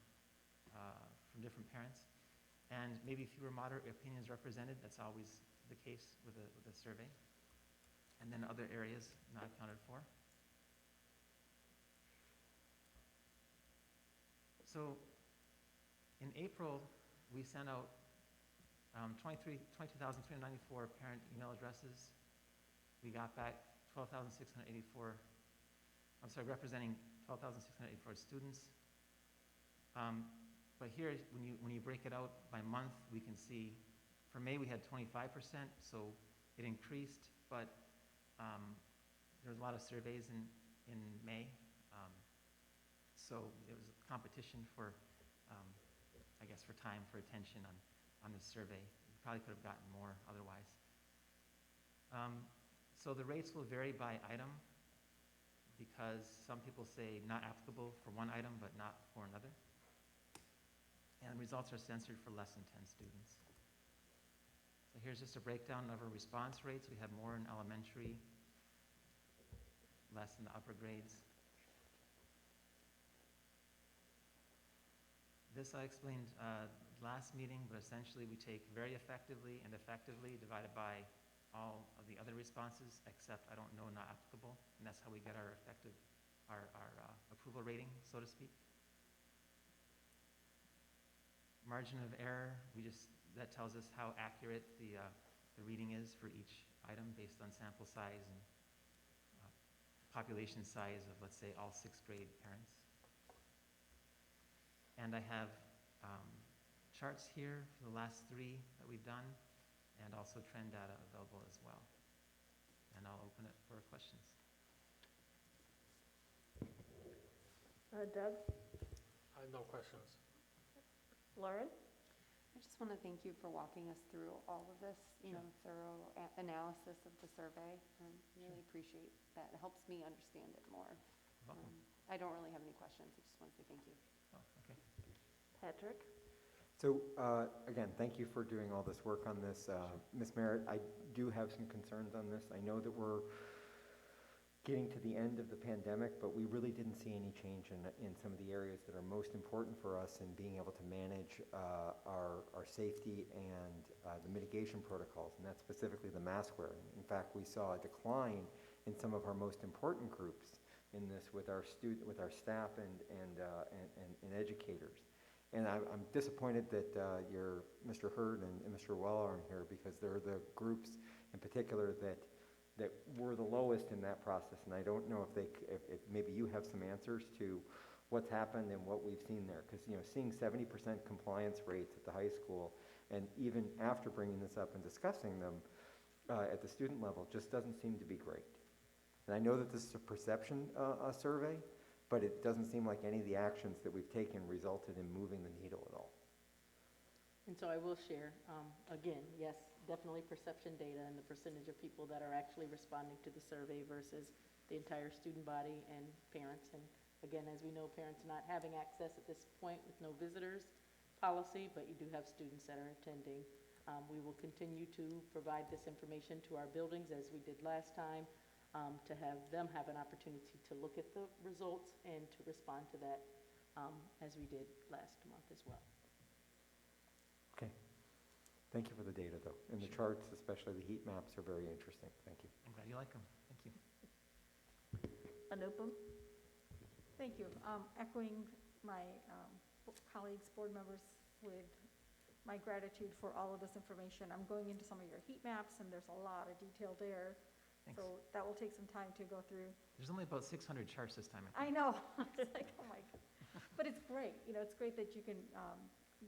from different parents. And maybe fewer moderate opinions represented. That's always the case with a survey. And then other areas not accounted for. So in April, we sent out 22,394 parent email addresses. We got back 12,684, I'm sorry, representing 12,684 students. But here, when you break it out by month, we can see for May we had 25%, so it increased, but there was a lot of surveys in May. So it was a competition for, I guess, for time, for attention on this survey. We probably could have gotten more otherwise. So the rates will vary by item because some people say not applicable for one item but not for another. And results are censored for less than 10 students. So here's just a breakdown of our response rates. We have more in elementary, less in the upper grades. This I explained last meeting, but essentially we take very effectively and effectively divided by all of the other responses except I don't know, not applicable, and that's how we get our effective, our approval rating, so to speak. Margin of error, that tells us how accurate the reading is for each item based on sample size and population size of, let's say, all 6th grade parents. And I have charts here for the last 3 that we've done, and also trend data available as well. And I'll open it for questions. Doug? No questions. Lauren? I just want to thank you for walking us through all of this, thorough analysis of the survey. Really appreciate that. It helps me understand it more. Welcome. I don't really have any questions. I just want to say thank you. Oh, okay. Patrick? So, again, thank you for doing all this work on this. Ms. Merritt, I do have some concerns on this. I know that we're getting to the end of the pandemic, but we really didn't see any change in some of the areas that are most important for us in being able to manage our safety and the mitigation protocols, and that's specifically the mask wearing. In fact, we saw a decline in some of our most important groups in this with our staff and educators. And I'm disappointed that Mr. Hurd and Mr. Weller aren't here because they're the groups in particular that were the lowest in that process. And I don't know if maybe you have some answers to what's happened and what we've seen there. Because seeing 70% compliance rates at the high school, and even after bringing this up and discussing them at the student level, just doesn't seem to be great. And I know that this is a perception survey, but it doesn't seem like any of the actions that we've taken resulted in moving the needle at all. And so I will share, again, yes, definitely perception data and the percentage of people that are actually responding to the survey versus the entire student body and parents. And again, as we know, parents not having access at this point with no visitors policy, but you do have students that are attending. We will continue to provide this information to our buildings as we did last time, to have them have an opportunity to look at the results and to respond to that as we did last month as well. Okay. Thank you for the data, though. And the charts, especially the heat maps, are very interesting. Thank you. I'm glad you like them. Thank you. Anupam? Thank you. Echoing my colleagues, board members, with my gratitude for all of this information. I'm going into some of your heat maps, and there's a lot of detail there. Thanks. So that will take some time to go through. There's only about 600 charts this time. I know. It's like, oh my God. But it's great. It's great that you can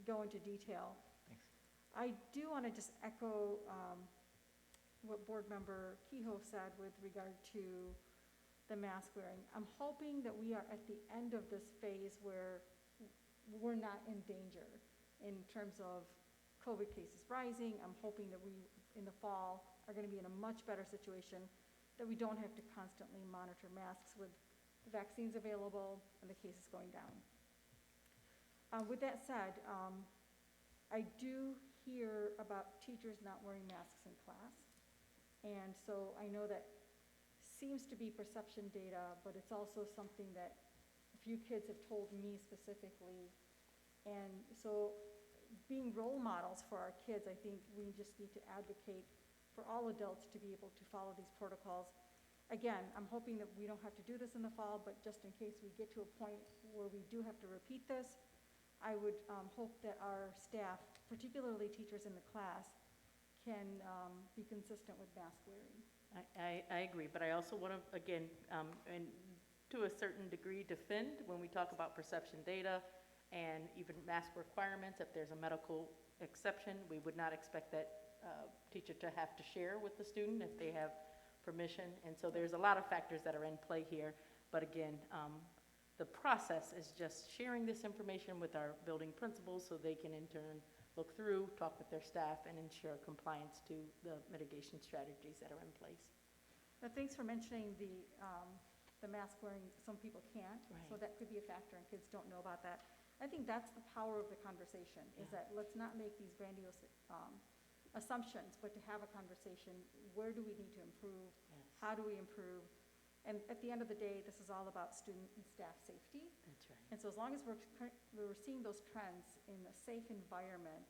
go into detail. Thanks. I do want to just echo what Board Member Keogh said with regard to the mask wearing. I'm hoping that we are at the end of this phase where we're not in danger in terms of COVID cases rising. I'm hoping that we, in the fall, are going to be in a much better situation, that we don't have to constantly monitor masks with the vaccines available and the cases going down. With that said, I do hear about teachers not wearing masks in class. And so I know that seems to be perception data, but it's also something that a few kids have told me specifically. And so being role models for our kids, I think we just need to advocate for all adults to be able to follow these protocols. Again, I'm hoping that we don't have to do this in the fall, but just in case we get to a point where we do have to repeat this, I would hope that our staff, particularly teachers in the class, can be consistent with mask wearing. I agree, but I also want to, again, and to a certain degree, defend when we talk about perception data and even mask requirements. If there's a medical exception, we would not expect that teacher to have to share with the student if they have permission. And so there's a lot of factors that are in play here. But again, the process is just sharing this information with our building principals so they can in turn look through, talk with their staff, and ensure compliance to the mitigation strategies that are in place. Now, thanks for mentioning the mask wearing. Some people can't, so Right. that could be a factor, and kids don't know about that. I think that's the power of the conversation, is that let's not make these grandiose assumptions, but to have a conversation. Where do we need to improve? Yes. How do we improve? And at the end of the day, this is all about student and staff safety. That's right. And so as long as we're seeing those trends in a safe environment,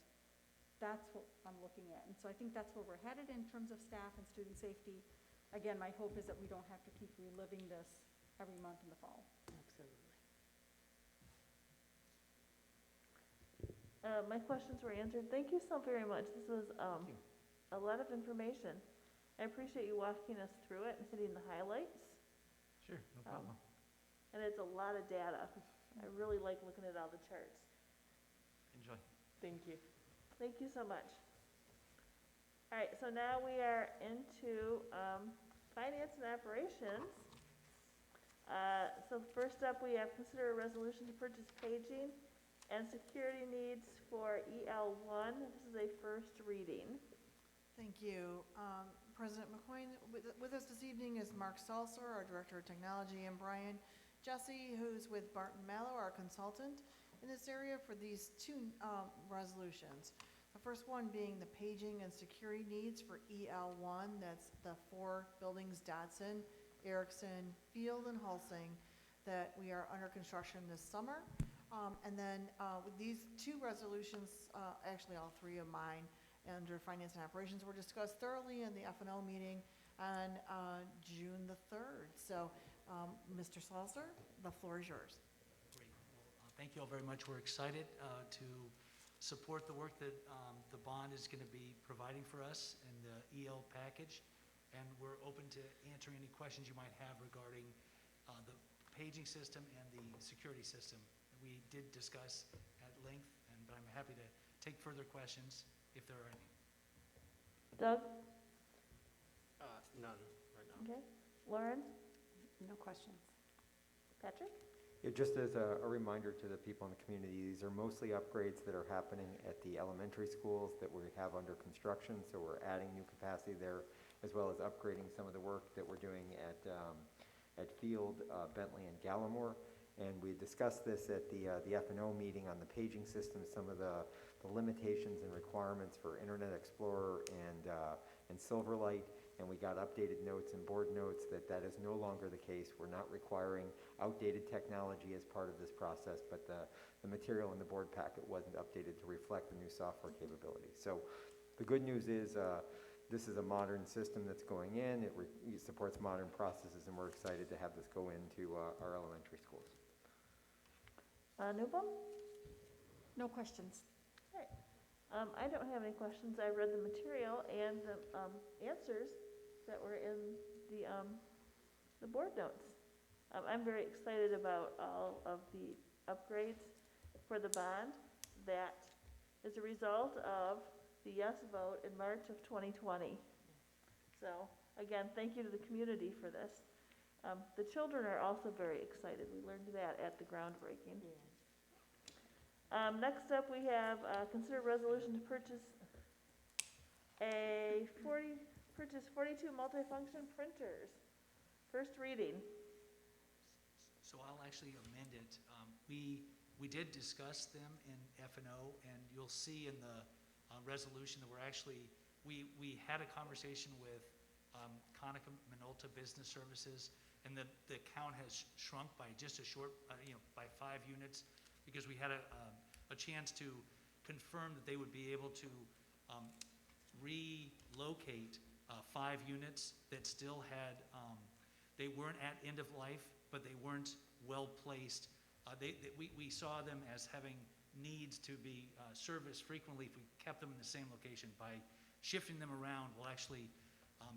that's what I'm looking at. And so I think that's where we're headed in terms of staff and student safety. Again, my hope is that we don't have to keep reliving this every month in the fall. Absolutely. My questions were answered. Thank you so very much. This was a lot of information. I appreciate you walking us through it and hitting the highlights. Sure, no problem. And it's a lot of data. I really like looking at all the charts. Enjoy. Thank you. Thank you so much. All right, so now we are into finance and operations. So first up, we have consider a resolution to purchase paging and security needs for EL1. This is a first reading. Thank you. President McQueen, with us this evening is Mark Salser, our Director of Technology, and Brian Jesse, who's with Barton Mallow, our consultant in this area for these two resolutions. The first one being the paging and security needs for EL1. That's the 4 buildings, Dodson, Erickson, Field, and Hulsing, that we are under construction this summer. And then with these 2 resolutions, actually all 3 of mine, under Finance and Operations were discussed thoroughly in the F&O meeting on June the 3rd. So, Mr. Salzer, the floor is yours. Great. Well, thank you all very much. We're excited to support the work that the bond is going to be providing for us in the EL package. And we're open to answering any questions you might have regarding the paging system and the security system. We did discuss at length, but I'm happy to take further questions if there are any. Doug? None right now. Okay. Lauren? No questions. Patrick? Yeah, just as a reminder to the people in the community, these are mostly upgrades that are happening at the elementary schools that we have under construction, so we're adding new capacity there, as well as upgrading some of the work that we're doing at Field, Bentley, and Gallimore. And we discussed this at the F&O meeting on the paging system, some of the limitations and requirements for Internet Explorer and Silverlight, and we got updated notes and board notes that is no longer the case. We're not requiring outdated technology as part of this process, but the material in the board packet wasn't updated to reflect the new software capabilities. So the good news is this is a modern system that's going in. It supports modern processes, and we're excited to have this go into our elementary schools. Newbom? No questions. All right. I don't have any questions. I read the material and the answers that were in the board notes. I'm very excited about all of the upgrades for the bond. That is a result of the yes vote in March of 2020. So again, thank you to the community for this. The children are also very excited. We learned that at the groundbreaking. Next up, we have consider resolution to purchase 42 multifunction printers. First reading. So I'll actually amend it. We We did discuss them in F&O, and you'll see in the resolution that we had a conversation with Conica Minolta Business Services, and the count has shrunk by just a short, by 5 units, because we had a chance to confirm that they would be able to relocate 5 units that still had, they weren't at end of life, but they weren't well-placed. We saw them as having needs to be serviced frequently. If we kept them in the same location, by shifting them around, we'll actually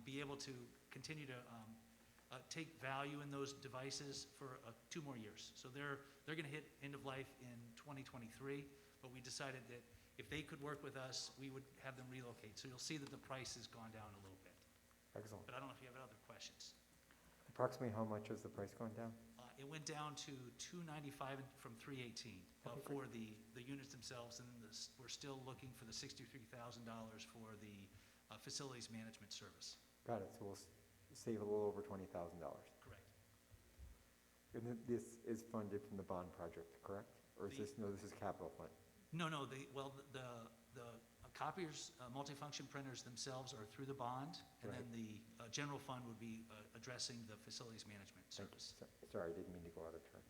be able to continue to take value in those devices for 2 more years. So they're going to hit end of life in 2023, but we decided that if they could work with us, we would have them relocate. So you'll see that the price has gone down a little bit. Excellent. But I don't know if you have other questions. Approximately how much has the price gone down? It went down to $295 from $318 for the units themselves, and then we're still looking for the $63,000 for the facilities management service. Got it, so we'll save a little over $20,000. Correct. And this is funded from the bond project, correct? Or is this, no, this is capital fund? No, the copiers, multifunction printers themselves are through the bond, and then the general fund would be addressing the facilities management service. Sorry, I didn't mean to go out of turn.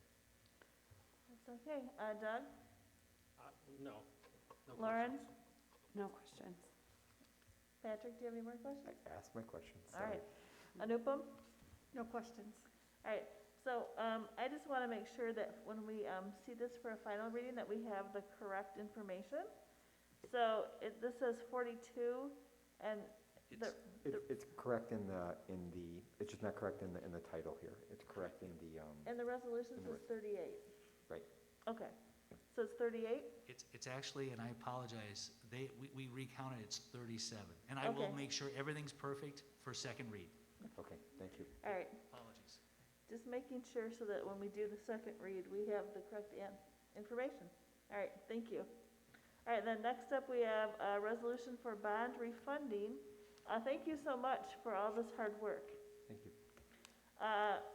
That's okay. Doug? No. No Lauren? questions. No questions. Patrick, do you have any more questions? I asked my questions, All sorry. right. Anupam? No questions. All right, so I just want to make sure that when we see this for a final reading, that we have the correct information. So this says 42, and It's correct in the, it's just not correct in the title here. It's correct in the, and the resolution in the says 38. right. Okay, so it's 38? It's actually, and I apologize, we recounted, it's 37. And I will Okay. make sure everything's perfect for second read. Okay, thank you. All right, Apologies. just making sure so that when we do the second read, we have the correct information. All right, thank you. All right, then next up, we have a resolution for bond refunding. Thank you so much for all this hard work. Thank you.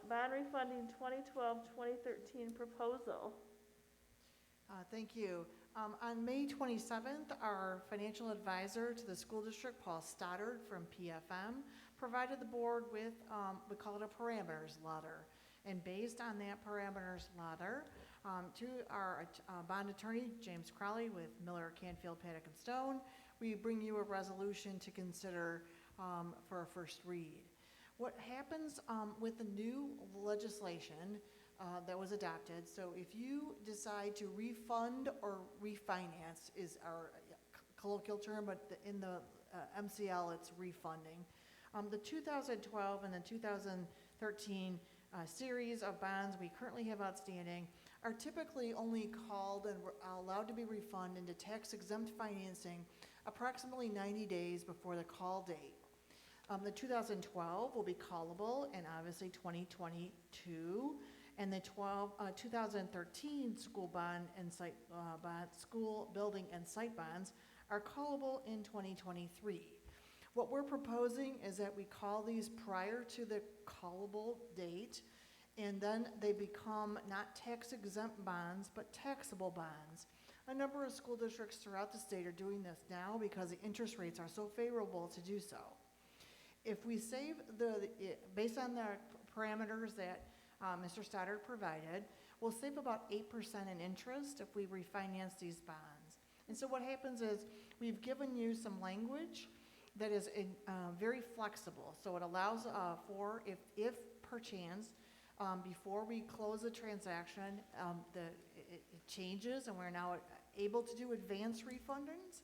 Bond refunding 2012-2013 proposal. Thank you. On May 27th, our financial advisor to the school district, Paul Stoddard from PFM, provided the board with, we call it a parameters letter. And based on that parameters letter, to our bond attorney, James Crowley, with Miller, Canfield, Paddock, and Stone, we bring you a resolution to consider for a first read. What happens with the new legislation that was adopted, so if you decide to refund or refinance is our colloquial term, but in the MCL it's refunding. The 2012 and the 2013 series of bonds we currently have outstanding are typically only called and allowed to be refunded into tax-exempt financing approximately 90 days before the call date. The 2012 will be callable in obviously 2022, and the 2013 school bond and site school building and site bonds are callable in 2023. What we're proposing is that we call these prior to the callable date, and then they become not tax-exempt bonds, but taxable bonds. A number of school districts throughout the state are doing this now because the interest rates are so favorable to do so. If we save based on the parameters that Mr. Stoddard provided, we'll save about 8% in interest if we refinance these bonds. And so what happens is we've given you some language that is very flexible. So it allows for, if perchance, before we close the transaction, it changes and we're now able to do advance refundings,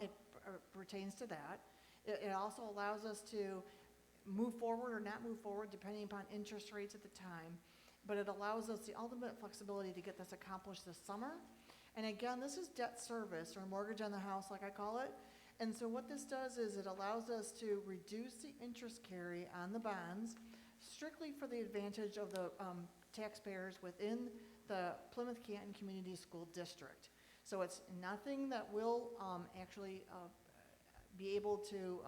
it pertains to that. It also allows us to move forward or not move forward depending upon interest rates at the time. But it allows us the ultimate flexibility to get this accomplished this summer. And again, this is debt service or mortgage on the house like I call it. And so what this does is it allows us to reduce the interest carry on the bonds strictly for the advantage of the taxpayers within the Plymouth Canton Community School District. So it's nothing that will actually be able to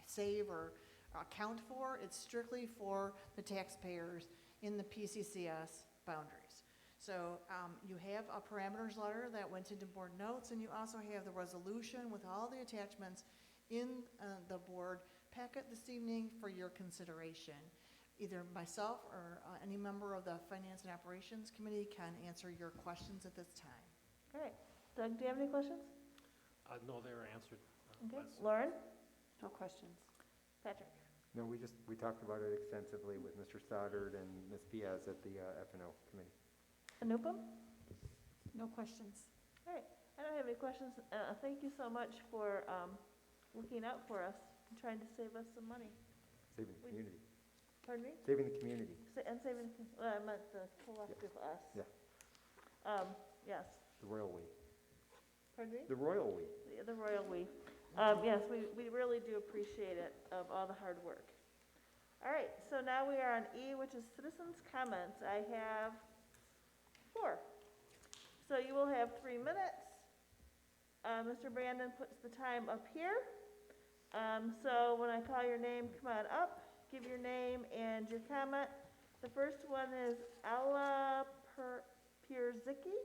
save or account for. It's strictly for the taxpayers in the P-CCS boundaries. So you have a parameters letter that went into board notes, and you also have the resolution with all the attachments in the board packet this evening for your consideration. Either myself or any member of the Finance and Operations Committee can answer your questions at this time. All right. Doug, do you have any questions? No, they were answered. Okay. Lauren? No questions. Patrick? No, we talked about it extensively with Mr. Stoddard and Ms. Piaz at the F&O committee. Anupam? No questions. All right. I don't have any questions. Thank you so much for looking out for us and trying to save us some money. Saving the community. Pardon me? Saving the community. And saving, I meant the collective us. Yeah. Yes. The royal we. Pardon me? The royal we. The royal we. Yes, we really do appreciate it, of all the hard work. All right, so now we are on E, which is citizens' comments. I have 4. So you will have 3 minutes. Mr. Brandon puts the time up here. So when I call your name, come on up, give your name and your comment. The first one is Alla Pierzicki.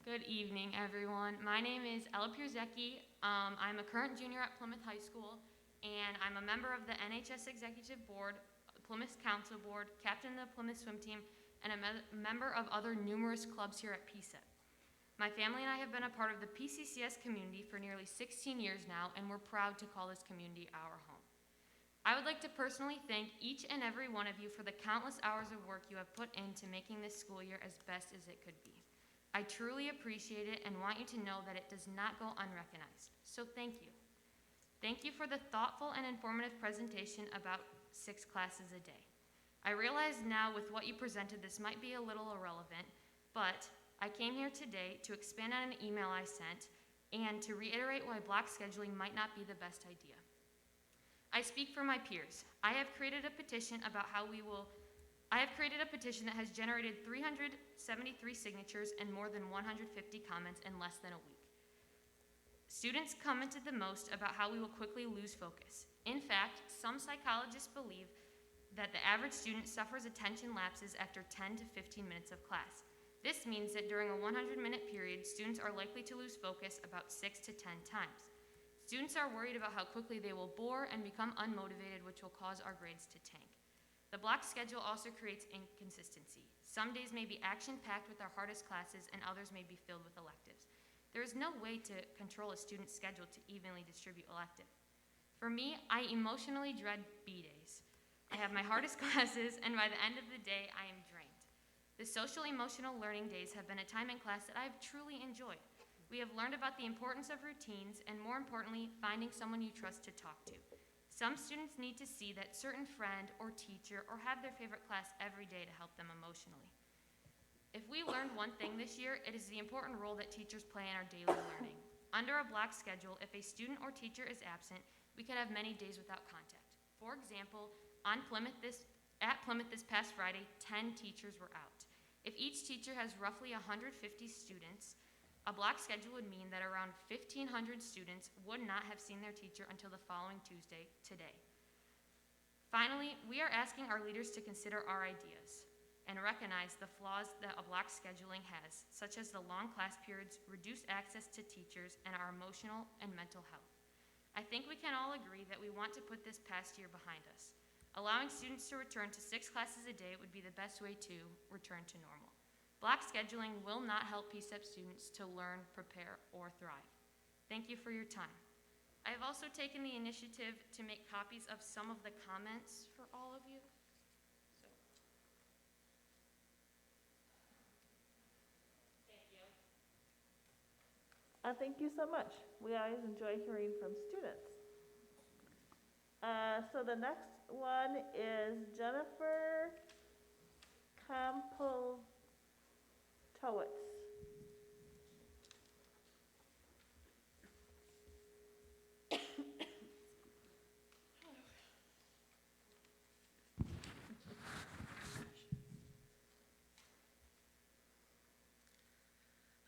Good evening, everyone. My name is Ella Pierzecki. I'm a current junior at Plymouth High School, and I'm a member of the NHS Executive Board, Plymouth Council Board, captain of the Plymouth swim team, and a member of other numerous clubs here at PSEP. My family and I have been a part of the P-CCS community for nearly 16 years now, and we're proud to call this community our home. I would like to personally thank each and every one of you for the countless hours of work you have put into making this school year as best as it could be. I truly appreciate it and want you to know that it does not go unrecognized. So thank you. Thank you for the thoughtful and informative presentation about 6 classes a day. I realize now with what you presented this might be a little irrelevant, but I came here today to expand on an email I sent and to reiterate why block scheduling might not be the best idea. I speak for my peers. I have created a petition that has generated 373 signatures and more than 150 comments in less than a week. Students commented the most about how we will quickly lose focus. In fact, some psychologists believe that the average student suffers attention lapses after 10 to 15 minutes of class. This means that during a 100-minute period, students are likely to lose focus about 6 to 10 times. Students are worried about how quickly they will bore and become unmotivated, which will cause our grades to tank. The block schedule also creates inconsistency. Some days may be action-packed with our hardest classes, and others may be filled with electives. There is no way to control a student's schedule to evenly distribute elective. For me, I emotionally dread B days. I have my hardest classes, and by the end of the day, I am drained. The social-emotional learning days have been a time in class that I have truly enjoyed. We have learned about the importance of routines, and more importantly, finding someone you trust to talk to. Some students need to see that certain friend or teacher or have their favorite class every day to help them emotionally. If we learned one thing this year, it is the important role that teachers play in our daily learning. Under a block schedule, if a student or teacher is absent, we could have many days without contact. For example, at Plymouth this past Friday, 10 teachers were out. If each teacher has roughly 150 students, a block schedule would mean that around 1,500 students would not have seen their teacher until the following Tuesday, today. Finally, we are asking our leaders to consider our ideas and recognize the flaws that a block scheduling has, such as the long class periods, reduced access to teachers, and our emotional and mental health. I think we can all agree that we want to put this past year behind us. Allowing students to return to 6 classes a day would be the best way to return to normal. Block scheduling will not help PSEP students to learn, prepare, or thrive. Thank you for your time. I have also taken the initiative to make copies of some of the comments for all of you. Thank you. Thank you so much. We always enjoy hearing from students. So the next one is Jennifer Campbell.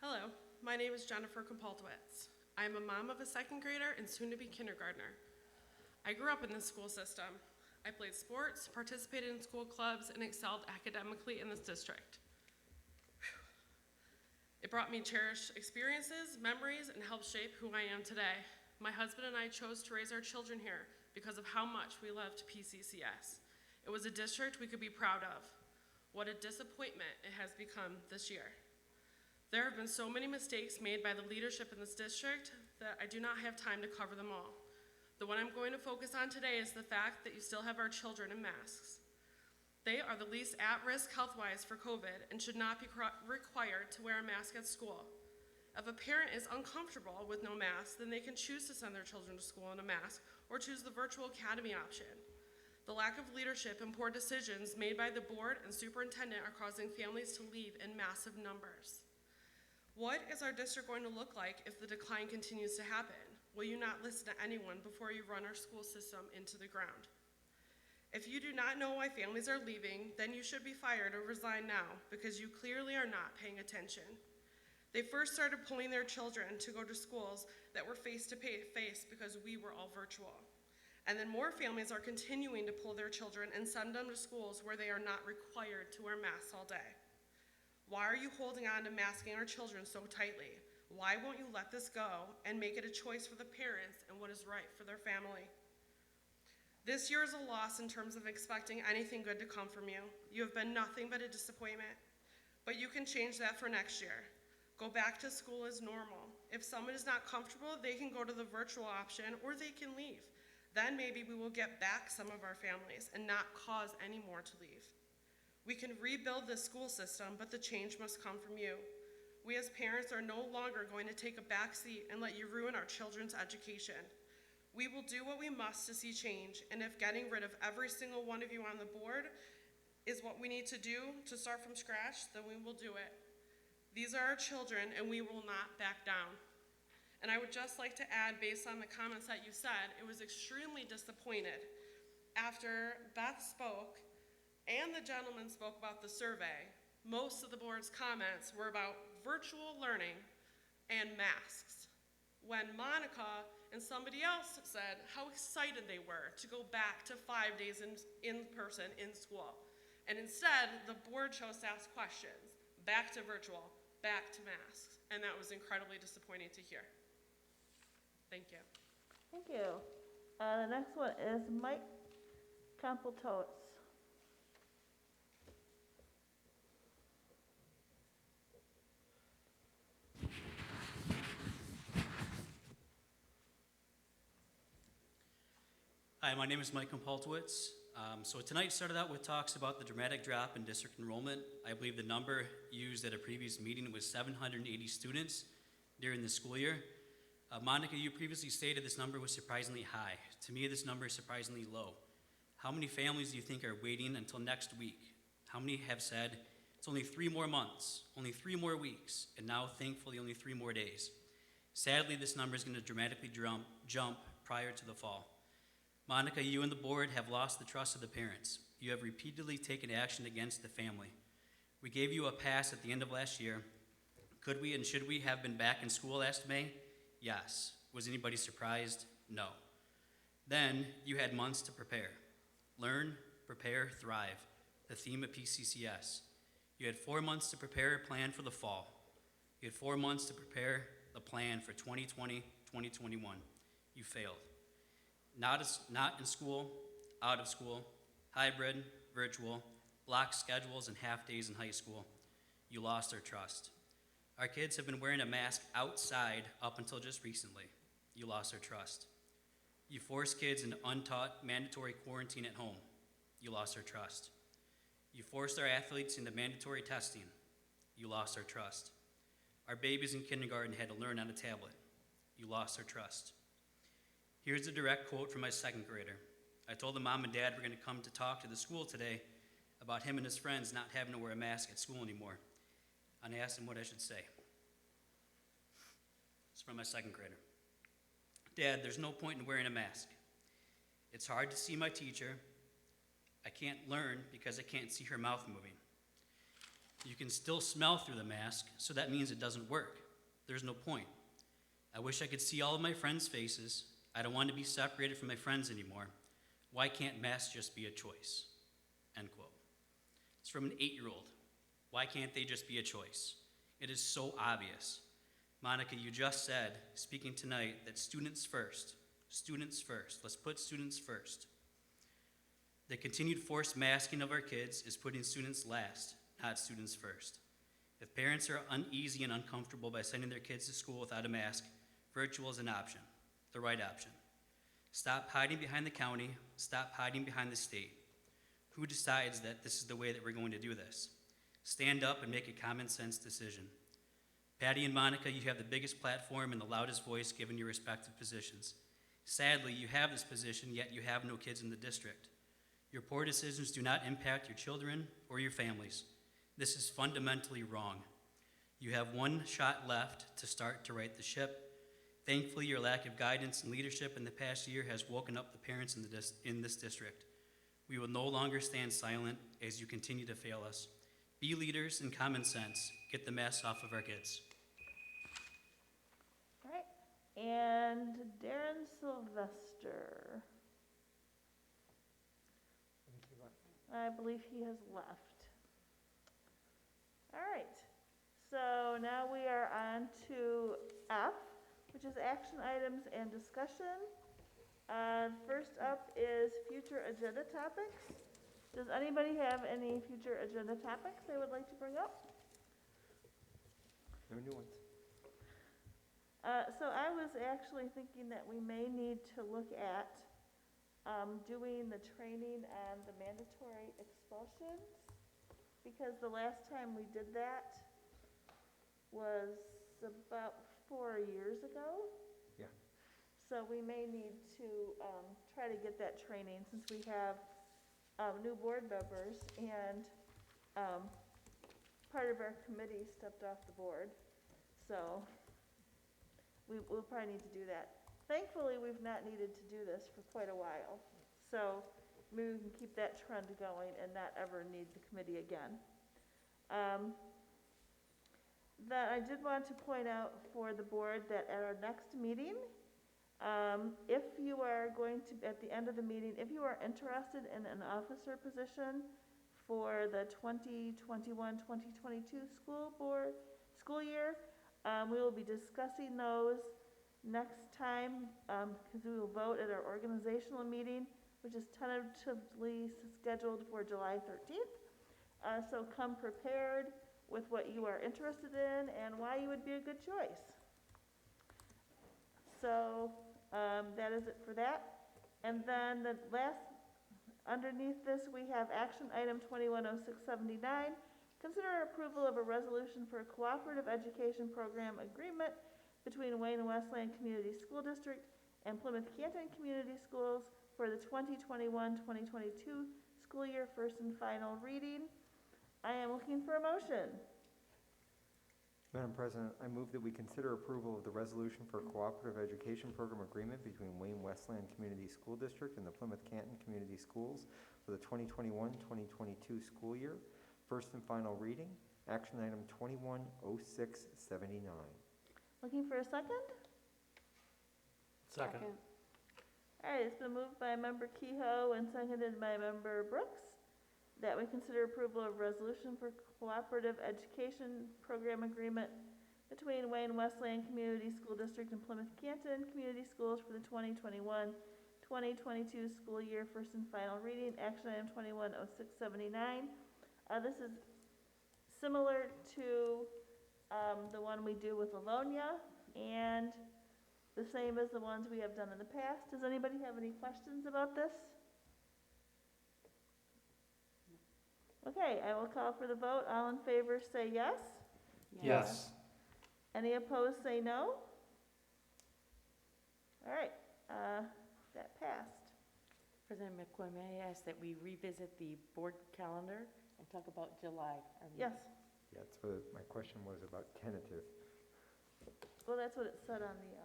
Hello, My name is Jennifer Kompoltowitz. I am a mom of a second grader and soon-to-be kindergartner. I grew up in the school system. I played sports, participated in school clubs, and excelled academically in this district. It brought me cherished experiences, memories, and helped shape who I am today. My husband and I chose to raise our children here because of how much we loved P-CCS. It was a district we could be proud of. What a disappointment it has become this year. There have been so many mistakes made by the leadership in this district that I do not have time to cover them all. The one I'm going to focus on today is the fact that you still have our children in masks. They are the least at-risk health-wise for COVID and should not be required to wear a mask at school. If a parent is uncomfortable with no mask, then they can choose to send their children to school in a mask or choose the virtual academy option. The lack of leadership and poor decisions made by the board and superintendent are causing families to leave in massive numbers. What is our district going to look like if the decline continues to happen? Will you not listen to anyone before you run our school system into the ground? If you do not know why families are leaving, then you should be fired or resign now because you clearly are not paying attention. They first started pulling their children to go to schools that were face-to-face because we were all virtual. And then more families are continuing to pull their children and send them to schools where they are not required to wear masks all day. Why are you holding on to masking our children so tightly? Why won't you let this go and make it a choice for the parents and what is right for their family? This year is a loss in terms of expecting anything good to come from you. You have been nothing but a disappointment, but you can change that for next year. Go back to school as normal. If someone is not comfortable, they can go to the virtual option or they can leave. Then maybe we will get back some of our families and not cause any more to leave. We can rebuild the school system, but the change must come from you. We as parents are no longer going to take a back seat and let you ruin our children's education. We will do what we must to see change, and if getting rid of every single one of you on the board is what we need to do to start from scratch, then we will do it. These are our children, and we will not back down. And I would just like to add, based on the comments that you said, it was extremely disappointed after Beth spoke and the gentleman spoke about the survey. Most of the board's comments were about virtual learning and masks. When Monica and somebody else said how excited they were to go back to 5 days in person in school. And instead, the board chose to ask questions. Back to virtual, back to masks. And that was incredibly disappointing to hear. Thank you. Thank you. The next one is Mike Kompoltowitz. Hi, my name is Mike Kompoltowitz. So tonight started out with talks about the dramatic drop in district enrollment. I believe the number used at a previous meeting was 780 students during the school year. Monica, you previously stated this number was surprisingly high. To me, this number is surprisingly low. How many families do you think are waiting until next week? How many have said, it's only 3 more months, only 3 more weeks, and now thankfully only 3 more days? Sadly, this number is going to dramatically jump prior to the fall. Monica, you and the board have lost the trust of the parents. You have repeatedly taken action against the family. We gave you a pass at the end of last year. Could we and should we have been back in school last May? Yes. Was anybody surprised? No. Then you had months to prepare. Learn, prepare, thrive, the theme of P-CCS. You had 4 months to prepare a plan for the fall. You had 4 months to prepare the plan for 2020, 2021. You failed. Not in school, out of school, hybrid, virtual, block schedules and half days in high school. You lost our trust. Our kids have been wearing a mask outside up until just recently. You lost our trust. You forced kids into untaught mandatory quarantine at home. You lost our trust. You forced our athletes into mandatory testing. You lost our trust. Our babies in kindergarten had to learn on a tablet. You lost our trust. Here's a direct quote from my second grader. I told him mom and dad were going to come to talk to the school today about him and his friends not having to wear a mask at school anymore. And I asked him what I should say. It's from my second grader. Dad, there's no point in wearing a mask. It's hard to see my teacher. I can't learn because I can't see her mouth moving. You can still smell through the mask, so that means it doesn't work. There's no point. I wish I could see all of my friends' faces. I don't want to be separated from my friends anymore. Why can't masks just be a choice? End quote. It's from an 8-year-old. Why can't they just be a choice? It is so obvious. Monica, you just said, speaking tonight, that students first. Students first. Let's put students first. The continued forced masking of our kids is putting students last, not students first. If parents are uneasy and uncomfortable by sending their kids to school without a mask, virtual is an option, the right option. Stop hiding behind the county, stop hiding behind the state. Who decides that this is the way that we're going to do this? Stand up and make a common sense decision. Patty and Monica, you have the biggest platform and the loudest voice given your respective positions. Sadly, you have this position, yet you have no kids in the district. Your poor decisions do not impact your children or your families. This is fundamentally wrong. You have one shot left to start to right the ship. Thankfully, your lack of guidance and leadership in the past year has woken up the parents in this district. We will no longer stand silent as you continue to fail us. Be leaders in common sense. Get the masks off of our kids. All right, and Darren Sylvester. I believe he has left. All right, so now we are on to F, which is action items and discussion. First up is future agenda topics. Does anybody have any future agenda topics they would like to bring up? No new ones. So I was actually thinking that we may need to look at doing the training on the mandatory expulsions, because the last time we did that was about 4 years ago. Yeah. So we may need to try to get that training, since we have new board members, and part of our committee stepped off the board. So we'll probably need to do that. Thankfully, we've not needed to do this for quite a while. So maybe we can keep that trend going and not ever need the committee again. That I did want to point out for the board that at our next meeting, if you are going to, at the end of the meeting, if you are interested in an officer position for the 2021-2022 school year, we will be discussing those next time, because we will vote at our organizational meeting, which is tentatively scheduled for July 13th. So come prepared with what you are interested in and why you would be a good choice. So that is it for that. And then the last, underneath this, we have action item 210679. Consider approval of a resolution for a cooperative education program agreement between Wayne and Westland Community School District and Plymouth Canton Community Schools for the 2021-2022 school year, first and final reading. I am looking for a motion. Madam President, I move that we consider approval of the resolution for a cooperative education program agreement between Wayne Westland Community School District and the Plymouth Canton Community Schools for the 2021-2022 school year, first and final reading, action item 210679. Looking for a second? Second. All right, it's been moved by member Keogh and seconded by member Brooks that we consider approval of resolution for cooperative education program agreement between Wayne Westland Community School District and Plymouth Canton Community Schools for the 2021-2022 school year, first and final reading, action item 210679. This is similar to the one we do with Livonia, and the same as the ones we have done in the past. Does anybody have any questions about this? Okay, I will call for the vote. All in favor say yes. Yes. Any opposed say no. All right, that passed. President McCoy, may I ask that we revisit the board calendar and talk about July? Yes. Yeah, that's what my question was about tentative. Well, that's what it said on the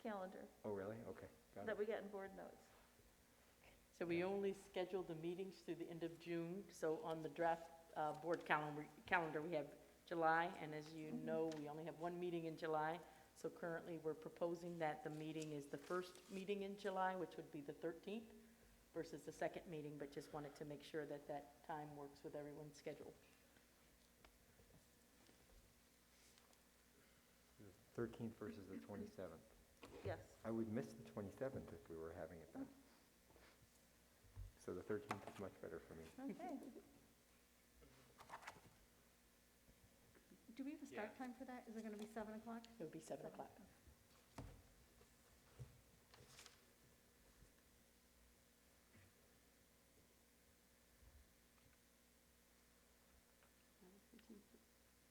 calendar Oh, really? Okay, got that it. we got in board notes. So we only scheduled the meetings through the end of June, so on the draft board calendar, we have July, and as you know, we only have one meeting in July. So currently, we're proposing that the meeting is the first meeting in July, which would be the 13th, versus the second meeting, but just wanted to make sure that that time works with everyone's schedule. 13th versus the 27th. Yes. I would miss the 27th if we were having it then. So the 13th is much better for me. Okay. Do we have a start time for that? Is it going to be 7 o'clock? It would be 7 o'clock.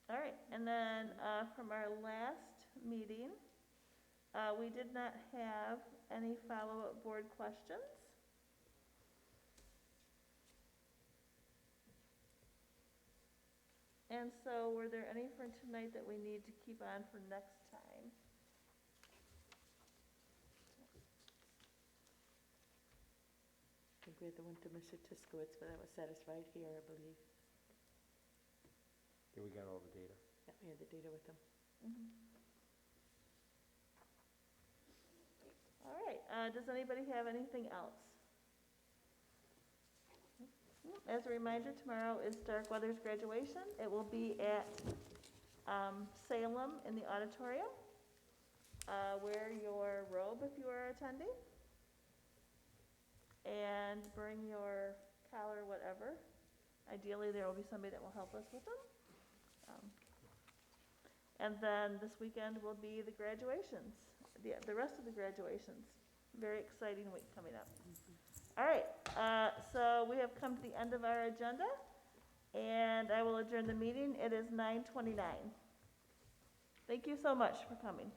All right, and then from our last meeting, we did not have any follow-up board questions. And so were there any for tonight that we need to keep on for next time? I think we had the one to Mr. Tiskowitz, but that was satisfied here, I believe. Yeah, we got all the data. Yeah, we had the data with them. All right, does anybody have anything else? As a reminder, tomorrow is Starkweather's graduation. It will be at Salem in the auditorium. Wear your robe if you are attending. And bring your collar, whatever. Ideally, there will be somebody that will help us with them. And then this weekend will be the graduations, the rest of the graduations. Very exciting week coming up. All right, so we have come to the end of our agenda, and I will adjourn the meeting. It is 9:29. Thank you so much for coming.